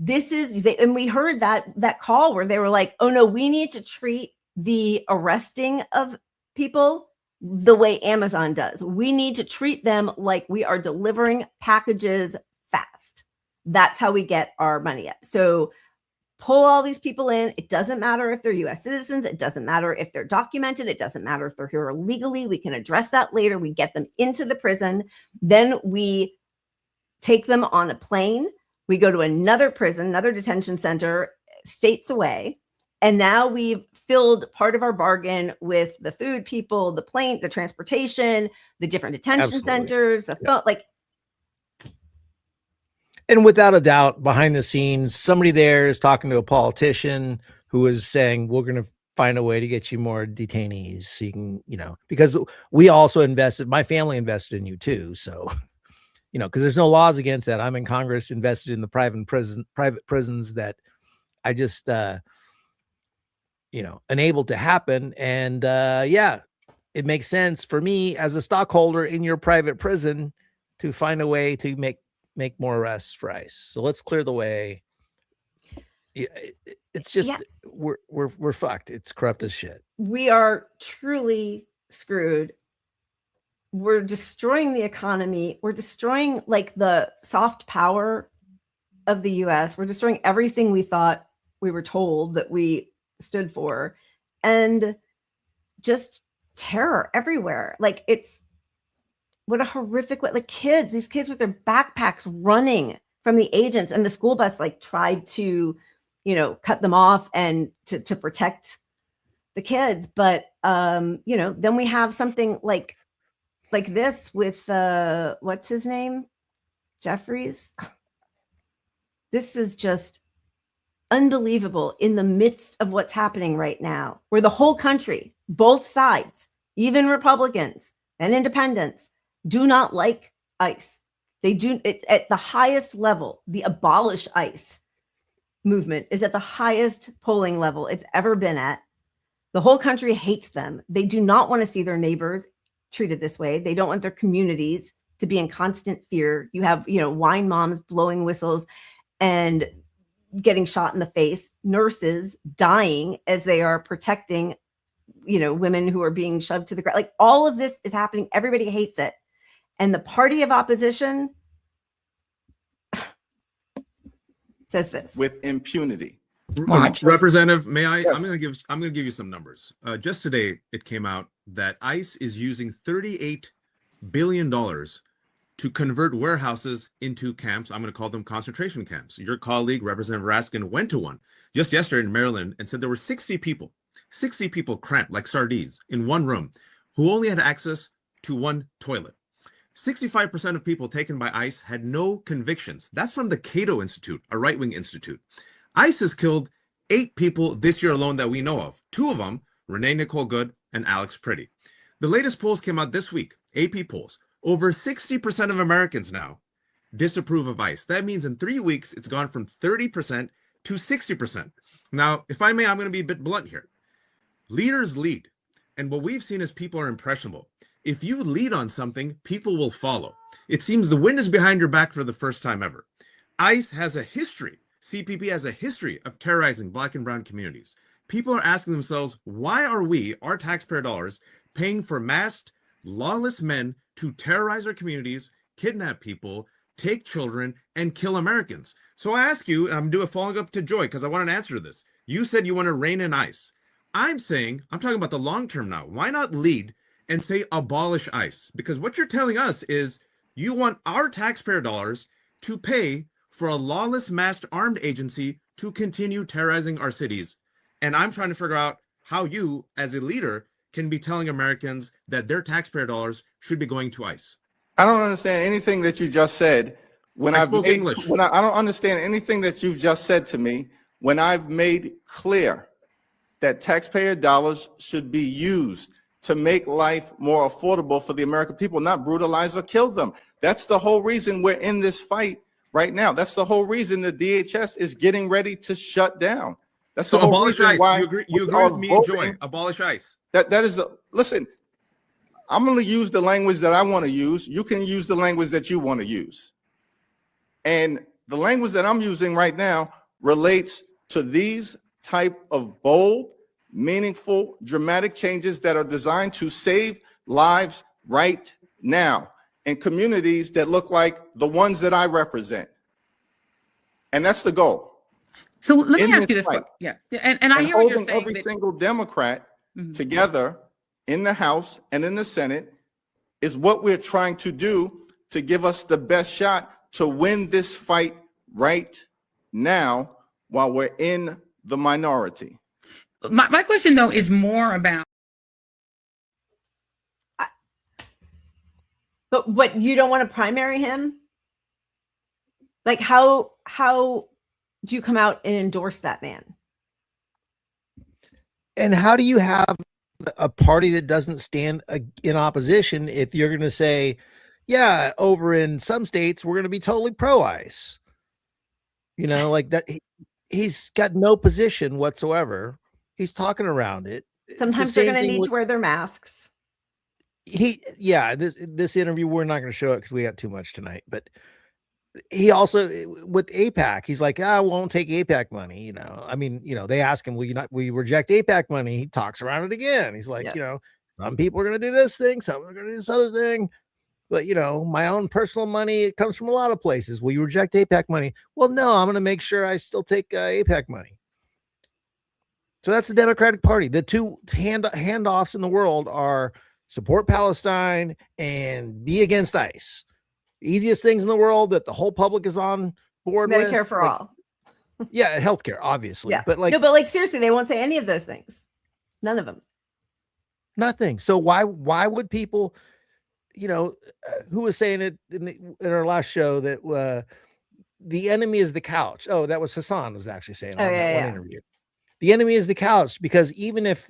Speaker 3: and we heard that call where they were like, oh no, we need to treat the arresting of people the way Amazon does. We need to treat them like we are delivering packages fast. That's how we get our money up. So pull all these people in. It doesn't matter if they're US citizens. It doesn't matter if they're documented. It doesn't matter if they're here illegally. We can address that later. We get them into the prison. Then we take them on a plane. We go to another prison, another detention center, states away. And now we've filled part of our bargain with the food people, the plane, the transportation, the different detention centers, the phone,
Speaker 4: And without a doubt, behind the scenes, somebody there is talking to a politician who is saying, we're going to find a way to get you more detainees. So you can, because we also invested, my family invested in you too. So, because there's no laws against that. I'm in Congress, invested in the private prisons that I just, enabled to happen. And it makes sense for me as a stockholder in your private prison to find a way to make more arrests for ICE. So let's clear the way. It's just we're fucked. It's corrupt as shit.
Speaker 3: We are truly screwed. We're destroying the economy. We're destroying the soft power of the US. We're destroying everything we thought we were told that we stood for, and just terror everywhere. It's what a horrific way. These kids with their backpacks running from the agents, and the school bus tried to, cut them off and to protect the kids. But then we have something like this with what's his name? Jeffries. This is just unbelievable in the midst of what's happening right now, where the whole country, both sides, even Republicans and independents, do not like ICE. They do it at the highest level. The abolish ICE movement is at the highest polling level it's ever been at. The whole country hates them. They do not want to see their neighbors treated this way. They don't want their communities to be in constant fear. You have, wine moms blowing whistles and getting shot in the face, nurses dying as they are protecting, women who are being shoved to the ground. All of this is happening. Everybody hates it. And the party of opposition says this
Speaker 11: with impunity.
Speaker 13: Representative, may I?
Speaker 11: Yes.
Speaker 13: I'm going to give you some numbers. Just today, it came out that ICE is using 38 billion to convert warehouses into camps. I'm going to call them concentration camps. Your colleague, Representative Raskin, went to one just yesterday in Maryland and said there were 60 people cramped like sardines in one room who only had access to one toilet. 65% of people taken by ICE had no convictions. That's from the Cato Institute, a right-wing institute. ICE has killed 8 people this year alone that we know of. 2 of them, Renee Nicole Good and Alex Pretty. The latest polls came out this week, AP polls. Over 60% of Americans now disapprove of ICE. That means in 3 weeks, it's gone from 30% to 60%. Now, if I may, I'm going to be a bit blunt here. Leaders lead. And what we've seen is people are impressionable. If you lead on something, people will follow. It seems the wind is behind your back for the first time ever. ICE has a history. CPP has a history of terrorizing Black and brown communities. People are asking themselves, why are we, our taxpayer dollars, paying for masked, lawless men to terrorize our communities, kidnap people, take children, and kill Americans? So I ask you, and I'm doing a following up to Joy, because I want an answer to this. You said you want to rein in ICE. I'm talking about the long term now. Why not lead and say abolish ICE? Because what you're telling us is you want our taxpayer dollars to pay for a lawless masked armed agency to continue terrorizing our cities. And I'm trying to figure out how you, as a leader, can be telling Americans that their taxpayer dollars should be going to ICE.
Speaker 11: I don't understand anything that you just said. I don't understand anything that you've just said to me when I've made clear that taxpayer dollars should be used to make life more affordable for the American people, not brutalize or kill them. That's the whole reason we're in this fight right now. That's the whole reason the DHS is getting ready to shut down. That's
Speaker 13: so
Speaker 11: the whole
Speaker 13: abolish
Speaker 11: reason
Speaker 13: ICE.
Speaker 11: why
Speaker 13: you agree with me and Joy. Abolish ICE.
Speaker 11: Listen, I'm going to use the language that I want to use. You can use the language that you want to use. And the language that I'm using right now relates to these type of bold, meaningful, dramatic changes that are designed to save lives right now in communities that look like the ones that I represent. And that's the goal.
Speaker 14: So let me ask you this. And I hear what you're saying.
Speaker 11: Every single Democrat together in the House and in the Senate is what we're trying to do to give us the best shot to win this fight right now while we're in the minority.
Speaker 14: My question, though, is more about.
Speaker 3: But what, you don't want to primary him? Like, how do you come out and endorse that man?
Speaker 4: And how do you have a party that doesn't stand in opposition if you're going to say, yeah, over in some states, we're going to be totally pro-ICE? You know, like that. He's got no position whatsoever. He's talking around it.
Speaker 3: Sometimes they're going to need to wear their masks.
Speaker 4: This interview, we're not going to show it because we got too much tonight. But he also, with AIPAC, he's like, I won't take AIPAC money. You know, I mean, you know, they ask him, will you reject AIPAC money? He talks around it again. He's like, you know, some people are going to do this thing, some are going to do this other thing. But, you know, my own personal money, it comes from a lot of places. Will you reject AIPAC money? Well, no, I'm going to make sure I still take AIPAC money. So that's the Democratic Party. The two handoffs in the world are support Palestine and be against ICE. Easiest things in the world that the whole public is on board with.
Speaker 3: Medicare for all.
Speaker 4: Yeah, healthcare, obviously.
Speaker 3: Yeah.
Speaker 4: But
Speaker 3: no, but like seriously, they won't say any of those things. None of them.
Speaker 4: Nothing. So why would people, you know, who was saying it in our last show that the enemy is the couch? Oh, that was Hassan was actually saying on that one interview. The enemy is the couch, because even if,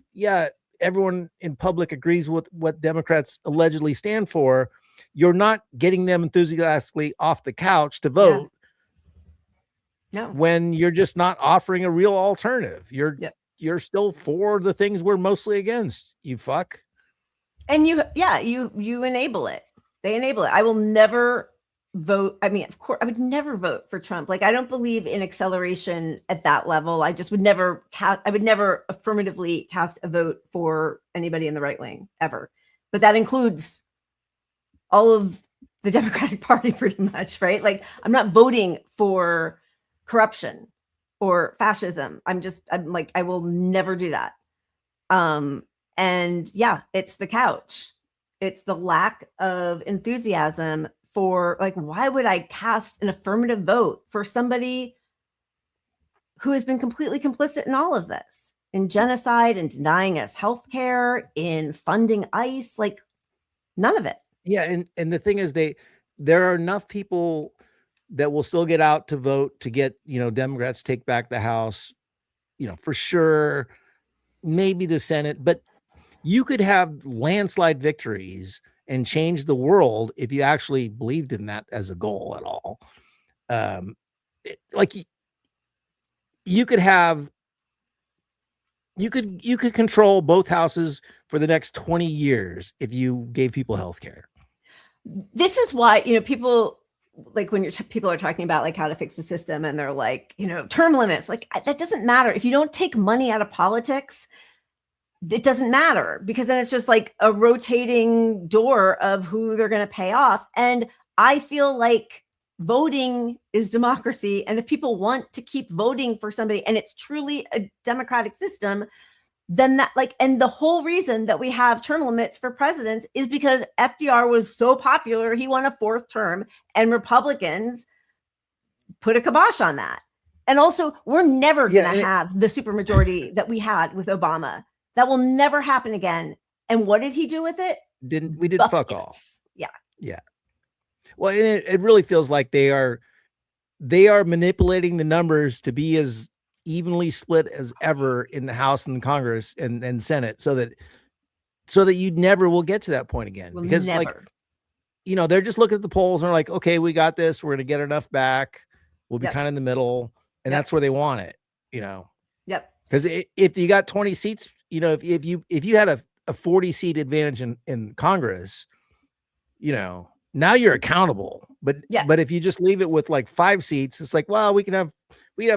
Speaker 4: everyone in public agrees with what Democrats allegedly stand for, you're not getting them enthusiastically off the couch to vote.
Speaker 3: No.
Speaker 4: When you're just not offering a real alternative. You're still for the things we're mostly against, you fuck.
Speaker 3: And you enable it. They enable it. I will never vote. I mean, of course, I would never vote for Trump. Like, I don't believe in acceleration at that level. I just would never I would never affirmatively cast a vote for anybody in the right wing ever. But that includes all of the Democratic Party pretty much, right? Like, I'm not voting for corruption or fascism. I'm like, I will never do that. And it's the couch. It's the lack of enthusiasm for, like, why would I cast an affirmative vote for somebody who has been completely complicit in all of this, in genocide, and denying us health care, in funding ICE, like none of it.
Speaker 4: Yeah. And the thing is, there are enough people that will still get out to vote to get, Democrats take back the House, for sure, maybe the Senate, but you could have landslide victories and change the world if you actually believed in that as a goal at all. You could control both houses for the next 20 years if you gave people health care.
Speaker 3: This is why, people, like, when people are talking about like how to fix the system, and they're like, term limits, like, that doesn't matter. If you don't take money out of politics, it doesn't matter, because then it's just like a rotating door of who they're going to pay off. And I feel like voting is democracy. And if people want to keep voting for somebody, and it's truly a democratic system, then that, like, and the whole reason that we have term limits for presidents is because FDR was so popular, he won a 4th term, and Republicans put a kibosh on that. And also, we're never going to have the supermajority that we had with Obama. That will never happen again. And what did he do with it?
Speaker 4: We did fuck all.
Speaker 3: Yeah.
Speaker 4: Yeah. Well, it really feels like they are manipulating the numbers to be as evenly split as ever in the House and the Congress and Senate, so that you never will get to that point again. Because never. They're just looking at the polls and are like, okay, we got this. We're going to get enough back. We'll be kind of in the middle. And that's where they want it,
Speaker 3: Yep.
Speaker 4: Because if you got 20 seats, if you had a 40 seat advantage in Congress, now you're accountable. But if you just leave it with like 5 seats, it's like, well, we could have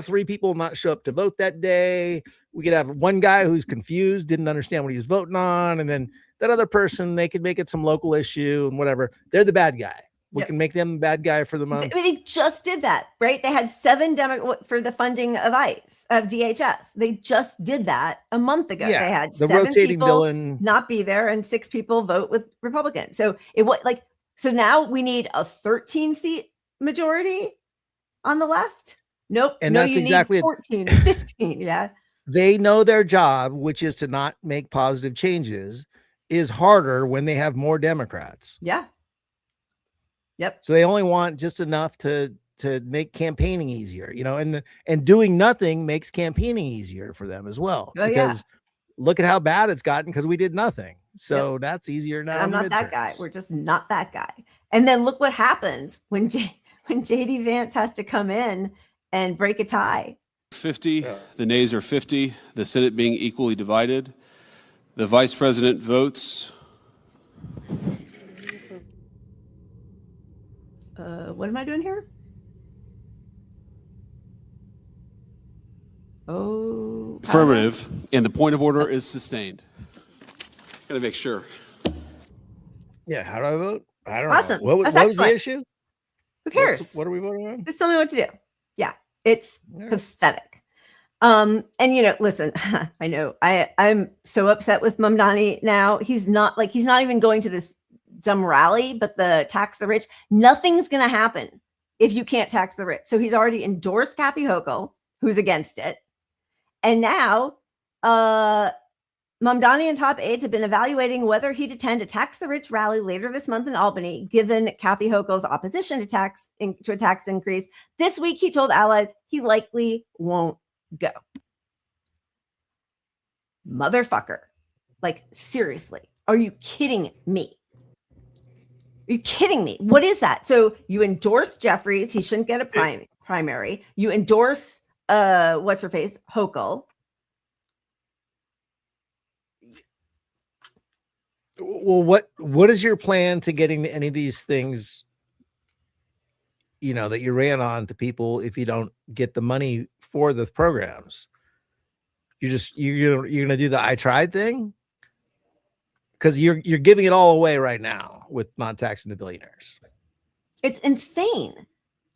Speaker 4: 3 people not show up to vote that day. We could have one guy who's confused, didn't understand what he was voting on, and then that other person, they could make it some local issue and whatever. They're the bad guy. We can make them the bad guy for the month.
Speaker 3: They just did that, right? They had 7 for the funding of ICE, of DHS. They just did that a month ago.
Speaker 4: Yeah,
Speaker 3: they had
Speaker 4: the
Speaker 3: 7
Speaker 4: rotating
Speaker 3: people
Speaker 4: villain
Speaker 3: not be there, and 6 people vote with Republicans. So so now we need a 13 seat majority on the left. Nope.
Speaker 4: And that's exactly
Speaker 3: 14, 15. Yeah.
Speaker 4: They know their job, which is to not make positive changes, is harder when they have more Democrats.
Speaker 3: Yeah. Yep.
Speaker 4: So they only want just enough to make campaigning easier, and doing nothing makes campaigning easier for them as well.
Speaker 3: Oh,
Speaker 4: because look at how bad it's gotten because we did nothing. So that's easier now.
Speaker 3: I'm not that guy. We're just not that guy. And then look what happens when JD Vance has to come in and break a tie.
Speaker 2: 50, the nays are 50, the Senate being equally divided. The vice president votes.
Speaker 3: What am I doing here? Oh.
Speaker 2: Affirmative, and the point of order is sustained. Gotta make sure.
Speaker 4: Yeah, how do I vote? I don't
Speaker 3: Awesome.
Speaker 4: know. What was the issue?
Speaker 3: Who cares?
Speaker 4: What are we voting on?
Speaker 3: Just tell me what to do. Yeah, it's pathetic. And listen, I know I'm so upset with Mamdani now. He's not even going to this dumb rally, but the tax the rich. Nothing's going to happen if you can't tax the rich. So he's already endorsed Kathy Hochul, who's against it. And now Mamdani and top aides have been evaluating whether he'd attend a tax the rich rally later this month in Albany, given Kathy Hochul's opposition to a tax increase. This week, he told allies he likely won't go. Motherfucker. Like, seriously, are you kidding me? Are you kidding me? What is that? So you endorse Jeffries. He shouldn't get a primary. You endorse, what's her face? Hochul.
Speaker 4: Well, what is your plan to getting any of these things, that you ran on to people if you don't get the money for the programs? You're going to do the I tried thing? Because you're giving it all away right now with not taxing the billionaires.
Speaker 3: It's insane.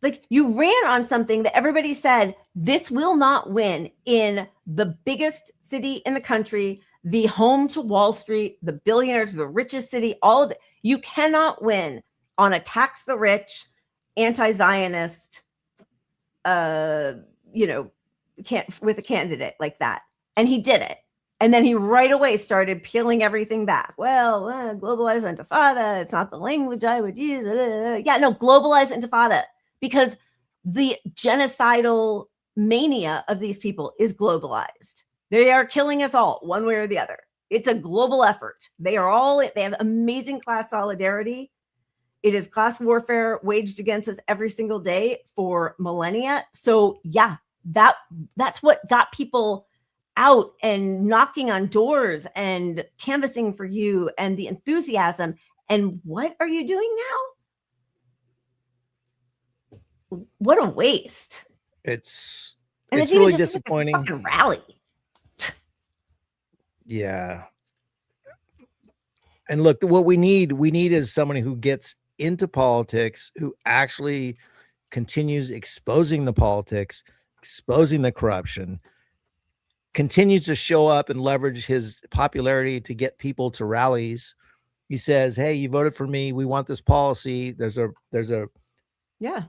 Speaker 3: Like, you ran on something that everybody said, this will not win in the biggest city in the country, the home to Wall Street, the billionaires, the richest city, all of it. You cannot win on a tax the rich, anti-Zionist, with a candidate like that. And he did it. And then he right away started peeling everything back. Well, globalized intifada, it's not the language I would use. Yeah, no, globalized intifada, because the genocidal mania of these people is globalized. They are killing us all one way or the other. It's a global effort. They have amazing class solidarity. It is class warfare waged against us every single day for millennia. So yeah, that's what got people out and knocking on doors and canvassing for you, and the enthusiasm. And what are you doing now? What a waste.
Speaker 4: It's
Speaker 3: it's
Speaker 4: really
Speaker 3: just
Speaker 4: disappointing.
Speaker 3: Like a fucking rally.
Speaker 4: Yeah. And look, what we need is someone who gets into politics, who actually continues exposing the politics, exposing the corruption, continues to show up and leverage his popularity to get people to rallies. He says, hey, you voted for me. We want this policy. There's a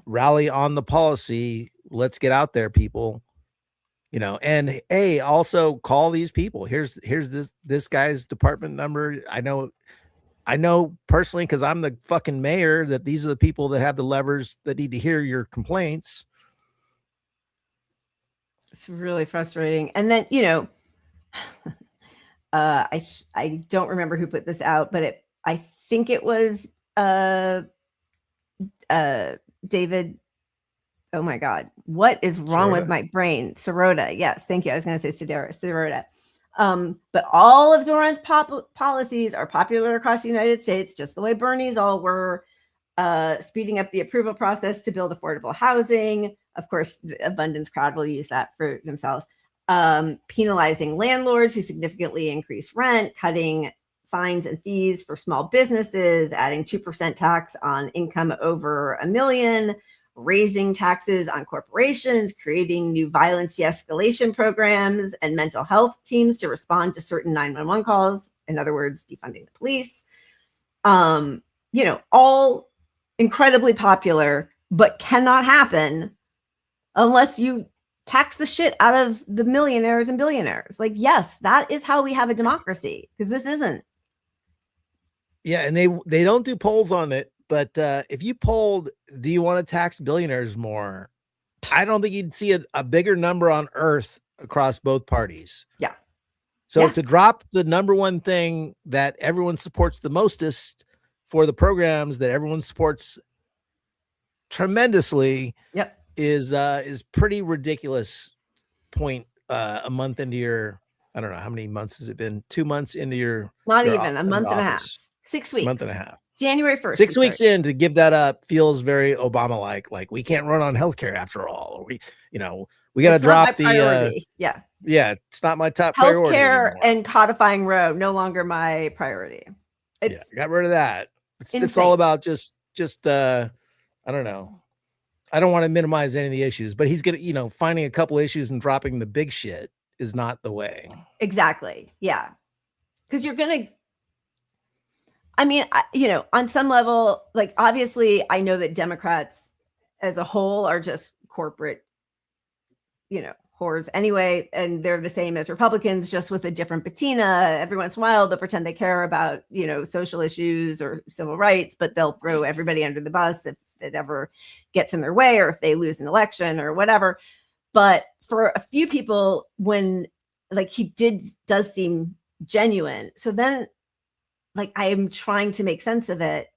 Speaker 4: rally on the policy. Let's get out there, people. And hey, also call these people. Here's this guy's department number. I know personally, because I'm the fucking mayor, that these are the people that have the levers that need to hear your complaints.
Speaker 3: It's really frustrating. And then, I don't remember who put this out, but I think it was David. Oh my God, what is wrong with my brain? Sirota. Yes, thank you. I was going to say Sirota. But all of Zoran's policies are popular across the United States, just the way Bernie's all were. Speeding up the approval process to build affordable housing. Of course, the abundance crowd will use that for themselves. Penalizing landlords who significantly increase rent, cutting fines and fees for small businesses, adding 2% tax on income over $1 million, raising taxes on corporations, creating new violence de-escalation programs and mental health teams to respond to certain 911 calls. In other words, defunding the police. All incredibly popular, but cannot happen unless you tax the shit out of the millionaires and billionaires. Like, yes, that is how we have a democracy, because this isn't.
Speaker 4: Yeah, and they don't do polls on it, but if you polled, do you want to tax billionaires more? I don't think you'd see a bigger number on earth across both parties.
Speaker 3: Yeah.
Speaker 4: So to drop the number one thing that everyone supports the mostest for the programs that everyone supports tremendously, is pretty ridiculous. Point a month into your, I don't know how many months has it been? 2 months into your,
Speaker 3: not even a month and a half, 6 weeks,
Speaker 4: month and a half,
Speaker 3: January 1st.
Speaker 4: 6 weeks in to give that up feels very Obama-like. Like, we can't run on healthcare after all. Or we got to drop the it's not my top priority.
Speaker 3: Healthcare and codifying Roe, no longer my priority.
Speaker 4: Got rid of that. It's all about just I don't know. I don't want to minimize any of the issues, but he's gonna, finding a couple issues and dropping the big shit is not the way.
Speaker 3: Exactly. Yeah. Because you're gonna, on some level, like, obviously I know that Democrats as a whole are just corporate, whores anyway, and they're the same as Republicans, just with a different patina. Every once in a while they'll pretend they care about, social issues or civil rights, but they'll throw everybody under the bus if it ever gets in their way, or if they lose an election or whatever. But for a few people, when he does seem genuine. So then, I am trying to make sense of it.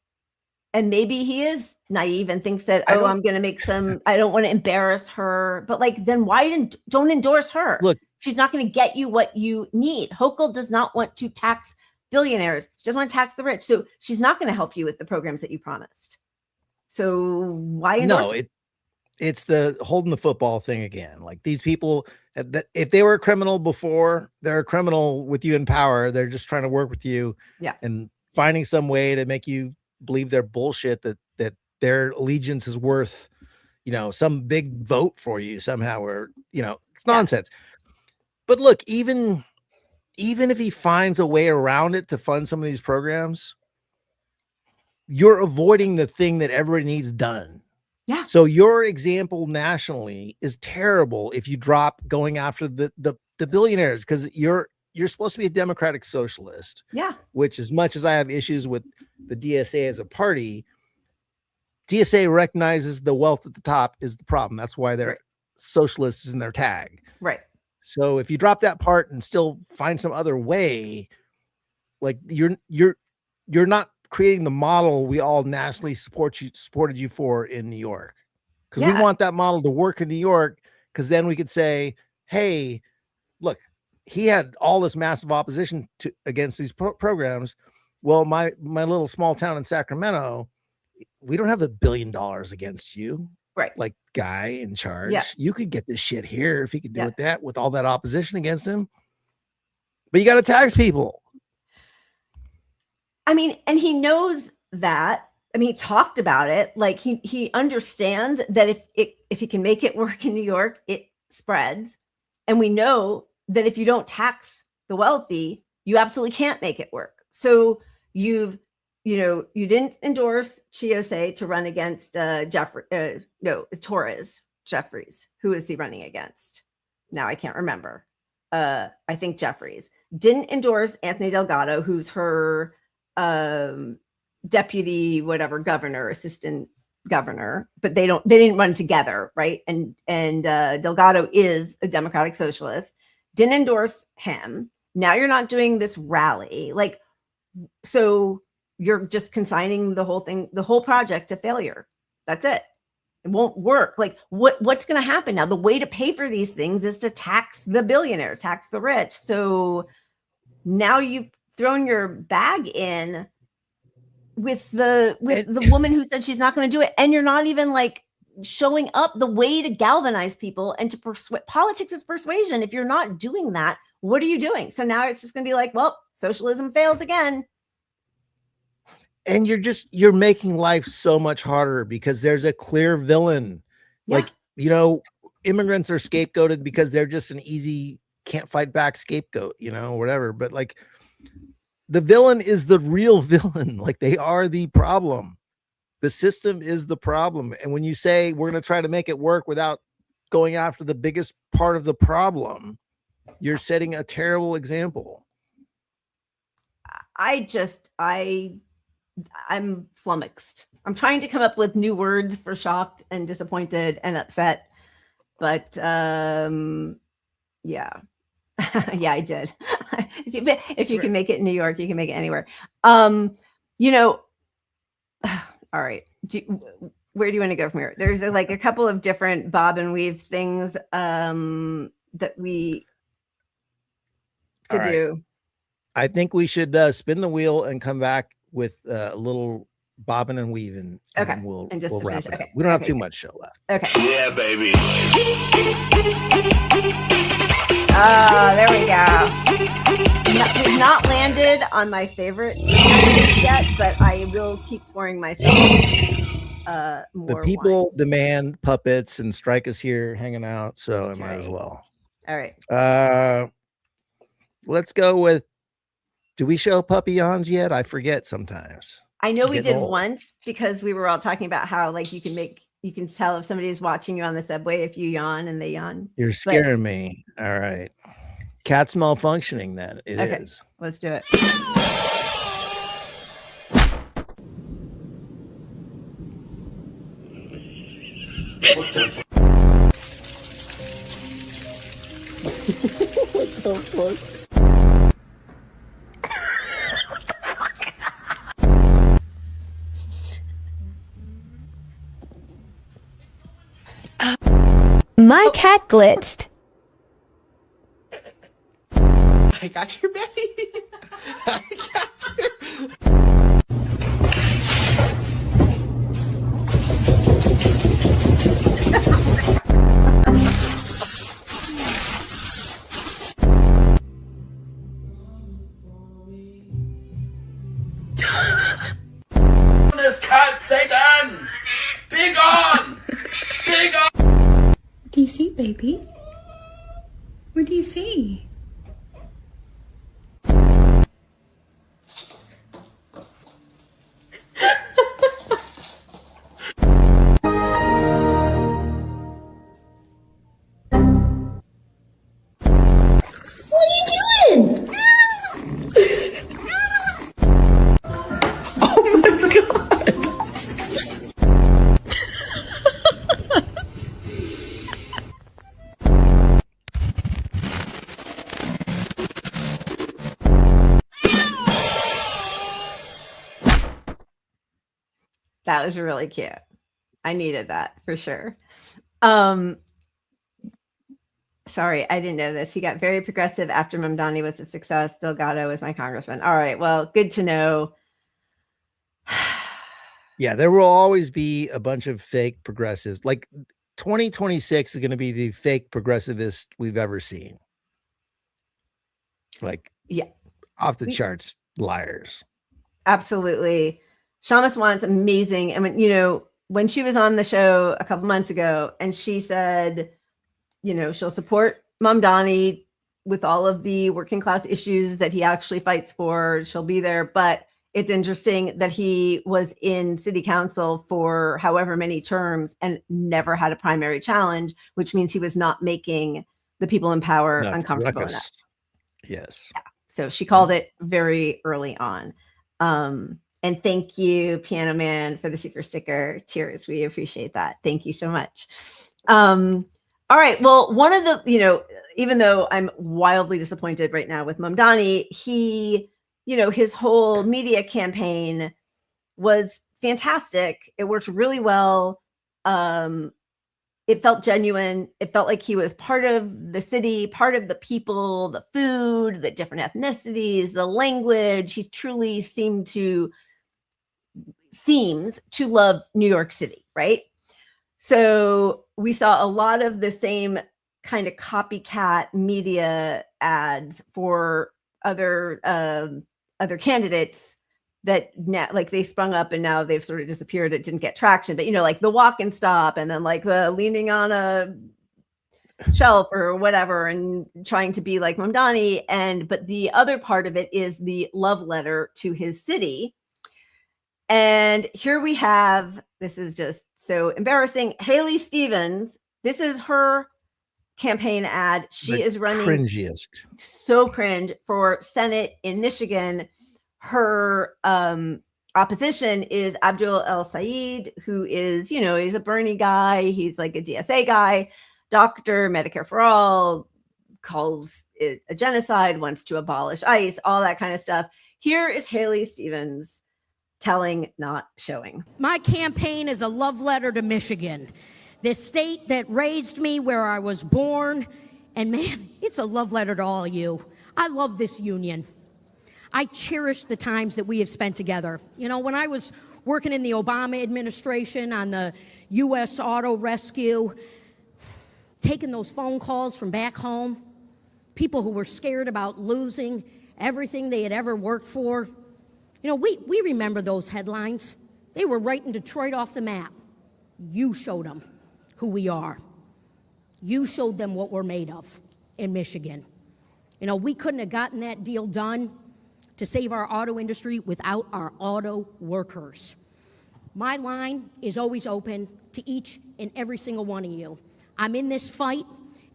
Speaker 3: And maybe he is naive and thinks that, I'm going to make I don't want to embarrass her. But then why don't endorse her?
Speaker 4: Look,
Speaker 3: she's not going to get you what you need. Hochul does not want to tax billionaires. She doesn't want to tax the rich. So she's not going to help you with the programs that you promised. So why endorse her?
Speaker 4: It's the holding the football thing again. Like, these people, that if they were a criminal before, they're a criminal with you in power. They're just trying to work with you and finding some way to make you believe their bullshit that their allegiance is worth, some big vote for you somehow, or, it's nonsense. But look, even even if he finds a way around it to fund some of these programs, you're avoiding the thing that everybody needs done.
Speaker 3: Yeah.
Speaker 4: So your example nationally is terrible if you drop going after the billionaires, because you're supposed to be a democratic socialist.
Speaker 3: Yeah.
Speaker 4: Which, as much as I have issues with the DSA as a party, DSA recognizes the wealth at the top is the problem. That's why they're socialists in their tag.
Speaker 3: Right.
Speaker 4: So if you drop that part and still find some other way, like you're not creating the model we all nationally supported you for in New York. Because we want that model to work in New York, because then we could say, hey, look, he had all this massive opposition against these programs. Well, my little small town in Sacramento, we don't have $1 billion against you.
Speaker 3: Right.
Speaker 4: Like guy in charge.
Speaker 3: Yeah.
Speaker 4: You could get this shit here if he could do that with all that opposition against him. But you got to tax people.
Speaker 3: I mean, and he knows that. I mean, he talked about it. Like he understands that if he can make it work in New York, it spreads. And we know that if you don't tax the wealthy, you absolutely can't make it work. So you didn't endorse Chiosei to run against it's Torres Jeffries. Who is he running against? Now I can't remember. I think Jeffries. Didn't endorse Anthony Delgado, who's her deputy, whatever, governor, assistant governor, but they didn't run together, right? And Delgado is a democratic socialist. Didn't endorse him. Now you're not doing this rally. Like, so you're just consigning the whole thing, the whole project to failure. That's it. It won't work. Like what's going to happen now? The way to pay for these things is to tax the billionaires, tax the rich. So now you've thrown your bag in with the woman who said she's not going to do it. And you're not even like showing up the way to galvanize people and to persuade. Politics is persuasion. If you're not doing that, what are you doing? So now it's just going to be like, well, socialism fails again.
Speaker 4: And you're making life so much harder because there's a clear villain. Yeah. Like, immigrants are scapegoated because they're just an easy, can't fight back scapegoat, whatever. But like the villain is the real villain. Like they are the problem. The system is the problem. And when you say we're going to try to make it work without going after the biggest part of the problem, you're setting a terrible example.
Speaker 3: I'm flummoxed. I'm trying to come up with new words for shocked and disappointed and upset. But yeah. Yeah, I did. if you can make it in New York, you can make it anywhere. All right. Where do you want to go from here? There's like a couple of different bob and weave things that we could do.
Speaker 4: I think we should spin the wheel and come back with a little bobbing and weaving.
Speaker 3: Okay.
Speaker 4: And we'll
Speaker 3: just
Speaker 4: wrap
Speaker 3: finish.
Speaker 4: it up.
Speaker 3: Okay.
Speaker 4: We don't have too much show left.
Speaker 3: Okay.
Speaker 6: Yeah, baby.
Speaker 3: There we go. We've not landed on my favorite yet, but I will keep pouring myself more
Speaker 4: The people
Speaker 3: wine.
Speaker 4: demand puppets, and Strike is here hanging out, so I might as well.
Speaker 3: All right.
Speaker 4: Let's go with, do we show puppy yawns yet? I forget sometimes.
Speaker 3: I know we did
Speaker 4: old.
Speaker 3: once because we were all talking about how like you can tell if somebody is watching you on the subway if you yawn and they yawn.
Speaker 4: You're scaring me. All right. Cat's malfunctioning then. It is.
Speaker 3: Let's do it.
Speaker 4: What the fuck?
Speaker 15: My cat glitched.
Speaker 16: I got you, baby. I got you.
Speaker 5: This cat, Satan! Be gone! Be gone!
Speaker 15: What do you see, baby? What do you see?
Speaker 3: That was really cute. I needed that for sure. Sorry, I didn't know this. He got very progressive after Mamdani was a success. Delgado was my congressman. All right, well, good to know.
Speaker 4: Yeah, there will always be a bunch of fake progressives. Like 2026 is going to be the fake progressivist we've ever seen. Like,
Speaker 3: yeah,
Speaker 4: off the charts liars.
Speaker 3: Absolutely. Shamus wants amazing. I mean, you know, when she was on the show a couple months ago and she said, you know, she'll support Mamdani with all of the working class issues that he actually fights for. She'll be there. But it's interesting that he was in city council for however many terms and never had a primary challenge, which means he was not making the people in power uncomfortable enough.
Speaker 4: Yes.
Speaker 3: Yeah. So she called it very early on. And thank you, Piano Man, for the super sticker. Cheers. We appreciate that. Thank you so much. All right. Well, one of the, you know, even though I'm wildly disappointed right now with Mamdani, he, you know, his whole media campaign was fantastic. It worked really well. It felt genuine. It felt like he was part of the city, part of the people, the food, the different ethnicities, the language. He truly seems to love New York City, right? So we saw a lot of the same kind of copycat media ads for other candidates that now, like, they sprung up and now they've sort of disappeared. It didn't get traction, but you know, like the walk and stop, and then like the leaning on a shelf or whatever, and trying to be like Mamdani. But the other part of it is the love letter to his city. And here we have, this is just so embarrassing, Haley Stevens. This is her campaign ad. She is running
Speaker 4: cringiest.
Speaker 3: So cringe for Senate in Michigan. Her opposition is Abdul El Sayed, who is, you know, he's a Bernie guy. He's like a DSA guy, doctor, Medicare for all, calls it a genocide, wants to abolish ICE, all that kind of stuff. Here is Haley Stevens telling, not showing.
Speaker 17: My campaign is a love letter to Michigan, the state that raised me, where I was born. And man, it's a love letter to all of you. I love this union. I cherish the times that we have spent together. You know, when I was working in the Obama administration on the U.S. auto rescue, taking those phone calls from back home, people who were scared about losing everything they had ever worked for. You know, we remember those headlines. They were writing Detroit off the map. You showed them who we are. You showed them what we're made of in Michigan. You know, we couldn't have gotten that deal done to save our auto industry without our auto workers. My line is always open to each and every single one of you. I'm in this fight,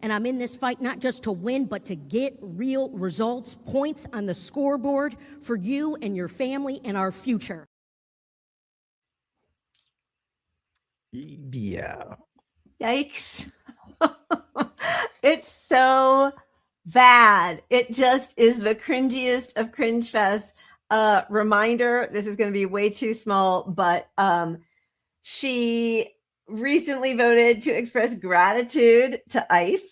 Speaker 17: and I'm in this fight not just to win, but to get real results, points on the scoreboard for you and your family and our future.
Speaker 4: Yeah.
Speaker 3: Yikes. It's so bad. It just is the cringiest of cringe fest. Reminder, this is going to be way too small, but she recently voted to express gratitude to ICE.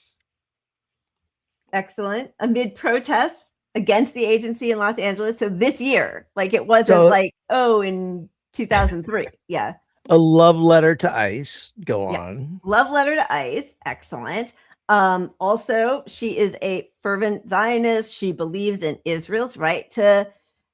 Speaker 3: Excellent. Amid protests against the agency in Los Angeles. So this year, like, it wasn't in 2003. Yeah.
Speaker 4: A love letter to ICE. Go on.
Speaker 3: Love letter to ICE. Excellent. Also, she is a fervent Zionist. She believes in Israel's right to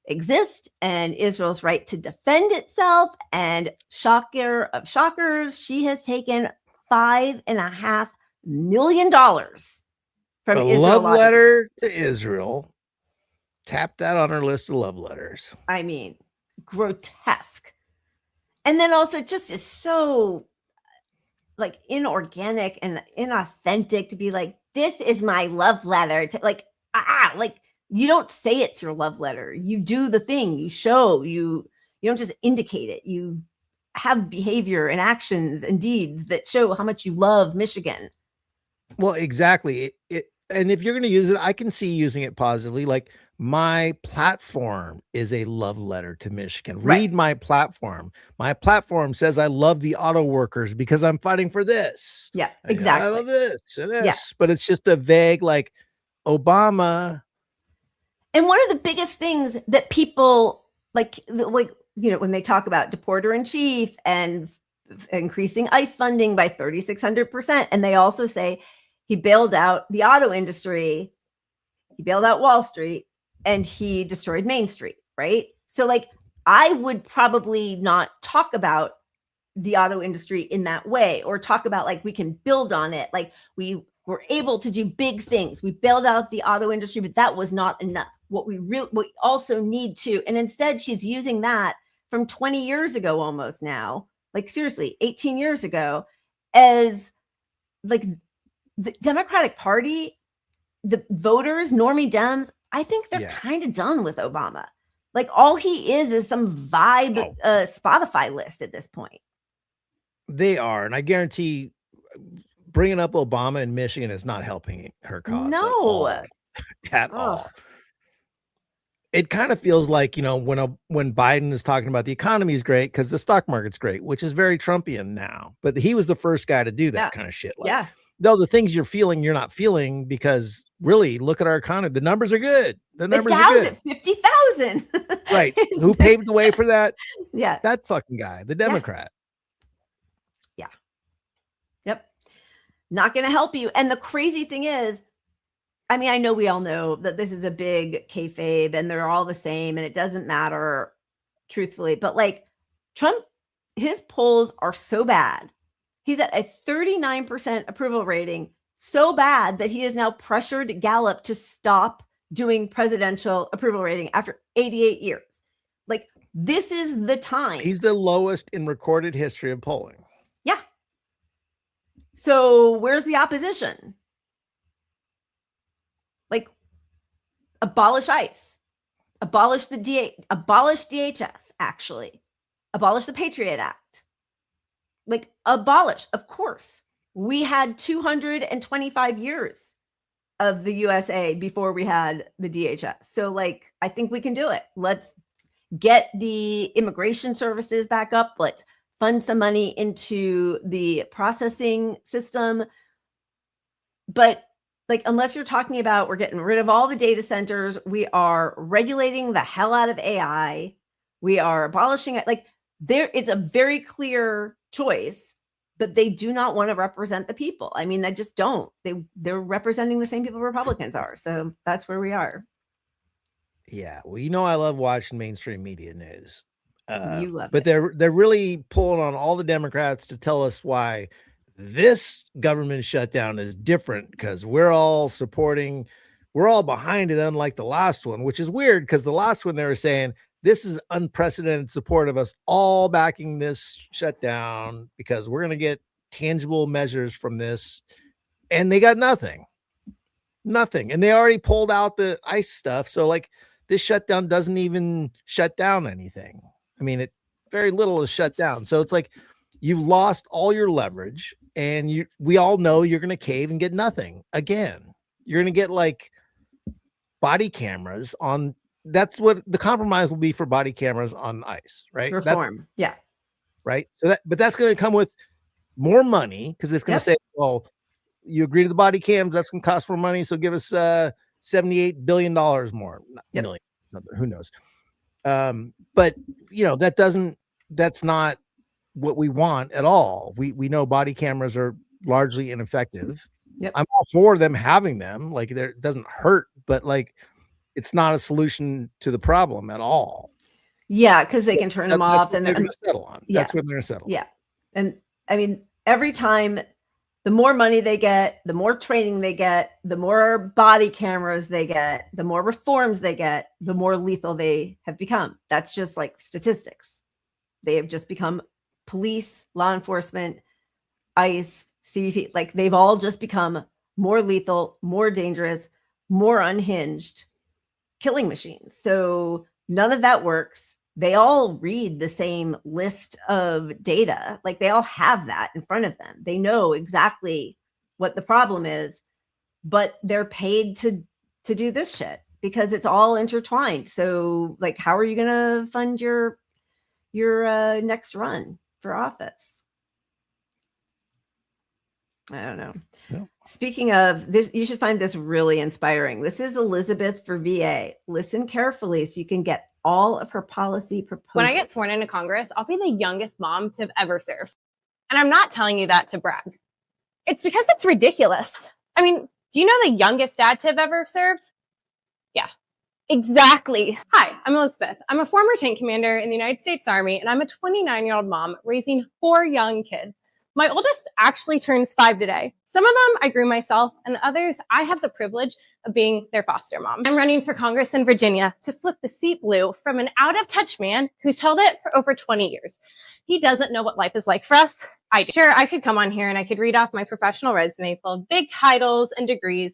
Speaker 3: exist and Israel's right to defend itself. And shocker of shockers, she has taken $5.5 million from
Speaker 4: a
Speaker 3: Israel.
Speaker 4: Love letter to Israel. Tap that on her list of love letters.
Speaker 3: I mean, grotesque. And then also just is so like inorganic and inauthentic to be like, this is my love letter to like you don't say it's your love letter. You do the thing, you show, you don't just indicate it. You have behavior and actions and deeds that show how much you love Michigan.
Speaker 4: Well, exactly. And if you're going to use it, I can see using it positively. Like my platform is a love letter to Michigan.
Speaker 3: Right.
Speaker 4: Read my platform. My platform says I love the auto workers because I'm fighting for this.
Speaker 3: Yeah,
Speaker 4: I
Speaker 3: exactly.
Speaker 4: love this and this,
Speaker 3: Yeah.
Speaker 4: but it's just a vague, like, Obama.
Speaker 3: And one of the biggest things that people like, you know, when they talk about deporter in chief and increasing ICE funding by 3,600%, and they also say he bailed out the auto industry, he bailed out Wall Street, and he destroyed Main Street, right? So, like, I would probably not talk about the auto industry in that way, or talk about, like, we can build on it. Like, we were able to do big things. We bailed out the auto industry, but that was not enough. What we also need to, and instead she's using that from 20 years ago, almost now, like seriously, 18 years ago, as like the Democratic Party, the voters, normie Dems, I think they're kind of done with Obama. Like, all he is some vibe Spotify list at this point.
Speaker 4: They are, and I guarantee bringing up Obama in Michigan is not helping her cause.
Speaker 3: No,
Speaker 4: at all. It kind of feels like, you know, when Biden is talking about the economy is great because the stock market's great, which is very Trumpian now. But he was the first guy to do that kind of shit. Like, no, the things you're feeling, you're not feeling, because really, look at our economy. The numbers are good. The numbers are good.
Speaker 3: At 50,000.
Speaker 4: Right. Who paved the way for that?
Speaker 3: Yeah.
Speaker 4: That fucking guy, the Democrat.
Speaker 3: Yeah. Yep. Not going to help you. And the crazy thing is, I mean, I know we all know that this is a big kayfabe and they're all the same and it doesn't matter, truthfully. But like, Trump, his polls are so bad. He's at a 39% approval rating, so bad that he has now pressured Gallup to stop doing presidential approval rating after 88 years. Like, this is the time.
Speaker 4: He's the lowest in recorded history of polling.
Speaker 3: Yeah. So where's the opposition? Like, abolish ICE, abolish abolish DHS, actually, abolish the Patriot Act. Like, abolish. Of course, we had 225 years of the USA before we had the DHS. So, like, I think we can do it. Let's get the immigration services back up. Let's fund some money into the processing system. But like, unless you're talking about we're getting rid of all the data centers, we are regulating the hell out of AI, we are abolishing it. Like, there is a very clear choice, but they do not want to represent the people. I mean, they just don't. They're representing the same people Republicans are. So that's where we are.
Speaker 4: Yeah, well, you know, I love watching mainstream media news.
Speaker 3: You love
Speaker 4: but
Speaker 3: it.
Speaker 4: They're really pulling on all the Democrats to tell us why this government shutdown is different, because we're all behind it, unlike the last one, which is weird because the last one they were saying this is unprecedented support of us all backing this shutdown because we're going to get tangible measures from this, and they got nothing, and they already pulled out the ICE stuff. So like, this shutdown doesn't even shut down anything. I mean, very little is shut down. So it's like, you've lost all your leverage, and we all know you're going to cave and get nothing again. You're going to get like body cameras on. That's what the compromise will be for body cameras on ICE, right?
Speaker 3: Reform. Yeah.
Speaker 4: Right. So but that's going to come with more money, because it's going to say, well, you agree to the body cams, that's going to cost more money. So give us $78 billion more. Million, who knows? But you know, that's not what we want at all. We know body cameras are largely ineffective.
Speaker 3: Yep.
Speaker 4: I'm all for them having them. Like, it doesn't hurt, but like, it's not a solution to the problem at all.
Speaker 3: Yeah, because they can turn them off, and
Speaker 4: they're going to settle on.
Speaker 3: Yeah.
Speaker 4: That's what they're going to settle.
Speaker 3: Yeah, and I mean, every time, the more money they get, the more training they get, the more body cameras they get, the more reforms they get, the more lethal they have become. That's just like statistics. They have just become police, law enforcement, ICE, CBP. Like, they've all just become more lethal, more dangerous, more unhinged killing machines. So none of that works. They all read the same list of data. Like, they all have that in front of them. They know exactly what the problem is, but they're paid to do this shit because it's all intertwined. So like, how are you going to fund your next run for office? I don't know.
Speaker 4: Yeah.
Speaker 3: Speaking of this, you should find this really inspiring. This is Elizabeth for VA. Listen carefully so you can get all of her policy proposals.
Speaker 18: When I get sworn into Congress, I'll be the youngest mom to have ever served. And I'm not telling you that to brag. It's because it's ridiculous. I mean, do you know the youngest dad to have ever served? Yeah, exactly. Hi, I'm Elizabeth. I'm a former tank commander in the United States Army, and I'm a 29-year-old mom raising 4 young kids. My oldest actually turns 5 today. Some of them I grew myself, and others I have the privilege of being their foster mom. I'm running for Congress in Virginia to flip the seat blue from an out-of-touch man who's held it for over 20 years. He doesn't know what life is like for us. I do. Sure, I could come on here and I could read off my professional resume full of big titles and degrees.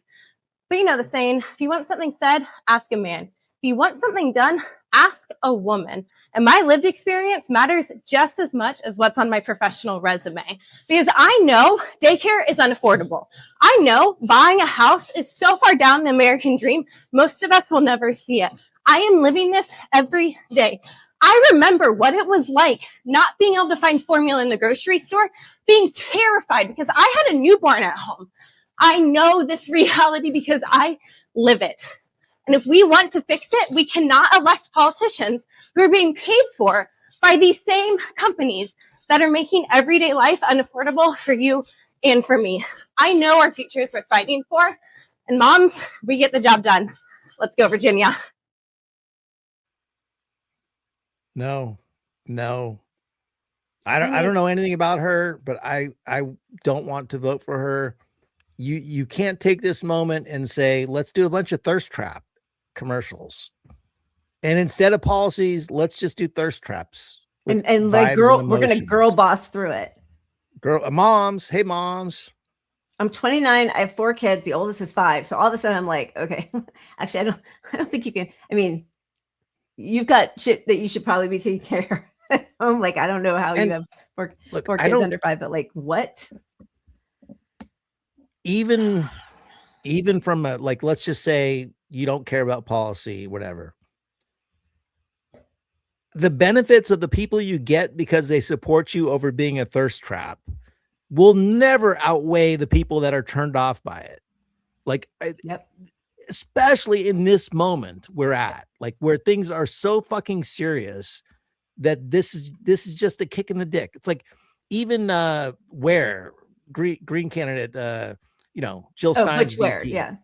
Speaker 18: But you know the saying, if you want something said, ask a man. If you want something done, ask a woman. And my lived experience matters just as much as what's on my professional resume. Because I know daycare is unaffordable. I know buying a house is so far down the American dream, most of us will never see it. I am living this every day. I remember what it was like not being able to find formula in the grocery store, being terrified because I had a newborn at home. I know this reality because I live it. And if we want to fix it, we cannot elect politicians who are being paid for by these same companies that are making everyday life unaffordable for you and for me. I know our future is worth fighting for. And moms, we get the job done. Let's go, Virginia.
Speaker 4: No. I don't know anything about her, but I don't want to vote for her. You can't take this moment and say, let's do a bunch of thirst trap commercials. And instead of policies, let's just do thirst traps.
Speaker 3: And like we're going to girl boss through it.
Speaker 4: Moms. Hey, moms.
Speaker 3: I'm 29. I have 4 kids. The oldest is 5. So all of a sudden I'm like, okay, actually, I don't think you can. I mean, you've got shit that you should probably be taking care of. I'm like, I don't know how you have 4 kids under 5, but like, what?
Speaker 4: Even from a, like, let's just say you don't care about policy, whatever. The benefits of the people you get because they support you over being a thirst trap will never outweigh the people that are turned off by it. Like,
Speaker 3: yep.
Speaker 4: Especially in this moment we're at, like where things are so fucking serious that this is just a kick in the dick. It's like even where green candidate, Jill Stein's
Speaker 3: VP, yeah,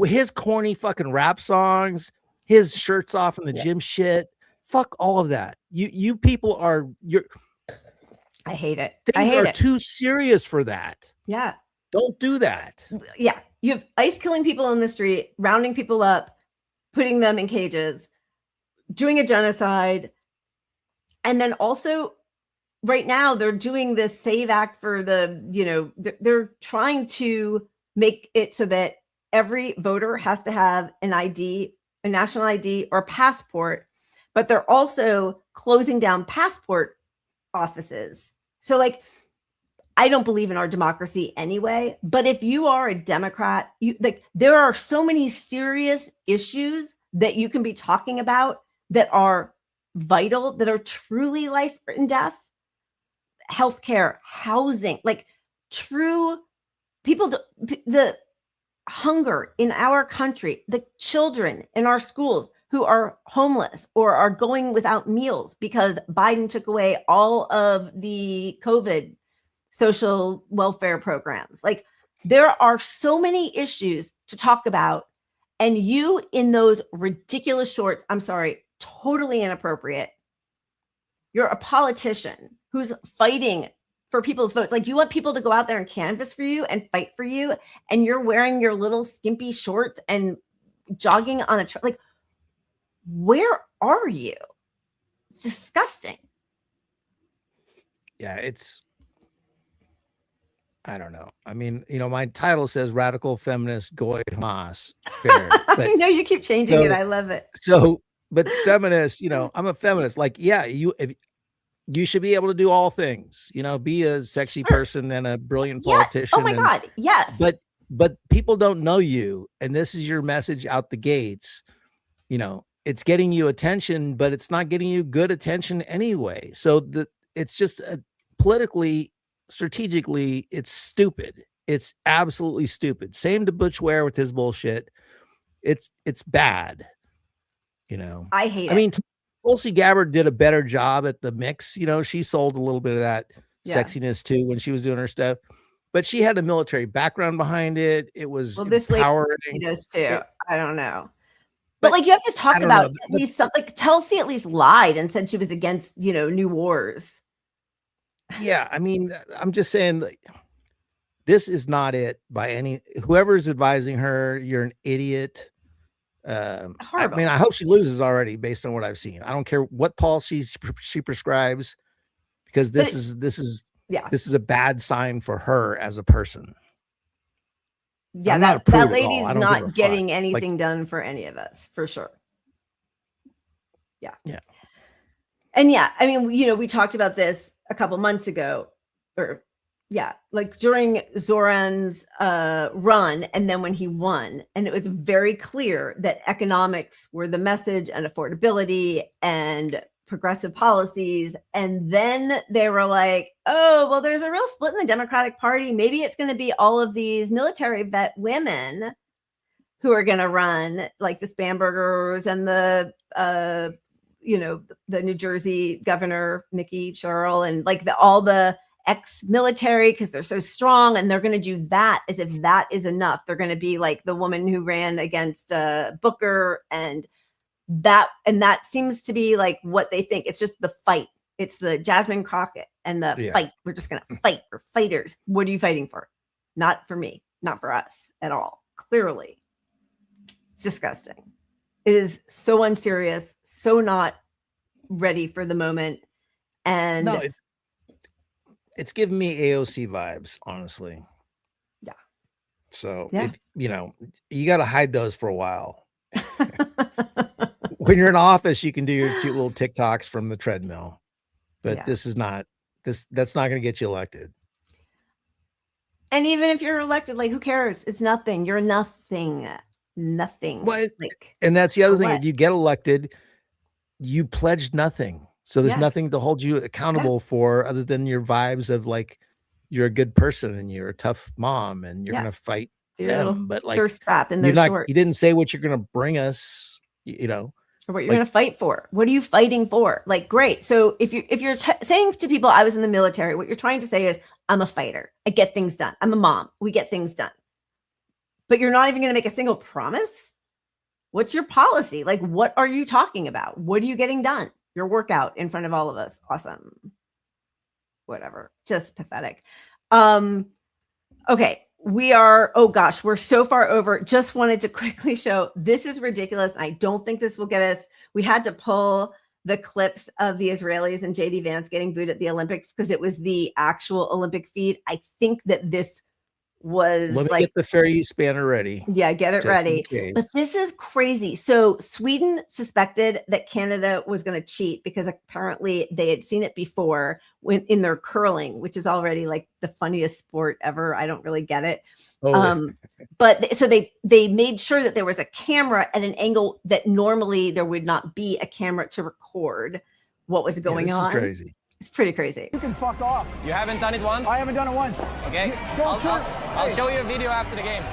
Speaker 4: his corny fucking rap songs, his shirts off in the gym shit. Fuck all of that. You people are
Speaker 3: I hate it.
Speaker 4: Things are too serious for that.
Speaker 3: Yeah.
Speaker 4: Don't do that.
Speaker 3: Yeah. You have ICE killing people in the street, rounding people up, putting them in cages, doing a genocide. And then also right now they're doing this SAVE Act for they're trying to make it so that every voter has to have an ID, a national ID or passport, but they're also closing down passport offices. So like, I don't believe in our democracy anyway, but if you are a Democrat, there are so many serious issues that you can be talking about that are vital, that are truly life and death. Healthcare, housing, like true people, the hunger in our country, the children in our schools who are homeless or are going without meals because Biden took away all of the COVID social welfare programs. Like there are so many issues to talk about. And you in those ridiculous shorts, I'm sorry, totally inappropriate. You're a politician who's fighting for people's votes. Like you want people to go out there and canvass for you and fight for you. And you're wearing your little skimpy shorts and jogging on a like, where are you? It's disgusting.
Speaker 4: Yeah, I don't know. I mean, my title says radical feminist goy Hamas. Fair.
Speaker 3: I know you keep changing it. I love it.
Speaker 4: So, but feminist, I'm a feminist. Like, yeah, you should be able to do all things, be a sexy person and a brilliant politician.
Speaker 3: Oh my God. Yes.
Speaker 4: But people don't know you. And this is your message out the gates. it's getting you attention, but it's not getting you good attention anyway. So it's just politically, strategically, it's stupid. It's absolutely stupid. Same to Butch Ware with his bullshit. It's bad.
Speaker 3: I hate it.
Speaker 4: I mean, Tulsi Gabbard did a better job at the mix. She sold a little bit of that sexiness too when she was doing her stuff, but she had a military background behind it. It was
Speaker 3: this
Speaker 4: empowering.
Speaker 3: Lady does too. I don't know. But you have to talk about at least something. Tulsi at least lied and said she was against, new wars.
Speaker 4: Yeah. I mean, I'm just saying this is not it by whoever's advising her. You're an idiot. I mean, I hope she loses already based on what I've seen. I don't care what policy she prescribes, because this is a bad sign for her as a person.
Speaker 3: Yeah, that lady's not getting anything done for any of us, for sure. Yeah.
Speaker 4: Yeah.
Speaker 3: And I mean, we talked about this a couple months ago, like during Zoran's run, and then when he won, and it was very clear that economics were the message, and affordability and progressive policies. And then they were like, oh, well, there's a real split in the Democratic Party. Maybe it's going to be all of these military vet women who are going to run, like the Spanbergers and the New Jersey governor, Mickey Sherrill, and like all the ex-military, because they're so strong, and they're going to do that as if that is enough. They're going to be like the woman who ran against Booker, and that seems to be like what they think. It's just the fight. It's the Jasmine Crockett and the fight. We're just going to fight. We're fighters. What are you fighting for? Not for me, not for us at all. Clearly. It's disgusting. It is so unserious, so not ready for the moment. And
Speaker 4: no, it's giving me AOC vibes, honestly.
Speaker 3: Yeah.
Speaker 4: So, if, you got to hide those for a while. When you're in office, you can do your cute little TikToks from the treadmill, but that's not going to get you elected.
Speaker 3: And even if you're elected, like, who cares? It's nothing. You're nothing.
Speaker 4: Well, and that's the other thing. If you get elected, you pledged nothing. So there's nothing to hold you accountable for other than your vibes of like, you're a good person and you're a tough mom and you're going to fight them. But like,
Speaker 3: thirst trap in those shorts.
Speaker 4: You didn't say what you're going to bring us,
Speaker 3: or what you're going to fight for. What are you fighting for? Like, great. So if you're saying to people, I was in the military, what you're trying to say is, I'm a fighter. I get things done. I'm a mom. We get things done. But you're not even going to make a single promise. What's your policy? Like, what are you talking about? What are you getting done? Your workout in front of all of us. Awesome. Whatever. Just pathetic. Okay. We're so far over. Just wanted to quickly show, this is ridiculous. I don't think this will get us. We had to pull the clips of the Israelis and JD Vance getting booed at the Olympics because it was the actual Olympic feed. I think that this was
Speaker 4: Let me get the fair use banner ready.
Speaker 3: Yeah, get it ready. But this is crazy. So Sweden suspected that Canada was going to cheat because apparently they had seen it before in their curling, which is already like the funniest sport ever. I don't really get it. But so they made sure that there was a camera at an angle that normally there would not be a camera to record what was going on.
Speaker 4: This is crazy.
Speaker 3: It's pretty crazy.
Speaker 19: You can fuck off. You haven't done it once? I haven't done it once. Okay. I'll show you a video after the game.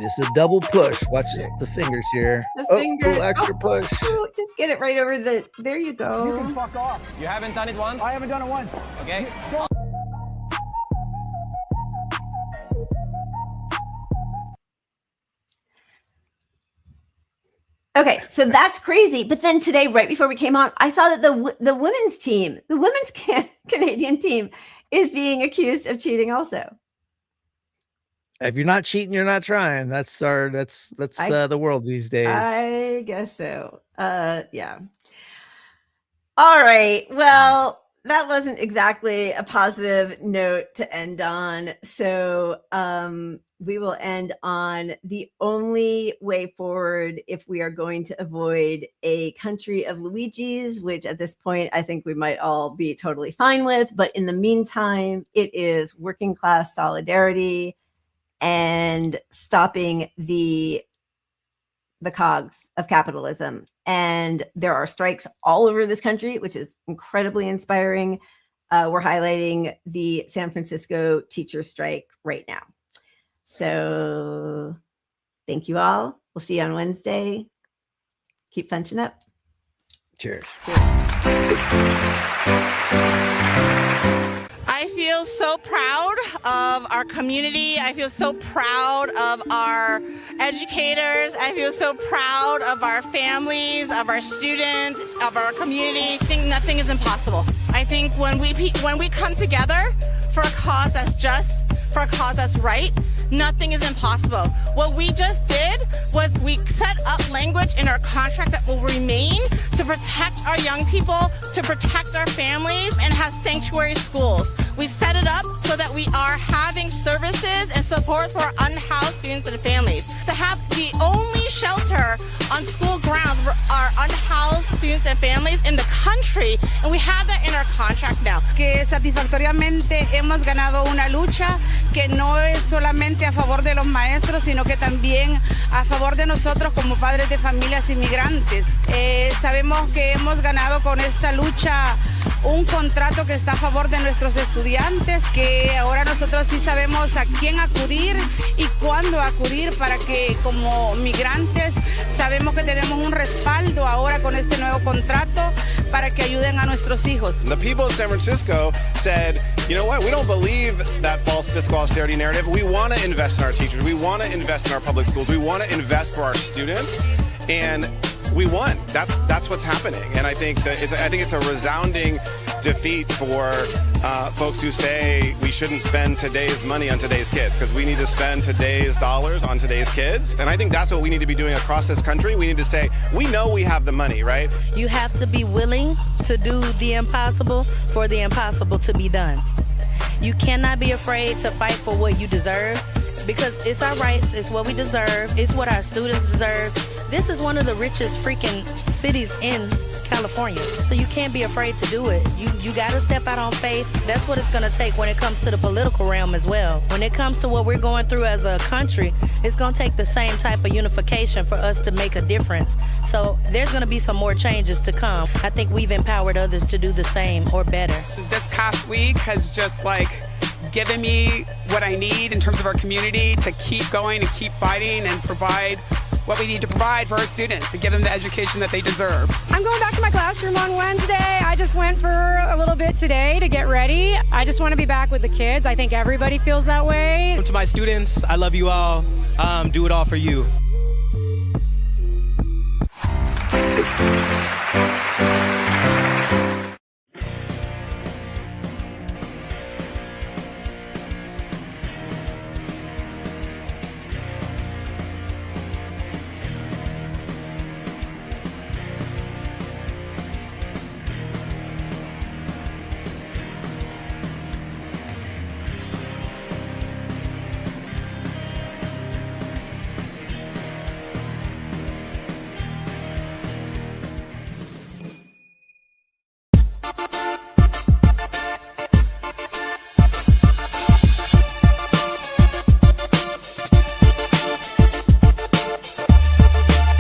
Speaker 4: This is a double push. Watch the fingers here. Little extra push.
Speaker 3: Just get it right over there you go.
Speaker 19: You can fuck off. You haven't done it once? I haven't done it once. Okay.
Speaker 3: Okay, so that's crazy. But then today, right before we came on, I saw that the women's team, the women's Canadian team, is being accused of cheating also.
Speaker 4: If you're not cheating, you're not trying. That's the world these days.
Speaker 3: I guess so. Yeah. All right. Well, that wasn't exactly a positive note to end on. So we will end on the only way forward if we are going to avoid a country of Luigi's, which at this point I think we might all be totally fine with. But in the meantime, it is working class solidarity and stopping the cogs of capitalism. And there are strikes all over this country, which is incredibly inspiring. We're highlighting the San Francisco teacher strike right now. So thank you all. We'll see you on Wednesday. Keep punching up.
Speaker 4: Cheers.
Speaker 20: I feel so proud of our community. I feel so proud of our educators. I feel so proud of our families, of our students, of our community. I think nothing is impossible. I think when we come together for a cause that's just, for a cause that's right, nothing is impossible. What we just did was we set up language in our contract that will remain to protect our young people, to protect our families, and have sanctuary schools. We set it up so that we are having services and support for our unhoused students and families. To have the only shelter on school grounds for our unhoused students and families in the country, and we have that in our contract now.
Speaker 21: Que satisfactoriamente hemos ganado una lucha que no es solamente a favor de los maestros, sino que también a favor de nosotros como padres de familias inmigrantes. Sabemos que hemos ganado con esta lucha un contrato que está a favor de nuestros estudiantes, que ahora nosotros sí sabemos a quién acudir y cuándo acudir para que como migrantes sabemos que tenemos un respaldo ahora con este nuevo contrato para que ayuden a nuestros hijos.
Speaker 22: The people of San Francisco said, you know what, we don't believe that false fiscal austerity narrative. We want to invest in our teachers. We want to invest in our public schools. We want to invest for our students. And we won. That's what's happening. And I think that it's a resounding defeat for folks who say we shouldn't spend today's money on today's kids, because we need to spend today's dollars on today's kids. And I think that's what we need to be doing across this country. We need to say, we know we have the money, right?
Speaker 24: You have to be willing to do the impossible for the impossible to be done. You cannot be afraid to fight for what you deserve, because it's our rights, it's what we deserve, it's what our students deserve. This is one of the richest freaking cities in California, so you can't be afraid to do it. You got to step out on faith. That's what it's going to take when it comes to the political realm as well. When it comes to what we're going through as a country, it's going to take the same type of unification for us to make a difference. So there's going to be some more changes to come. I think we've empowered others to do the same or better.
Speaker 25: This past week has just given me what I need in terms of our community to keep going and keep fighting and provide what we need to provide for our students and give them the education that they deserve.
Speaker 26: I'm going back to my classroom on Wednesday. I just went for a little bit today to get ready. I just want to be back with the kids. I think everybody feels that way.
Speaker 19: To my students, I love you all. Do it all for you.